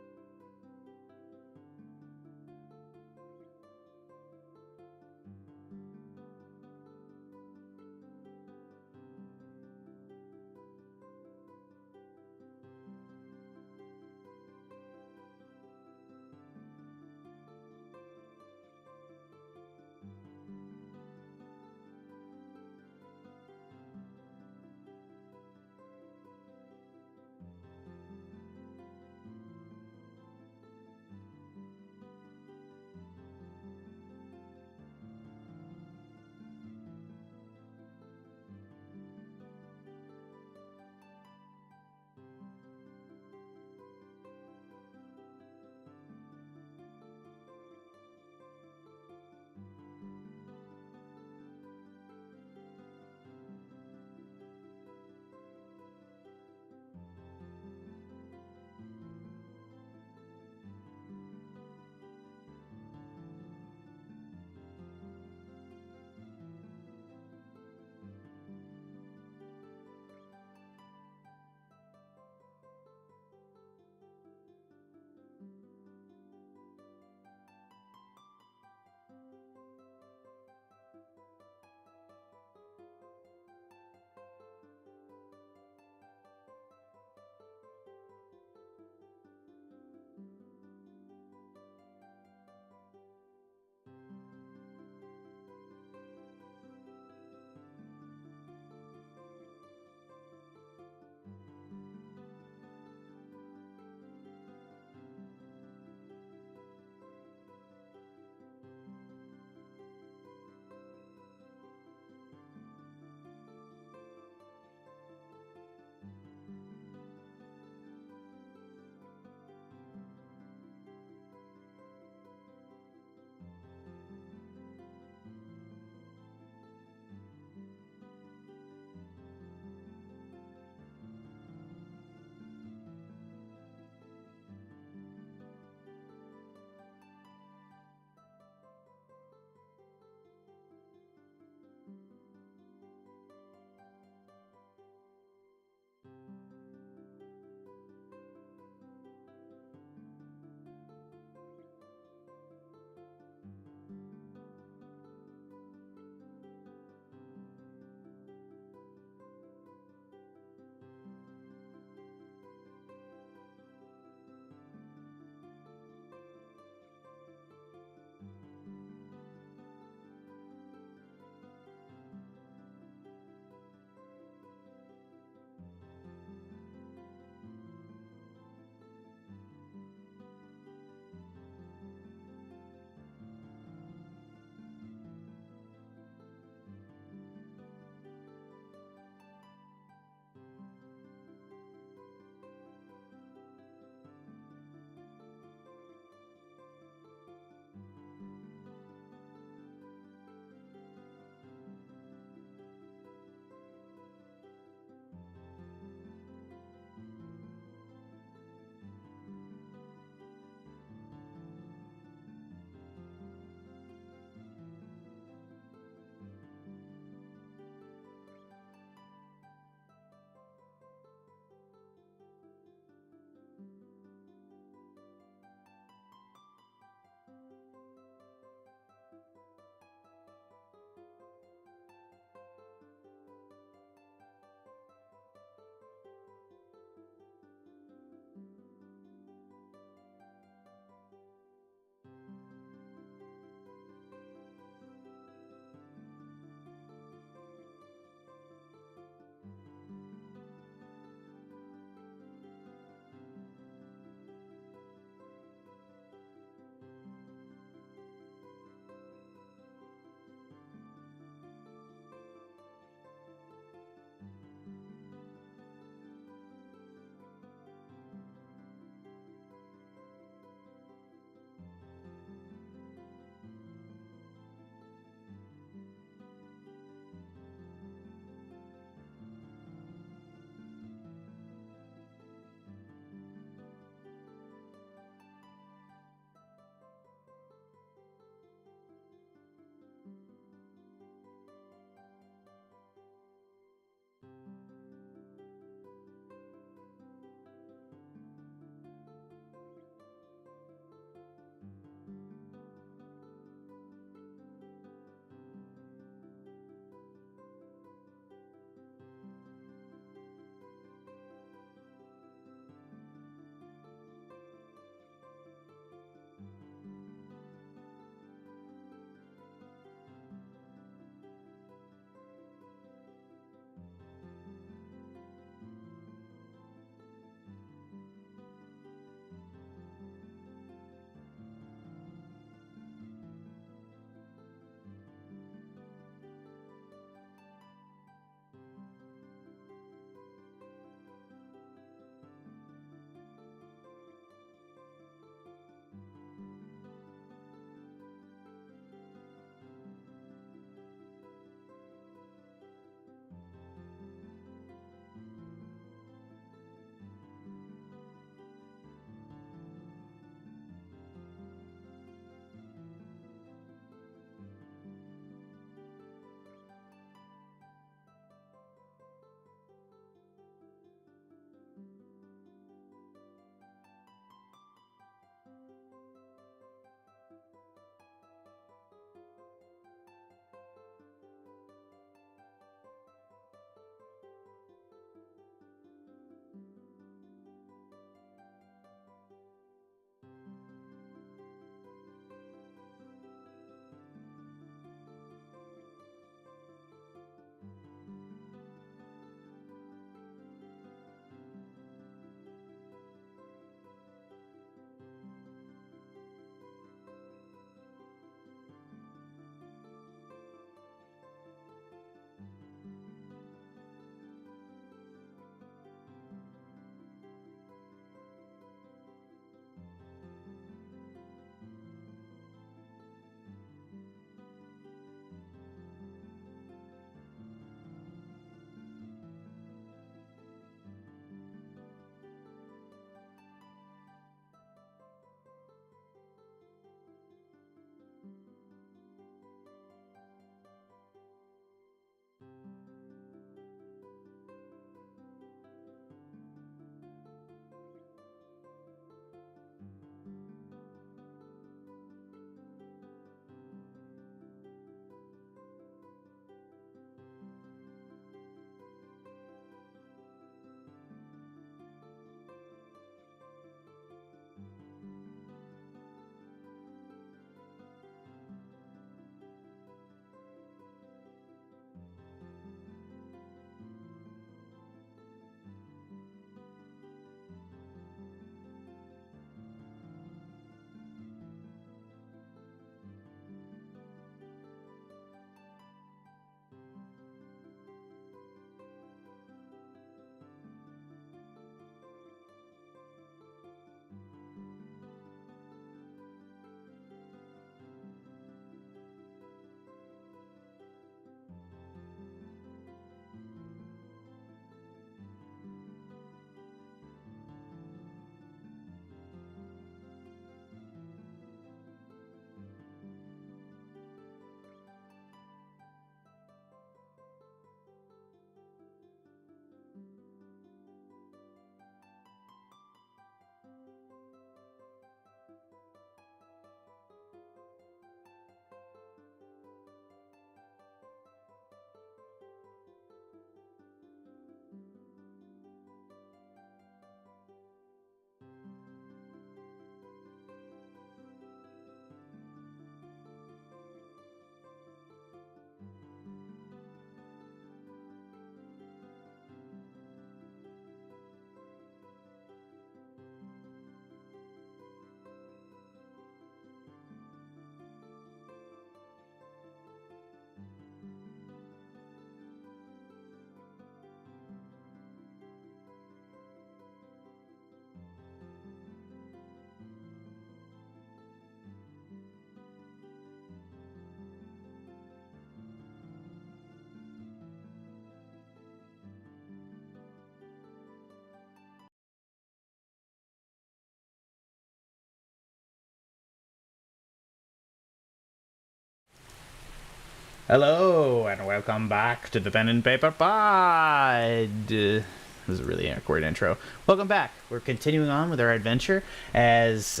Hello, and welcome back to the Pen and Paper Pod. This is a really awkward intro. Welcome back. We're continuing on with our adventure as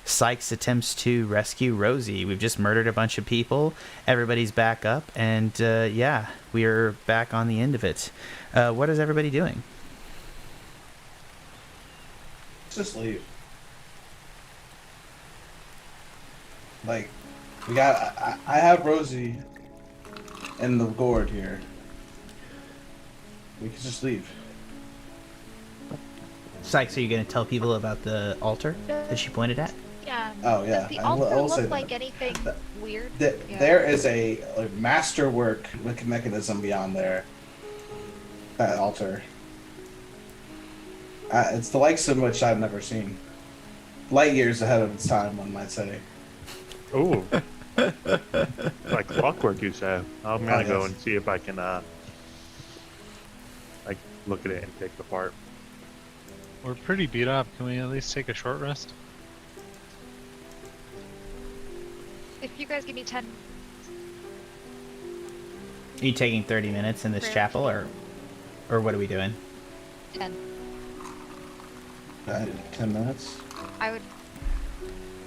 Sikes attempts to rescue Rosie. We've just murdered a bunch of people. Everybody's back up, and yeah, we're back on the end of it. What is everybody doing? Just leave. Like, we got. I have Rosie in the gourd here. We can just leave. Sykes, are you going to tell people about the altar that she pointed at? Yeah. Oh yeah, Does the I will altar say look that. like anything weird? Yeah. There is a masterwork mechanism beyond there. That altar. It's the likes of which I've never seen. Light years ahead of its time, one might say. Oh, like clockwork, you say? I'm gonna go yes. and see if I can, like, look at it and take it apart. We're pretty beat up. Can we at least take a short rest? If you guys give me 10, Are you taking 30 minutes in this Prayer. chapel, or what are we doing? 10, 10 minutes. I would.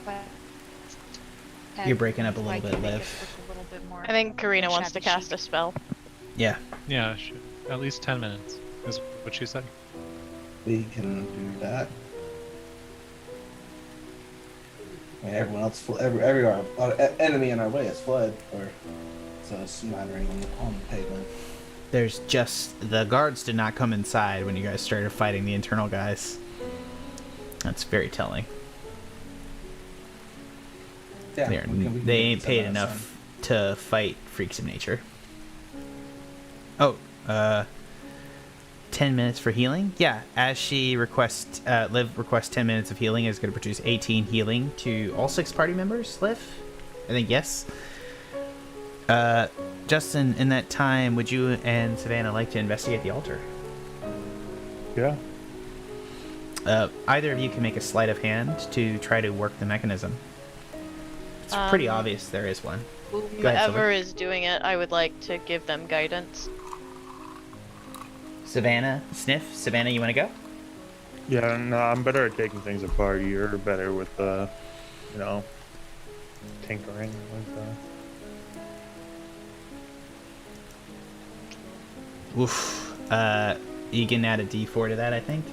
But 10, You're breaking up a so little I bit, can make Liv. it look a little bit more I think Karina wants to shabby cast chic. a spell. Yeah. Yeah, at least 10 minutes is what she said. We can do that. I mean, everyone else, every enemy in our way has fled, or so it's smattering on the pavement. There's just the guards did not come inside when you guys started fighting the internal guys. That's very telling. Yeah, They're- we can they get ain't to paid that enough to fight freaks of nature. Oh, 10 minutes for healing? Yeah, as she requests, Liv requests 10 minutes of healing is going to produce 18 healing to all 6 party members, Liv? I think yes. Justin, in that time, would you and Savannah like to investigate the altar? Yeah. Either of you can make a sleight of hand to try to work the mechanism. It's pretty obvious there is one. ahead, Whoever Sylvie. is doing it, I would like to give them guidance. Savannah, Sniff, Savannah, you want to go? Yeah, no, I'm better at taking things apart. You're better with, you know, tinkering like that. Oof. You can add a D4 to that, I think.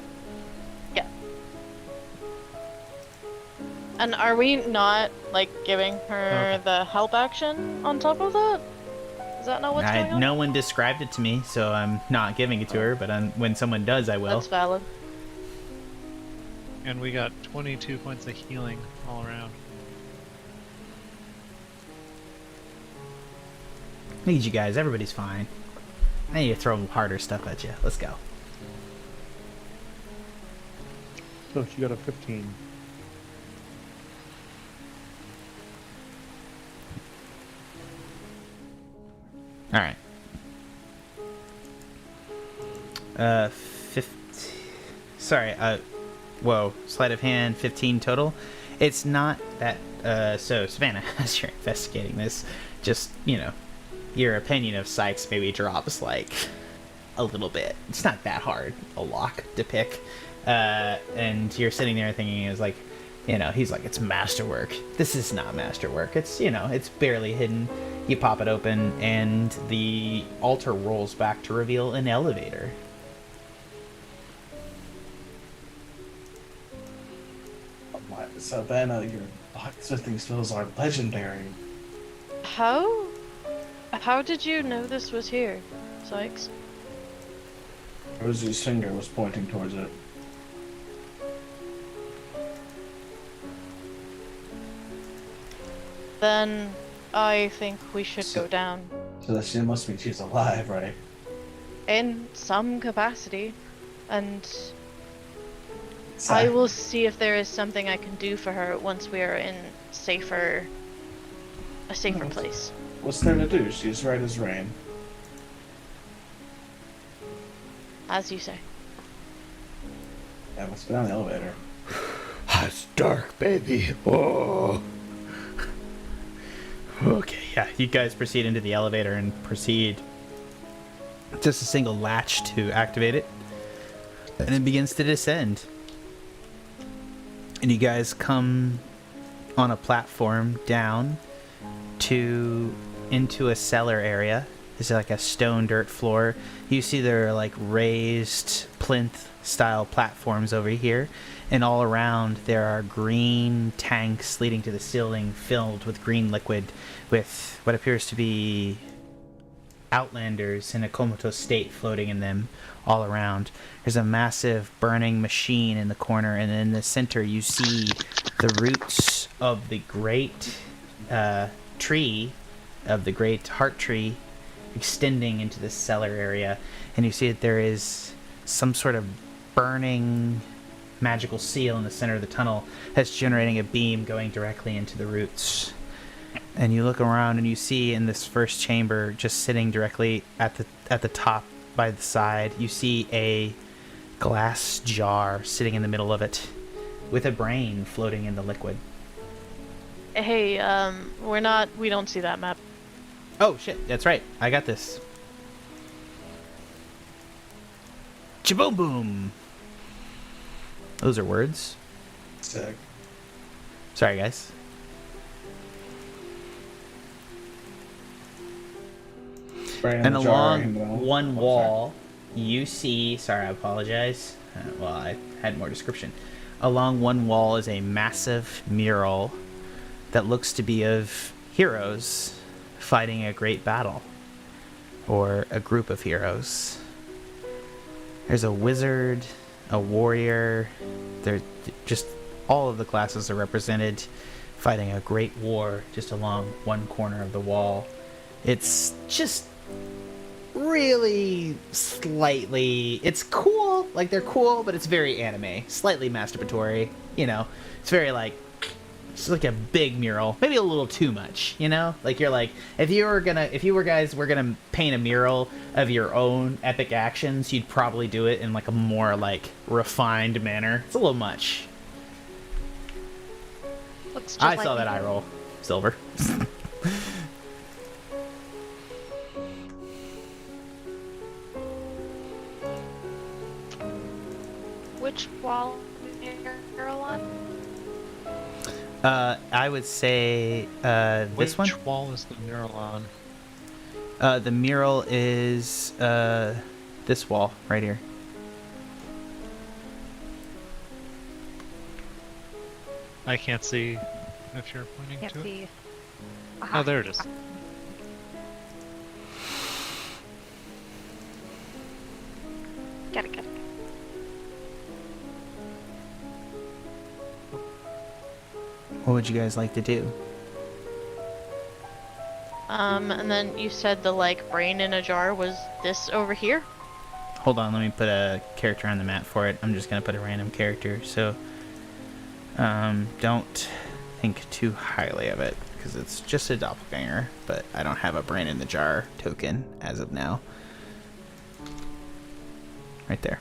Yeah. And are we not, like, giving her Okay. the help action on top of that? Is that not what's going on? No one described it to me, so I'm not giving it to her, but when someone does, I will. That's valid. And we got 22 points of healing all around. I need you guys. Everybody's fine. I need to throw harder stuff at you. Let's go. So she got a 15. All right. 50. Sorry. Whoa. Sleight of hand. 15 total. It's not that. So Savannah, as you're investigating this, just your opinion of Sikes maybe drops like a little bit. It's not that hard a lock to pick. And you're sitting there thinking is like, he's like, it's masterwork. This is not masterwork. It's, it's barely hidden. You pop it open and the altar rolls back to reveal an elevator. Oh my, Savannah, your blacksmithing skills are legendary. How did you know this was here, Sikes? Rosie's finger was pointing towards it. Then I think we should So- go down. So that she must mean she's alive, right? In some capacity. And So- I will see if there is something I can do for her once we are in a safer place. What's there to do? She's right as rain. As you say. Yeah, let's go down the elevator. It's dark, baby. Oh. Okay, yeah. You guys proceed into the elevator and proceed. Just a single latch to activate it. And it begins to descend. And you guys come on a platform down into a cellar area. This is like a stone dirt floor. You see there are like raised plinth style platforms over here, and all around there are green tanks leading to the ceiling filled with green liquid with what appears to be outlanders in a comatose state floating in them all around. There's a massive burning machine in the corner, and in the center you see the roots of the great tree, of the great heart tree, extending into the cellar area. And you see that there is some sort of burning magical seal in the center of the tunnel that's generating a beam going directly into the roots. And you look around and you see in this first chamber, just sitting directly at the top by the side, you see a glass jar sitting in the middle of it with a brain floating in the liquid. Hey, we don't see that map. Oh shit, that's right. I got this. Chaboom boom. Those are words. Sick. Sorry, guys. And along one wall, you see... Sorry, I apologize. Well, I had more description. Along one wall is a massive mural that looks to be of heroes fighting a great battle. Or a group of heroes. There's a wizard, a warrior. They're just... all of the classes are represented fighting a great war just along one corner of the wall. It's just... really slightly, it's cool, like they're cool, but it's very anime, slightly masturbatory, you know. It's very like, it's like a big mural, maybe a little too much, you know. Like you're like, if you guys were gonna paint a mural of your own epic actions, you'd probably do it in like a more like refined manner. It's a little much. Looks just I like saw that me. eye roll, Silver. Which wall you're on? I would say this one. Which wall is the mural on? The mural is this wall right here. I can't see if you're pointing Can't to it. see. Oh, there it is. Get it. What would you guys like to do? And then you said the like brain in a jar was this over here? Hold on, let me put a character on the map for it. I'm just gonna put a random character, so don't think too highly of it because it's just a doppelganger, but I don't have a brain in the jar token as of now. Right there.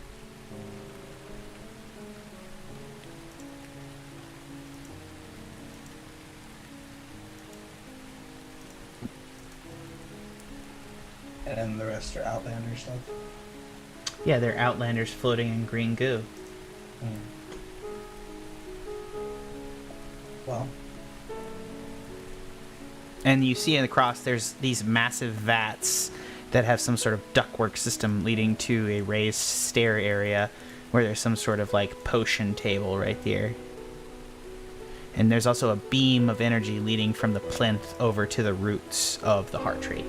And the rest are Outlander stuff. Yeah, they're outlanders floating in green goo. Well, And you see in the cross there's these massive vats that have some sort of ductwork system leading to a raised stair area where there's some sort of like potion table right there. And there's also a beam of energy leading from the plinth over to the roots of the heart tree.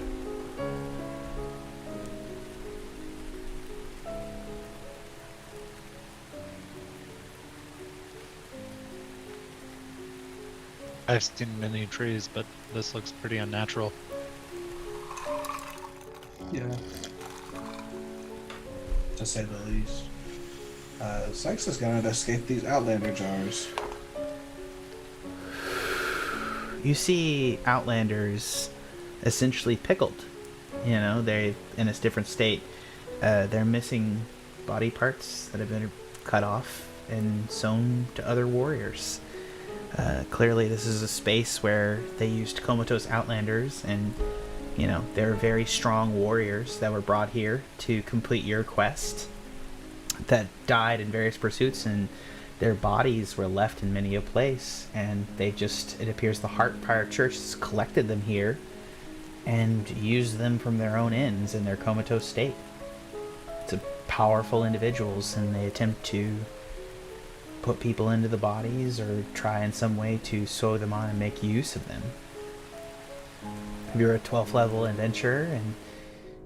I've seen many trees, but this looks pretty unnatural. yeah. To say the least. Sikes is gonna escape these Outlander jars. You see outlanders essentially pickled. You know, they're in a different state. They're missing body parts that have been cut off and sewn to other warriors. Clearly, this is a space where they used comatose outlanders, and you know they're very strong warriors that were brought here to complete your quest. That died in various pursuits, and their bodies were left in many a place. And it appears the Heartfire Church has collected them here and used them from their own ends in their comatose state. It's a powerful individuals, and they attempt to put people into the bodies or try in some way to sew them on and make use of them. If you're a 12th level adventurer and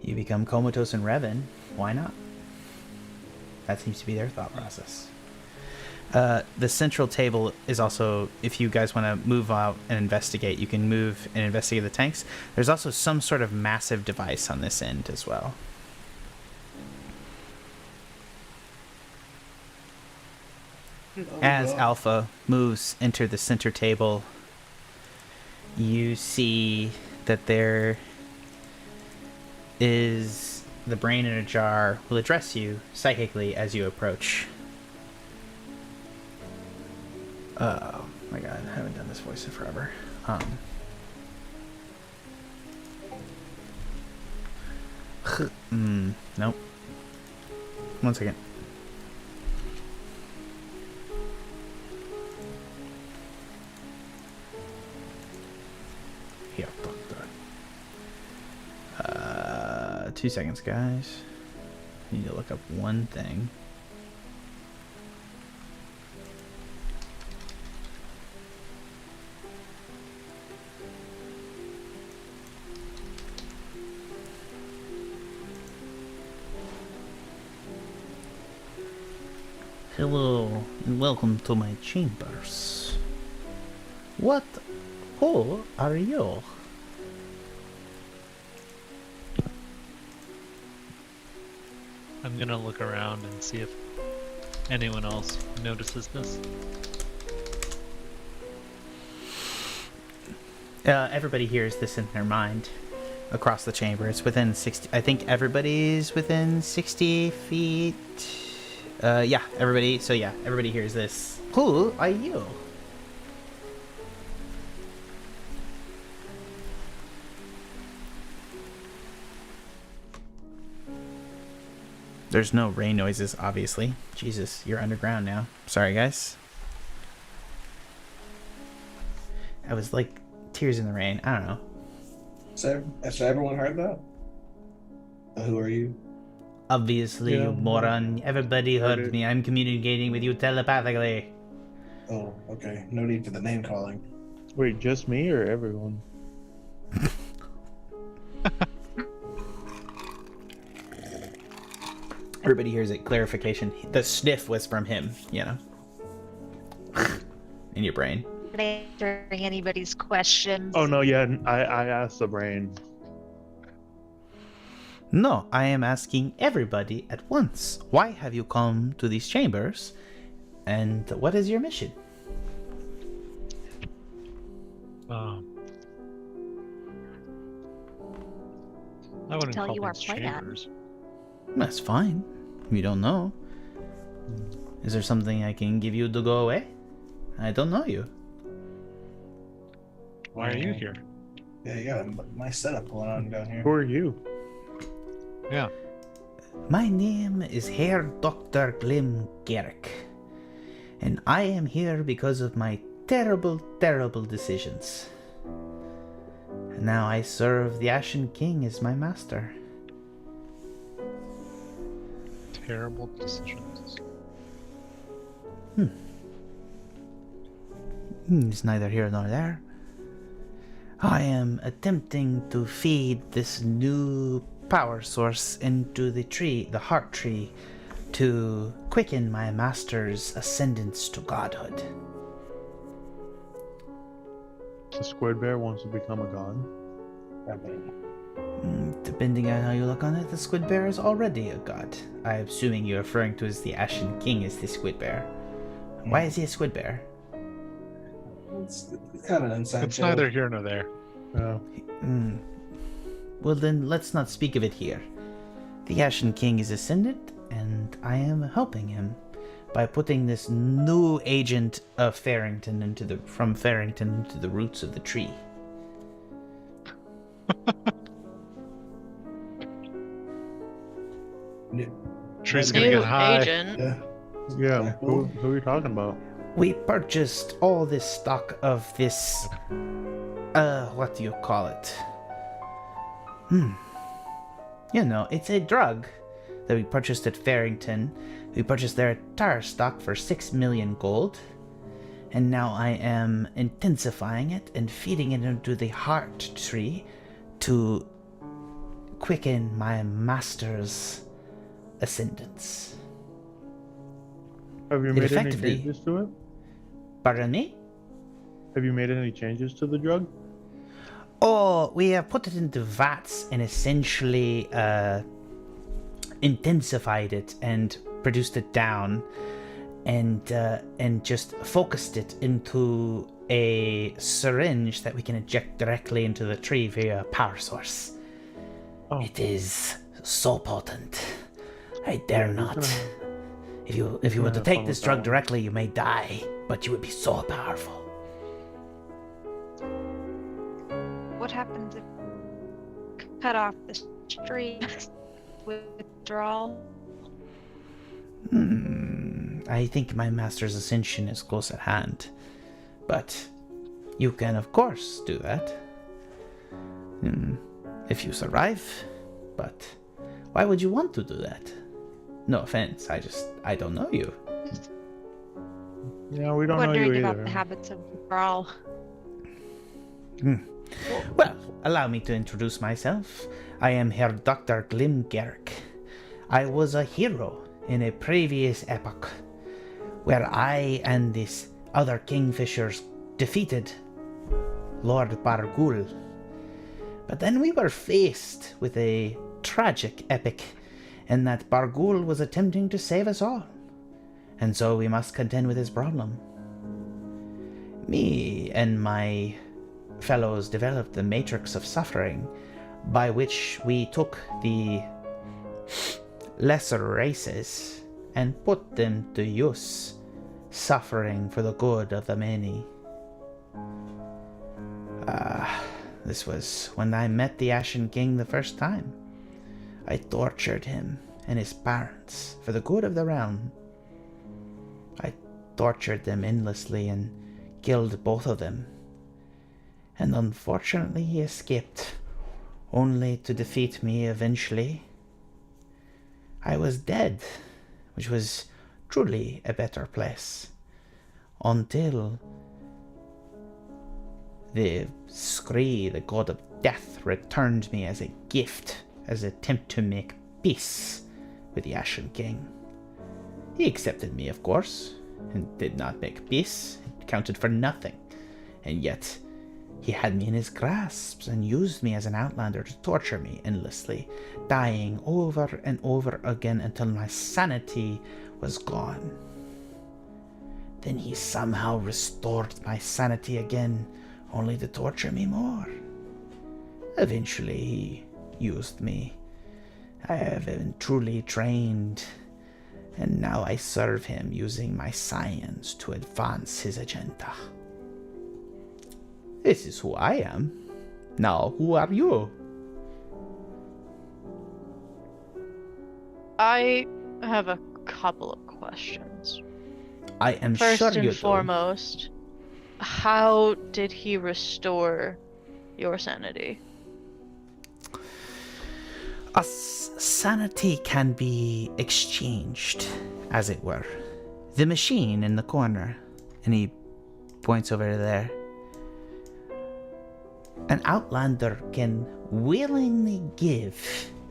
you become comatose and Revan, why not? That seems to be their thought process. The central table is also, if you guys want to move out and investigate, you can move and investigate the tanks. There's also some sort of massive device on this end as well. As Alpha moves into the center table, you see that there is the brain in a jar will address you psychically as you approach. Oh my god, I haven't done this voice in forever. Nope. One second. Here, doctor. 2 seconds, guys. Need to look up one thing. Hello, and welcome to my chambers. Who are you? I'm gonna look around and see if anyone else notices this. Everybody hears this in their mind across the chamber. It's within 60. I think everybody's within 60 feet. Yeah, everybody. So yeah, everybody hears this. Who are you? There's no rain noises, obviously. Jesus, you're underground now. Sorry, guys. I was like tears in the rain. I don't know. So everyone heard that? Who are you? Obviously, Yeah. you moron. Everybody heard me. I'm communicating with you telepathically. Oh, okay. No need for the name calling. Wait, just me or everyone? Everybody hears it. Clarification. The sniff was from him, you know. In your brain. Answering anybody's questions. Oh no, yeah, I asked the brain. No, I am asking everybody at once. Why have you come to these chambers? And what is your mission? I wouldn't Tell call you our these plan. chambers. That's fine. You don't know. Is there something I can give you to go away? I don't know you. Why are you here? Yeah, you got a nice setup going on down here. Who are you? Yeah. My name is Herr Dr. Glim Garrick, and I am here because of my terrible, terrible decisions. And now I serve the Ashen King as my master. Terrible decisions. It's neither here nor there. I am attempting to feed this new power source into the tree, the heart tree, to quicken my master's ascendance to godhood. The squid bear wants to become a god. I mean, Depending on how you look on it, the squid bear is already a god. I'm assuming you're referring to as the Ashen King as the squid bear. Why is he a squid bear? it's kind of an inside It's joke. neither here nor there. Well then, let's not speak of it here. The Ashen King is ascendant, and I am helping him. by putting this new agent of Farrington from Farrington into the roots of the tree. Tree's gonna New get high. agent. Yeah. Yeah, Cool. who are you talking about? We purchased all this stock of this, what do you call it? You know, it's a drug that we purchased at Farrington. We purchased their entire stock for 6 million gold. And now I am intensifying it and feeding it into the heart tree to quicken my master's ascendance. Have you It made any effectively- changes to it? Pardon me? Have you made any changes to the drug? Oh, we have put it into vats and essentially intensified it and produced it down and just focused it into a syringe that we can inject directly into the tree via a power source. Oh. It is so potent. I dare not. If you were gonna to have take fun this with drug that one. directly, you may die, but you would be so powerful. What happens if we cut off the stream withdrawal? I think my master's ascension is close at hand, but you can of course do that. If you survive, but why would you want to do that? No offense, I don't know you. Yeah, we don't know Wondering you about either. the habits of withdrawal. Well, allow me to introduce myself. I am Herr Dr. Glimgerk. I was a hero in a previous epoch, where I and these other kingfishers defeated Lord Bargul. But then we were faced with a tragic epic, in that Bargul was attempting to save us all, and so we must contend with his problem. Me and my fellows developed the matrix of suffering, by which we took the lesser races and put them to use, suffering for the good of the many. This was when I met the Ashen King the first time. I tortured him and his parents for the good of the realm. I tortured them endlessly and killed both of them. And unfortunately he escaped, only to defeat me eventually. I was dead, which was truly a better place, until the Scree, the god of death, returned me as a gift, as an attempt to make peace with the Ashen King. He accepted me, of course, and did not make peace. It counted for nothing, and yet he had me in his grasp and used me as an outlander to torture me endlessly, dying over and over again until my sanity was gone. Then he somehow restored my sanity again, only to torture me more. Eventually he used me. I have been truly trained, and now I serve him using my science to advance his agenda. This is who I am. Now, who are you? I have a couple of questions. I am First sure you and do. foremost, how did he restore your sanity? Sanity can be exchanged, as it were. The machine in the corner, and he points over there. An outlander can willingly give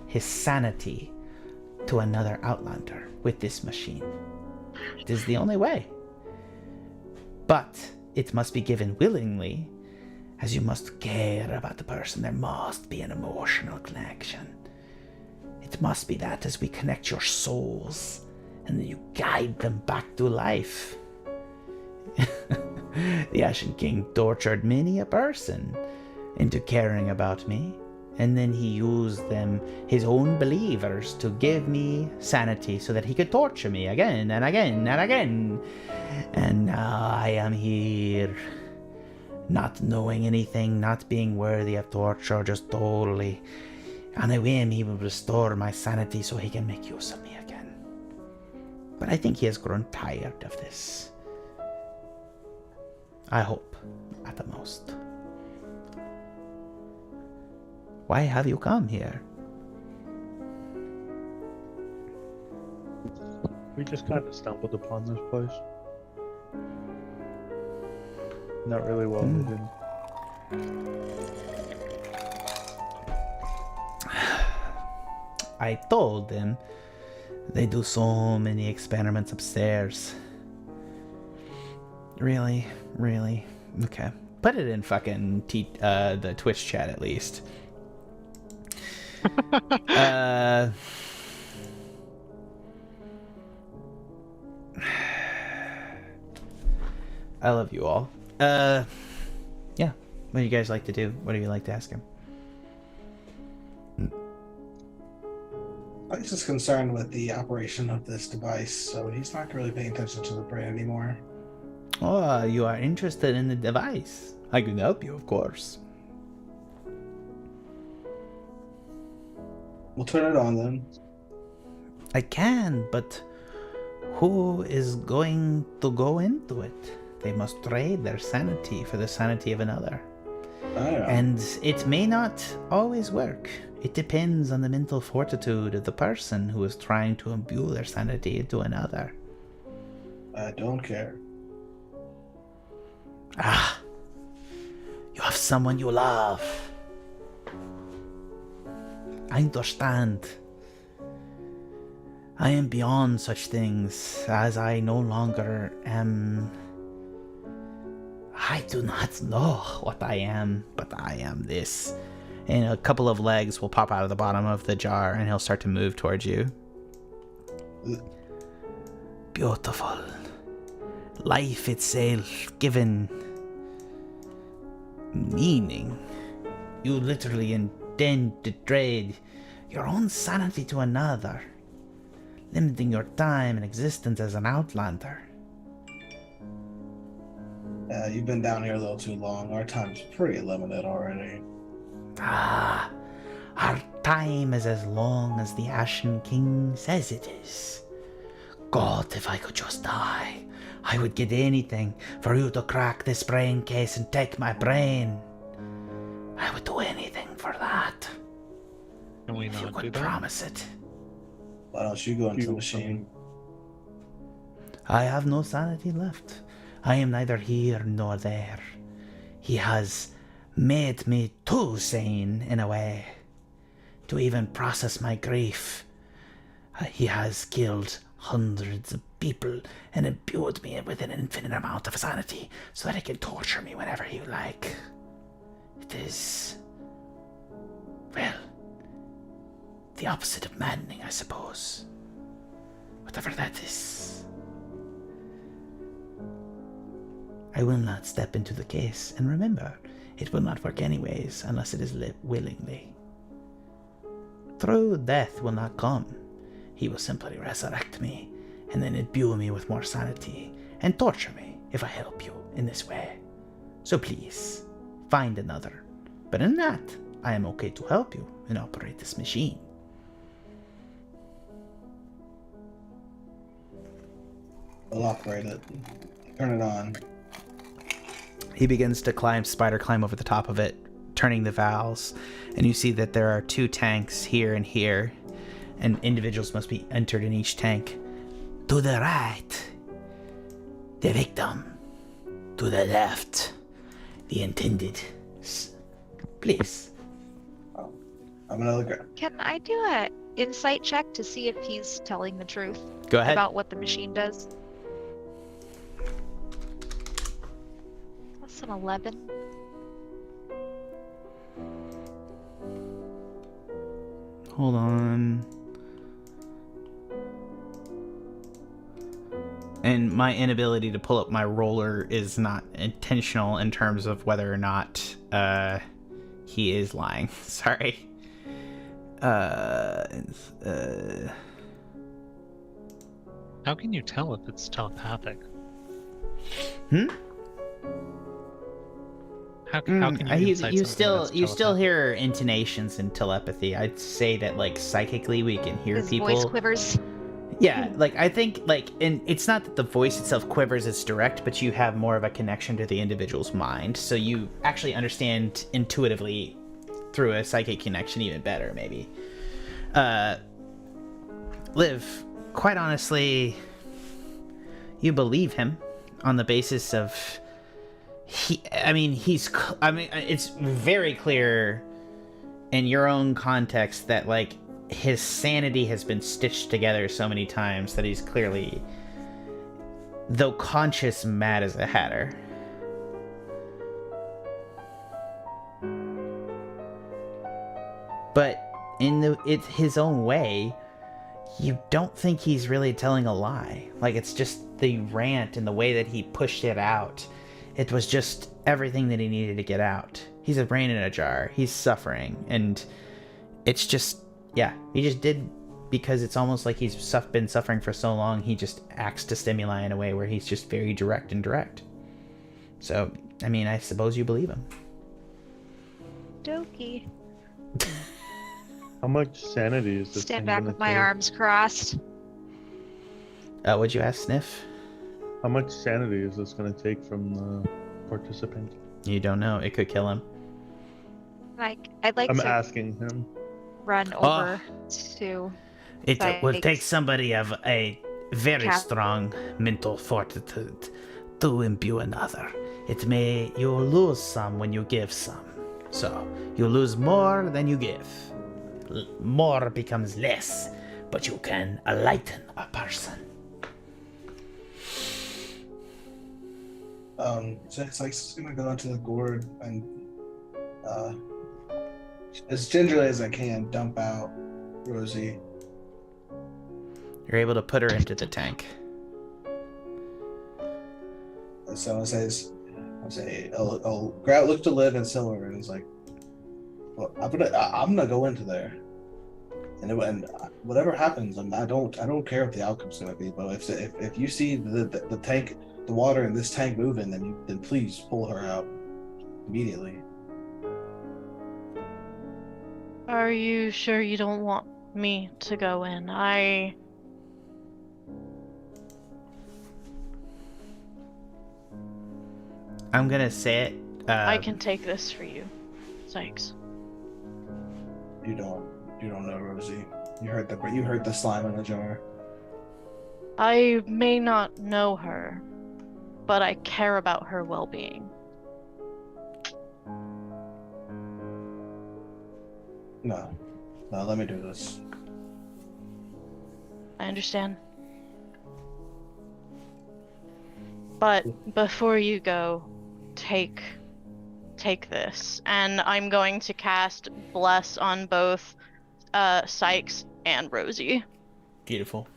his sanity to another outlander with this machine. It is the only way. But it must be given willingly, as you must care about the person. There must be an emotional connection. It must be that as we connect your souls, and then you guide them back to life. The Ashen King tortured many a person into caring about me, And then he used them, his own believers, to give me sanity so that he could torture me again and again and again. And now I am here, not knowing anything, not being worthy of torture, just totally on a whim he will restore my sanity so he can make use of me again. But I think he has grown tired of this. I hope, at the most. Why have you come here? We just kind of stumbled upon this place. Not really well hidden. I told them they do so many experiments upstairs. Really? Really? Okay. Put it in fucking the Twitch chat at least. I love you all. Yeah. What do you guys like to do? What do you like to ask him? He's just concerned with the operation of this device, so he's not really paying attention to the brain anymore. Oh, you are interested in the device. I can help you, of course. We'll turn it on then. I can, but who is going to go into it? They must trade their sanity for the sanity of another. I don't know. And it may not always work. It depends on the mental fortitude of the person who is trying to imbue their sanity into another. I don't care. Ah, you have someone you love. I understand. I am beyond such things, as I no longer am. I do not know what I am, but I am this. And a couple of legs will pop out of the bottom of the jar, and he'll start to move towards you. Beautiful. Life itself, given meaning. You literally intend to trade your own sanity to another, limiting your time and existence as an outlander. You've been down here a little too long. Our time's pretty limited already. Ah, our time is as long as the Ashen King says it is. God, if I could just die, I would give anything for you to crack this brain case and take my brain. I would do anything for that. Can we If you not do could that? promise it. Why don't you go into the machine? I have no sanity left. I am neither here nor there. He has made me too sane in a way to even process my grief. He has killed hundreds of people and imbued me with an infinite amount of sanity so that he can torture me whenever he would like. It is, well, the opposite of maddening, I suppose. Whatever that is. I will not step into the case, and remember, it will not work anyways unless it is lit willingly. True death will not come. He will simply resurrect me, and then imbue me with more sanity, and torture me if I help you in this way. So please, find another. But in that, I am okay to help you and operate this machine. We'll operate it. Turn it on. He begins to spider climb over the top of it, turning the valves, and you see that there are 2 tanks here and here, and individuals must be entered in each tank. To the right, the victim. To the left, the intended. Please. I'm gonna look at. Can I do a insight check to see if he's telling the truth Go ahead. about what the machine does? That's an 11. Hold on. And my inability to pull up my roller is not intentional in terms of whether or not he is lying. Sorry. How can you tell if it's telepathic? How can you insight you something that's still telepathic? hear intonations and telepathy. I'd say that like psychically we can hear His people. voice quivers. Yeah, like I think like, and it's not that the voice itself quivers as direct, but you have more of a connection to the individual's mind, so you actually understand intuitively through a psychic connection even better, maybe. Liv, quite honestly, you believe him on the basis of it's very clear in your own context that like his sanity has been stitched together so many times that he's clearly, though conscious, mad as a hatter. But in his own way, you don't think he's really telling a lie. Like, it's just the rant and the way that he pushed it out. It was just everything that he needed to get out. He's a brain in a jar. He's suffering. And it's just, yeah, he just did, because it's almost like he's been suffering for so long, he just acts to stimuli in a way where he's just very direct and direct. So, I mean, I suppose you believe him. Dokey. How much sanity is this Stand thing back gonna with my take? arms crossed. What'd you ask, Sniff? How much sanity is this gonna take from the participant? You don't know. It could kill him. Like, I'd like I'm to asking him. run over to. It will Sikes. take somebody of a very Cap- strong mental fortitude to imbue another. You'll lose some when you give some. So, you lose more than you give. More becomes less, but you can enlighten a person. So Sikes is gonna go into the gourd and, as gingerly as I can, dump out Rosie. You're able to put her into the tank. So I'll grab, look to Liv and Silver, and it's like, well, I'm gonna go into there, and whatever happens, I don't care what the outcome's gonna be. But if you see the tank, the water in this tank moving, then please pull her out immediately. Are you sure you don't want me to go in? I'm gonna say it. I can take this for you, Sikes. You don't know Rosie. You heard the slime in the jar. I may not know her, but I care about her well-being. No, let me do this. I understand. But before you go, take this, and I'm going to cast Bless on both Sikes and Rosie. Beautiful.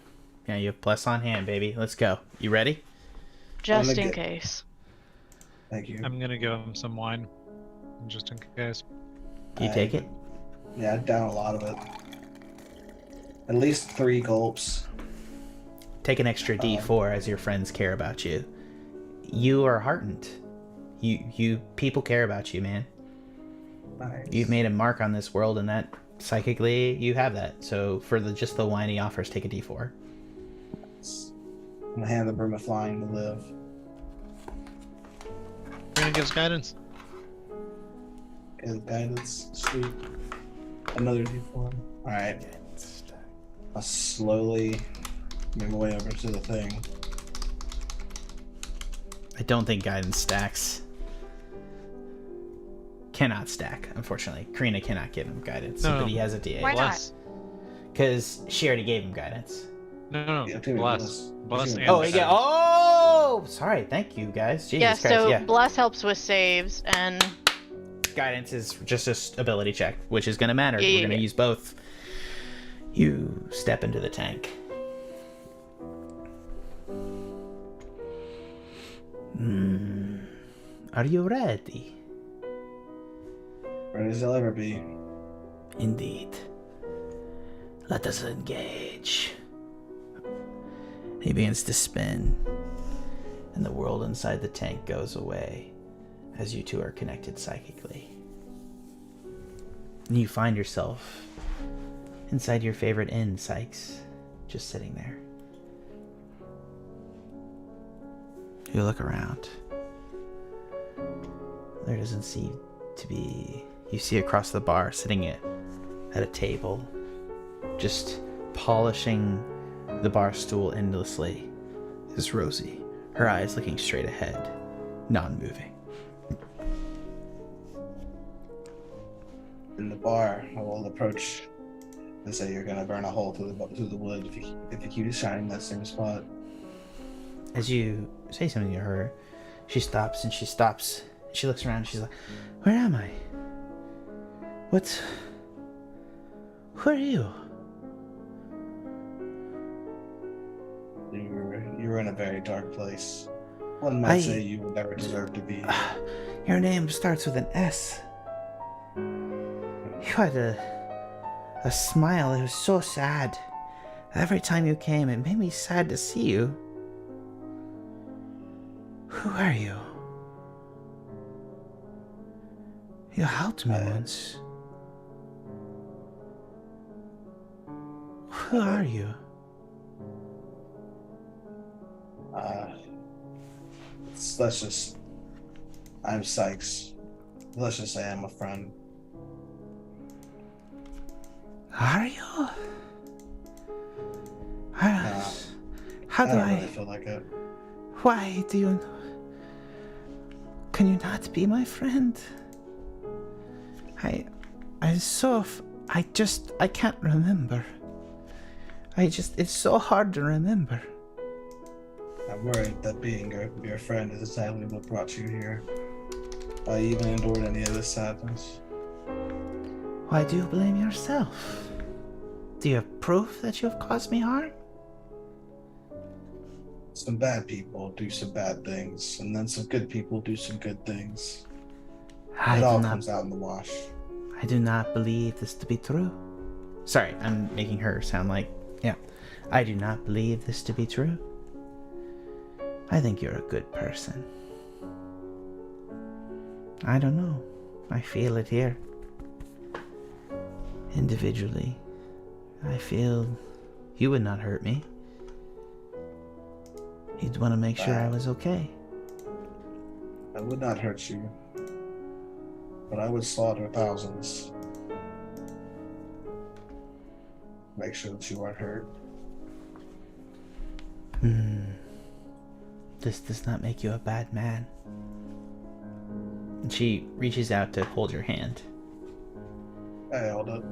Yeah, you have plus on hand, baby. Let's go. You ready? Just in case. Thank you. I'm gonna give him some wine, just in case. You take it? Yeah, I down a lot of it. At least 3 gulps. Take an extra D4 as your friends care about you. You are heartened. You people care about you, man. Nice. You've made a mark on this world, and that psychically you have that. So for just the wine he offers, take a D4. I'm gonna hand the broom of flying to Liv. Brandon gives guidance. And guidance, sweet. Another D4. Alright. I'll slowly make my way over to the thing. I don't think guidance stacks. Cannot stack, unfortunately. Karina cannot give him guidance, No. but he has a D8. Why not? Bless. Because she already gave him guidance. No, Yeah, give me bless. Bless Give me and Oh, he got. Oh, sorry. Thank you, guys. Jesus Yeah, Christ. so Yeah. Bless helps with saves, and Guidance is just a ability check, which is going to matter. Yeah, We're going to yeah. use both. You step into the tank. Are you ready? Ready as they'll ever be. Indeed. Let us engage. He begins to spin, and the world inside the tank goes away as you two are connected psychically. And you find yourself inside your favorite inn, Sikes, just sitting there. You look around. There doesn't seem to be... You see across the bar, sitting at a table, just polishing the bar stool endlessly, is Rosie, her eyes looking straight ahead, non-moving. In the bar, I will approach and say you're gonna burn a hole through the wood if you keep shining in that same spot. As you say something to her, she stops. She looks around and she's like, "Where am I? Who are you?" You were in a very dark place. One might say you would never deserve to be. Your name starts with an S. You had a smile. It was so sad. Every time you came, it made me sad to see you. Who are you? You helped me once. Who are you? I'm Sikes. Let's just say I'm a friend. Are you? How do I don't I... really feel like it. Why do you... Can you not be my friend? I can't remember. It's so hard to remember. I'm worried that being your friend is exactly what brought you here. I even endured any of this sadness. Why do you blame yourself? Do you have proof that you have caused me harm? Some bad people do some bad things, and then some good people do some good things. It all comes out in the wash. I do not believe this to be true. Sorry, I'm making her sound like, yeah. I do not believe this to be true. I think you're a good person. I don't know. I feel it here. Individually, I feel you would not hurt me. You'd want to make sure I was okay. I would not hurt you, but I would slaughter thousands. Make sure that you aren't hurt. This does not make you a bad man. And she reaches out to hold your hand. I held it.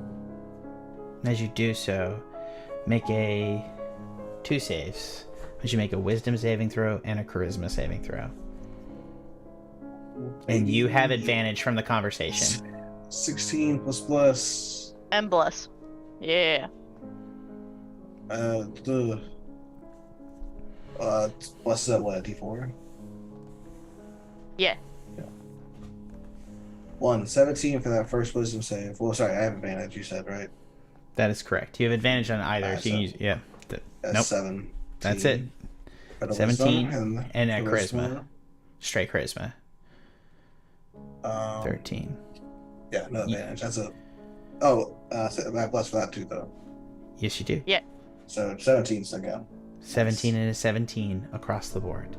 As you do so, make two saves. Would you make a wisdom saving throw and a charisma saving throw? And you have advantage from the conversation. 16 plus bless. And bless. Yeah. Bless is at what, a D4? Yeah. 17 for that first wisdom save. Well, sorry, I have advantage, you said, right? That is correct. You have advantage on either. So you can use, yeah. Nope. 7. That's it. 17 and a charisma. Straight charisma. 13. Yeah, no advantage. That's a... Oh, I have bless for that too, though. Yes, you do. Yeah. So 17 still go. 17 and a 17 across the board.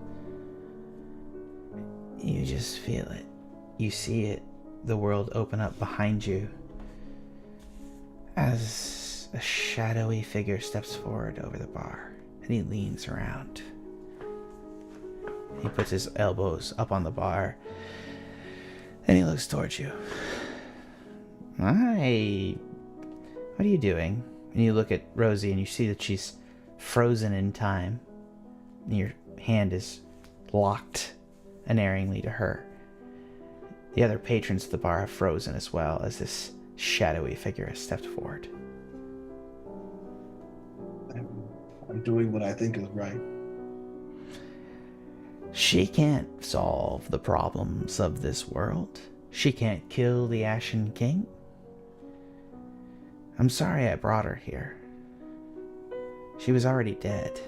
You just feel it. You see it. The world open up behind you as a shadowy figure steps forward over the bar, and he leans around. He puts his elbows up on the bar, and he looks towards you. Hi. What are you doing? And you look at Rosie, and you see that she's frozen in time. And your hand is locked unerringly to her. The other patrons of the bar have frozen as well as this shadowy figure has stepped forward. I'm doing what I think is right. She can't solve the problems of this world. She can't kill the Ashen King. I'm sorry I brought her here. She was already dead.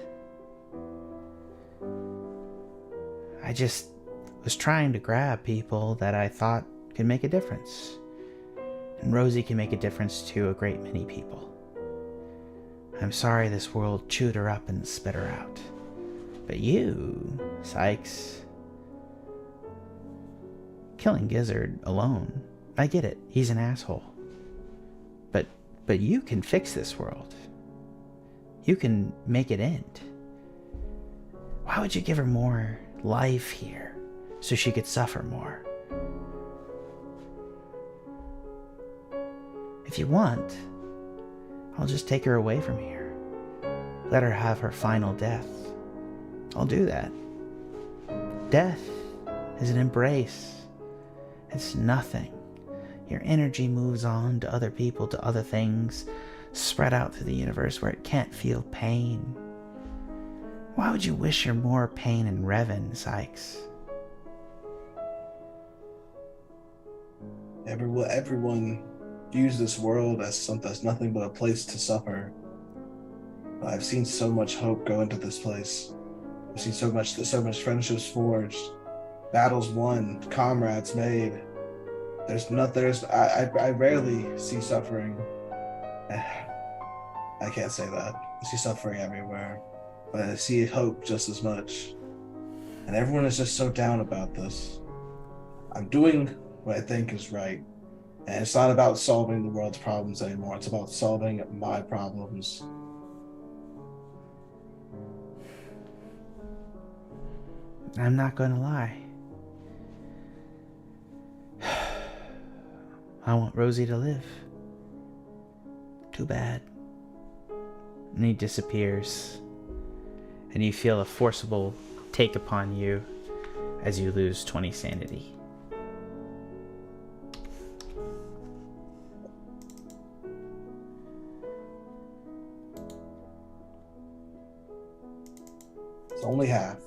I just was trying to grab people that I thought could make a difference. And Rosie can make a difference to a great many people. I'm sorry this world chewed her up and spit her out. But you, Sikes, killing Gizzard alone, I get it, he's an asshole. But you can fix this world. You can make it end. Why would you give her more life here so she could suffer more? If you want, I'll just take her away from here. Let her have her final death. I'll do that. Death is an embrace. It's nothing. Your energy moves on to other people, to other things, spread out through the universe where it can't feel pain. Why would you wish her more pain in Revan, Sikes? Everyone views this world as nothing but a place to suffer. I've seen so much hope go into this place. I've seen so much friendships forged, battles won, comrades made. I rarely see suffering. I can't say that. I see suffering everywhere, but I see hope just as much. And everyone is just so down about this. I'm doing what I think is right. And it's not about solving the world's problems anymore. It's about solving my problems. I'm not gonna lie. I want Rosie to live. Too bad. And he disappears. And you feel a forcible take upon you as you lose 20 sanity. It's only half.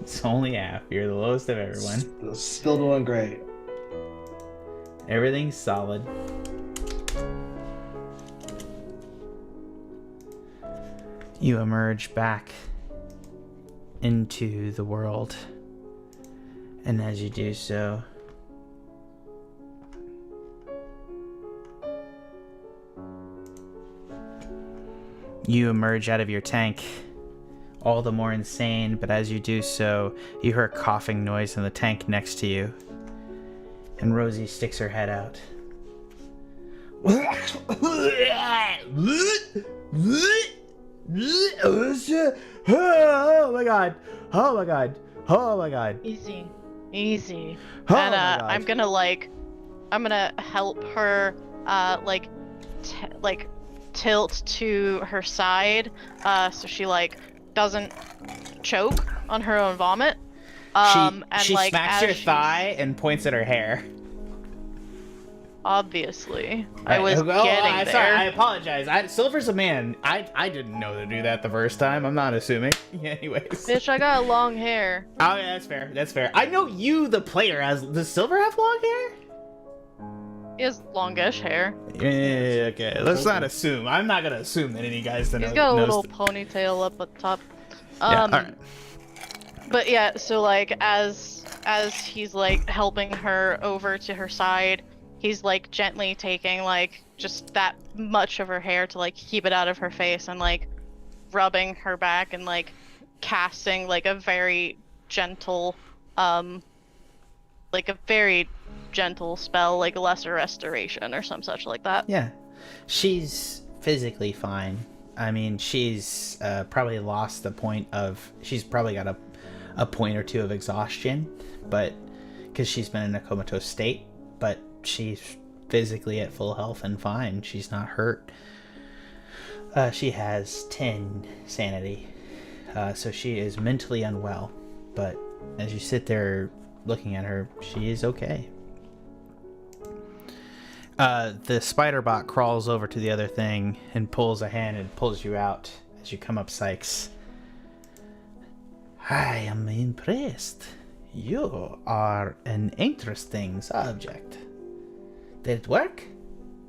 It's only half. You're the lowest of everyone. Still doing great. Everything's solid. You emerge back into the world. And as you do so, you emerge out of your tank, all the more insane, but as you do so, you hear a coughing noise in the tank next to you. And Rosie sticks her head out. Oh my god. Oh my god. Oh my god. Easy. Oh And my God. I'm gonna help her tilt to her side so she doesn't choke on her own vomit. She smacks your thigh and points at her hair. Obviously, I was getting there. Sorry, I apologize. Silver's a man. I didn't know to do that the first time. I'm not assuming. Anyways. Bitch, I got long hair. Oh yeah, that's fair. I know you, the player, does Silver have long hair? He has longish hair. Yeah, okay. Let's not assume. I'm not gonna assume that any guys that He's got a little ponytail up at top. Yeah, alright. But yeah, so as he's helping her over to her side, he's gently taking just that much of her hair to keep it out of her face and rubbing her back and casting a very gentle spell, lesser restoration or some such like that. Yeah. She's physically fine. I mean, she's probably lost the point of... She's probably got a point or two of exhaustion, but... Because she's been in a comatose state, but she's physically at full health and fine. She's not hurt. She has 10 sanity. So she is mentally unwell, but as you sit there looking at her, she is okay. The spider bot crawls over to the other thing and pulls a hand and pulls you out as you come up, Sikes. I am impressed. You are an interesting subject. Did it work?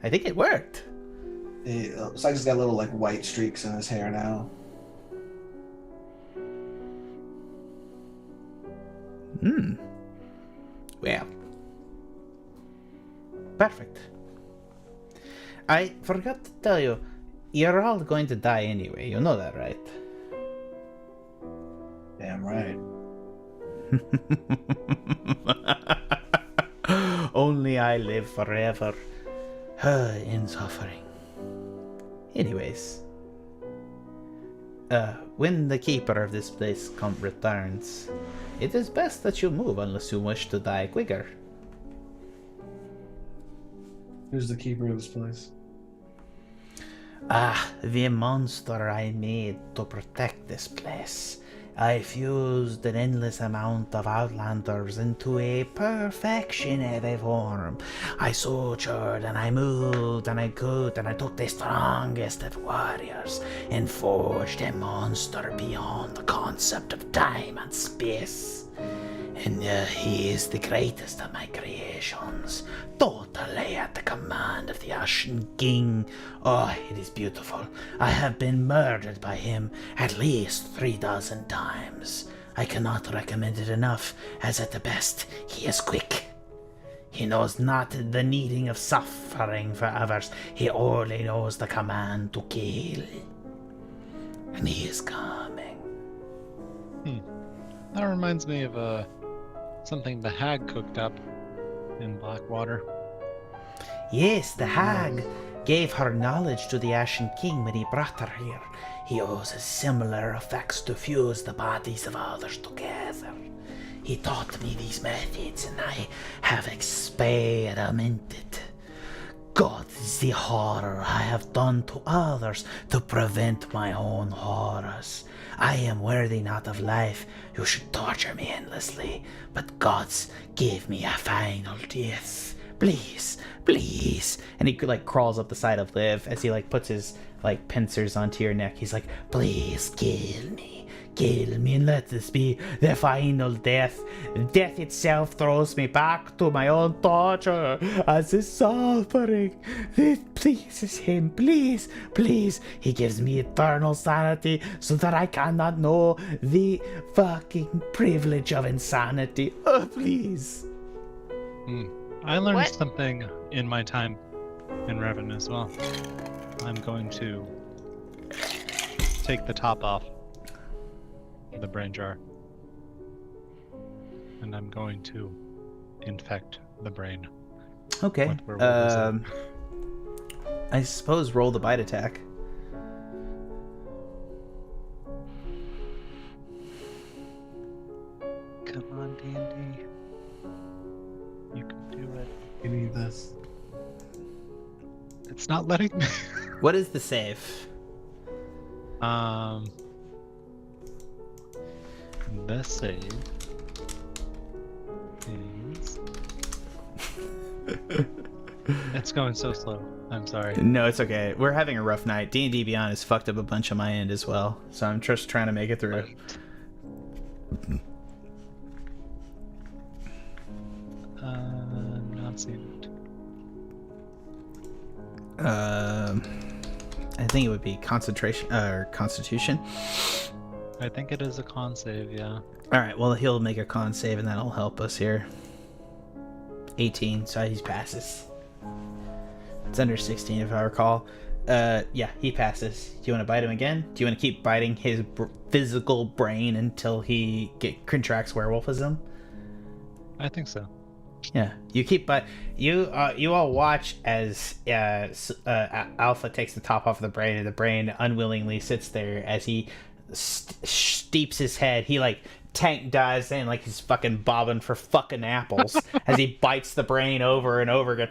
I think it worked. Sikes has got little like white streaks in his hair now. Well. Perfect. I forgot to tell you, you're all going to die anyway. You know that, right? Damn right. Only I live forever in suffering. Anyways, when the keeper of this place returns, it is best that you move unless you wish to die quicker. Who's the keeper of this place? The monster I made to protect this place. I fused an endless amount of outlanders into a perfection of a form. I sutured and I moved and I could, and I took the strongest of warriors and forged a monster beyond the concept of time and space. And he is the greatest of my creations, totally at the command of the Ashen King. Oh, it is beautiful. I have been murdered by him at least 36 times. I cannot recommend it enough, as at the best, he is quick. He knows not the needing of suffering for others. He only knows the command to kill. And he is coming. That reminds me of something the hag cooked up in Blackwater. Yes, the hag gave her knowledge to the Ashen King when he brought her here. He uses similar effects to fuse the bodies of others together. He taught me these methods, and I have experimented. God is the horror I have done to others to prevent my own horrors. I am worthy not of life. You should torture me endlessly, but gods give me a final death. Please, please. And he like crawls up the side of Liv as he like puts his like pincers onto your neck. He's like, please kill me. Kill me and let this be the final death. Death itself throws me back to my own torture as a suffering. It pleases him. Please, please. He gives me eternal sanity so that I cannot know the fucking privilege of insanity. Oh, please. I learned What? something in my time in Revan as well. I'm going to take the top off the brain jar, and I'm going to infect the brain. Okay. with werewolvism. I suppose roll the bite attack. Come on, D&D. You can do it. You need this. It's not letting me. What is the save? The save is. It's going so slow. I'm sorry. No, it's okay. We're having a rough night. D&D Beyond has fucked up a bunch on my end as well, so I'm just trying to make it through. I'm not seeing it. I think it would be concentration or Constitution. I think it is a con save, yeah. All right. Well, he'll make a con save, and that'll help us here. 18, so he passes. It's under 16 if I recall. Yeah, he passes. Do you want to bite him again? Do you want to keep biting his physical brain until he contracts werewolfism? I think so. Yeah, you keep, but you all watch as Alpha takes the top off the brain, and the brain unwillingly sits there as he steeps his head. He like Tank does, and like he's fucking bobbing for fucking apples as he bites the brain over and over again.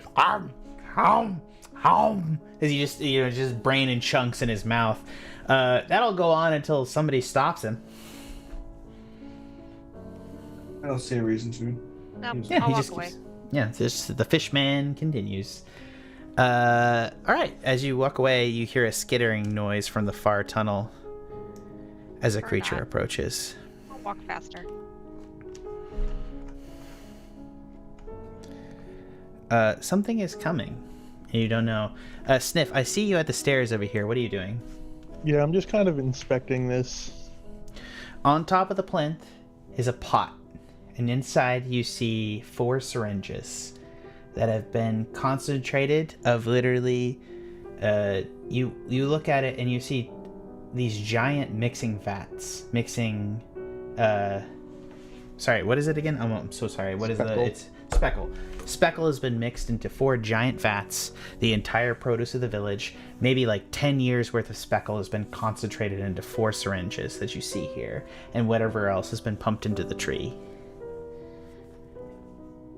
As he just brain in chunks in his mouth. That'll go on until somebody stops him. I don't see a reason to. Nope, Yeah, I'll he walk just away. the fishman continues. All right, as you walk away, you hear a skittering noise from the far tunnel as a Or creature not. approaches. I'll walk faster. something is coming. And you don't know. Sniff, I see you at the stairs over here. What are you doing? Yeah, I'm just kind of inspecting this. On top of the plinth is a pot, and inside you see 4 syringes that have been concentrated of literally, you look at it and you see these giant mixing vats, mixing, sorry, what is it again? I'm so sorry. What is Speckle. it's speckle. Speckle has been mixed into 4 giant vats. The entire produce of the village, maybe like 10 years worth of speckle, has been concentrated into 4 syringes that you see here, and whatever else has been pumped into the tree.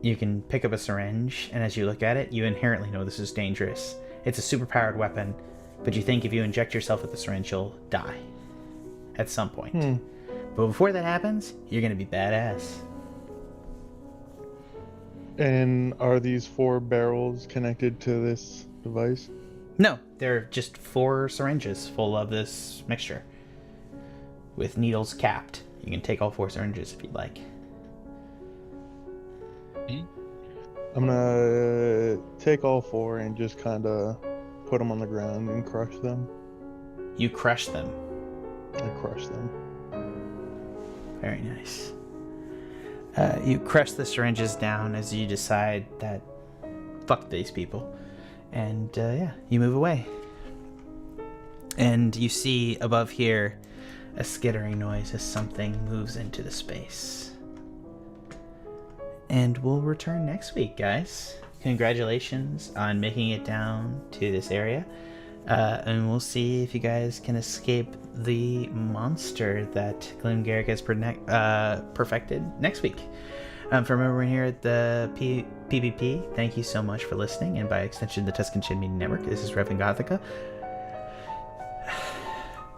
You can pick up a syringe, and as you look at it, you inherently know this is dangerous. It's a superpowered weapon, but you think if you inject yourself with the syringe, you'll die at some point. But before that happens, you're gonna be badass. And are these 4 barrels connected to this device? No, they're just 4 syringes full of this mixture with needles capped. You can take all 4 syringes if you'd like. I'm gonna take all 4 and just kind of put them on the ground and crush them. You crush them. I crush them. Very nice. You crush the syringes down as you decide that fuck these people. And yeah, you move away. And you see above here a skittering noise as something moves into the space. And we'll return next week, guys. Congratulations on making it down to this area. And we'll see if you guys can escape the monster that Glengarrick has perfected next week. From everyone here at the PvP, thank you so much for listening, and by extension, the Tuscan Chin Media Network. This is Reverend Gothica.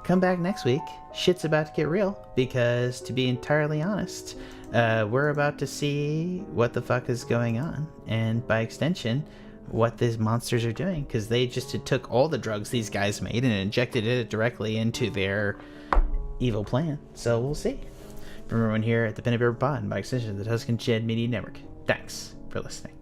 Come back next week. Shit's about to get real, because to be entirely honest, we're about to see what the fuck is going on, and by extension, what these monsters are doing, because they just took all the drugs these guys made and injected it directly into their evil plan. So we'll see. From everyone here at the Pen and Paper Pod, and by extension, the Tuscan Chin Media Network, thanks for listening.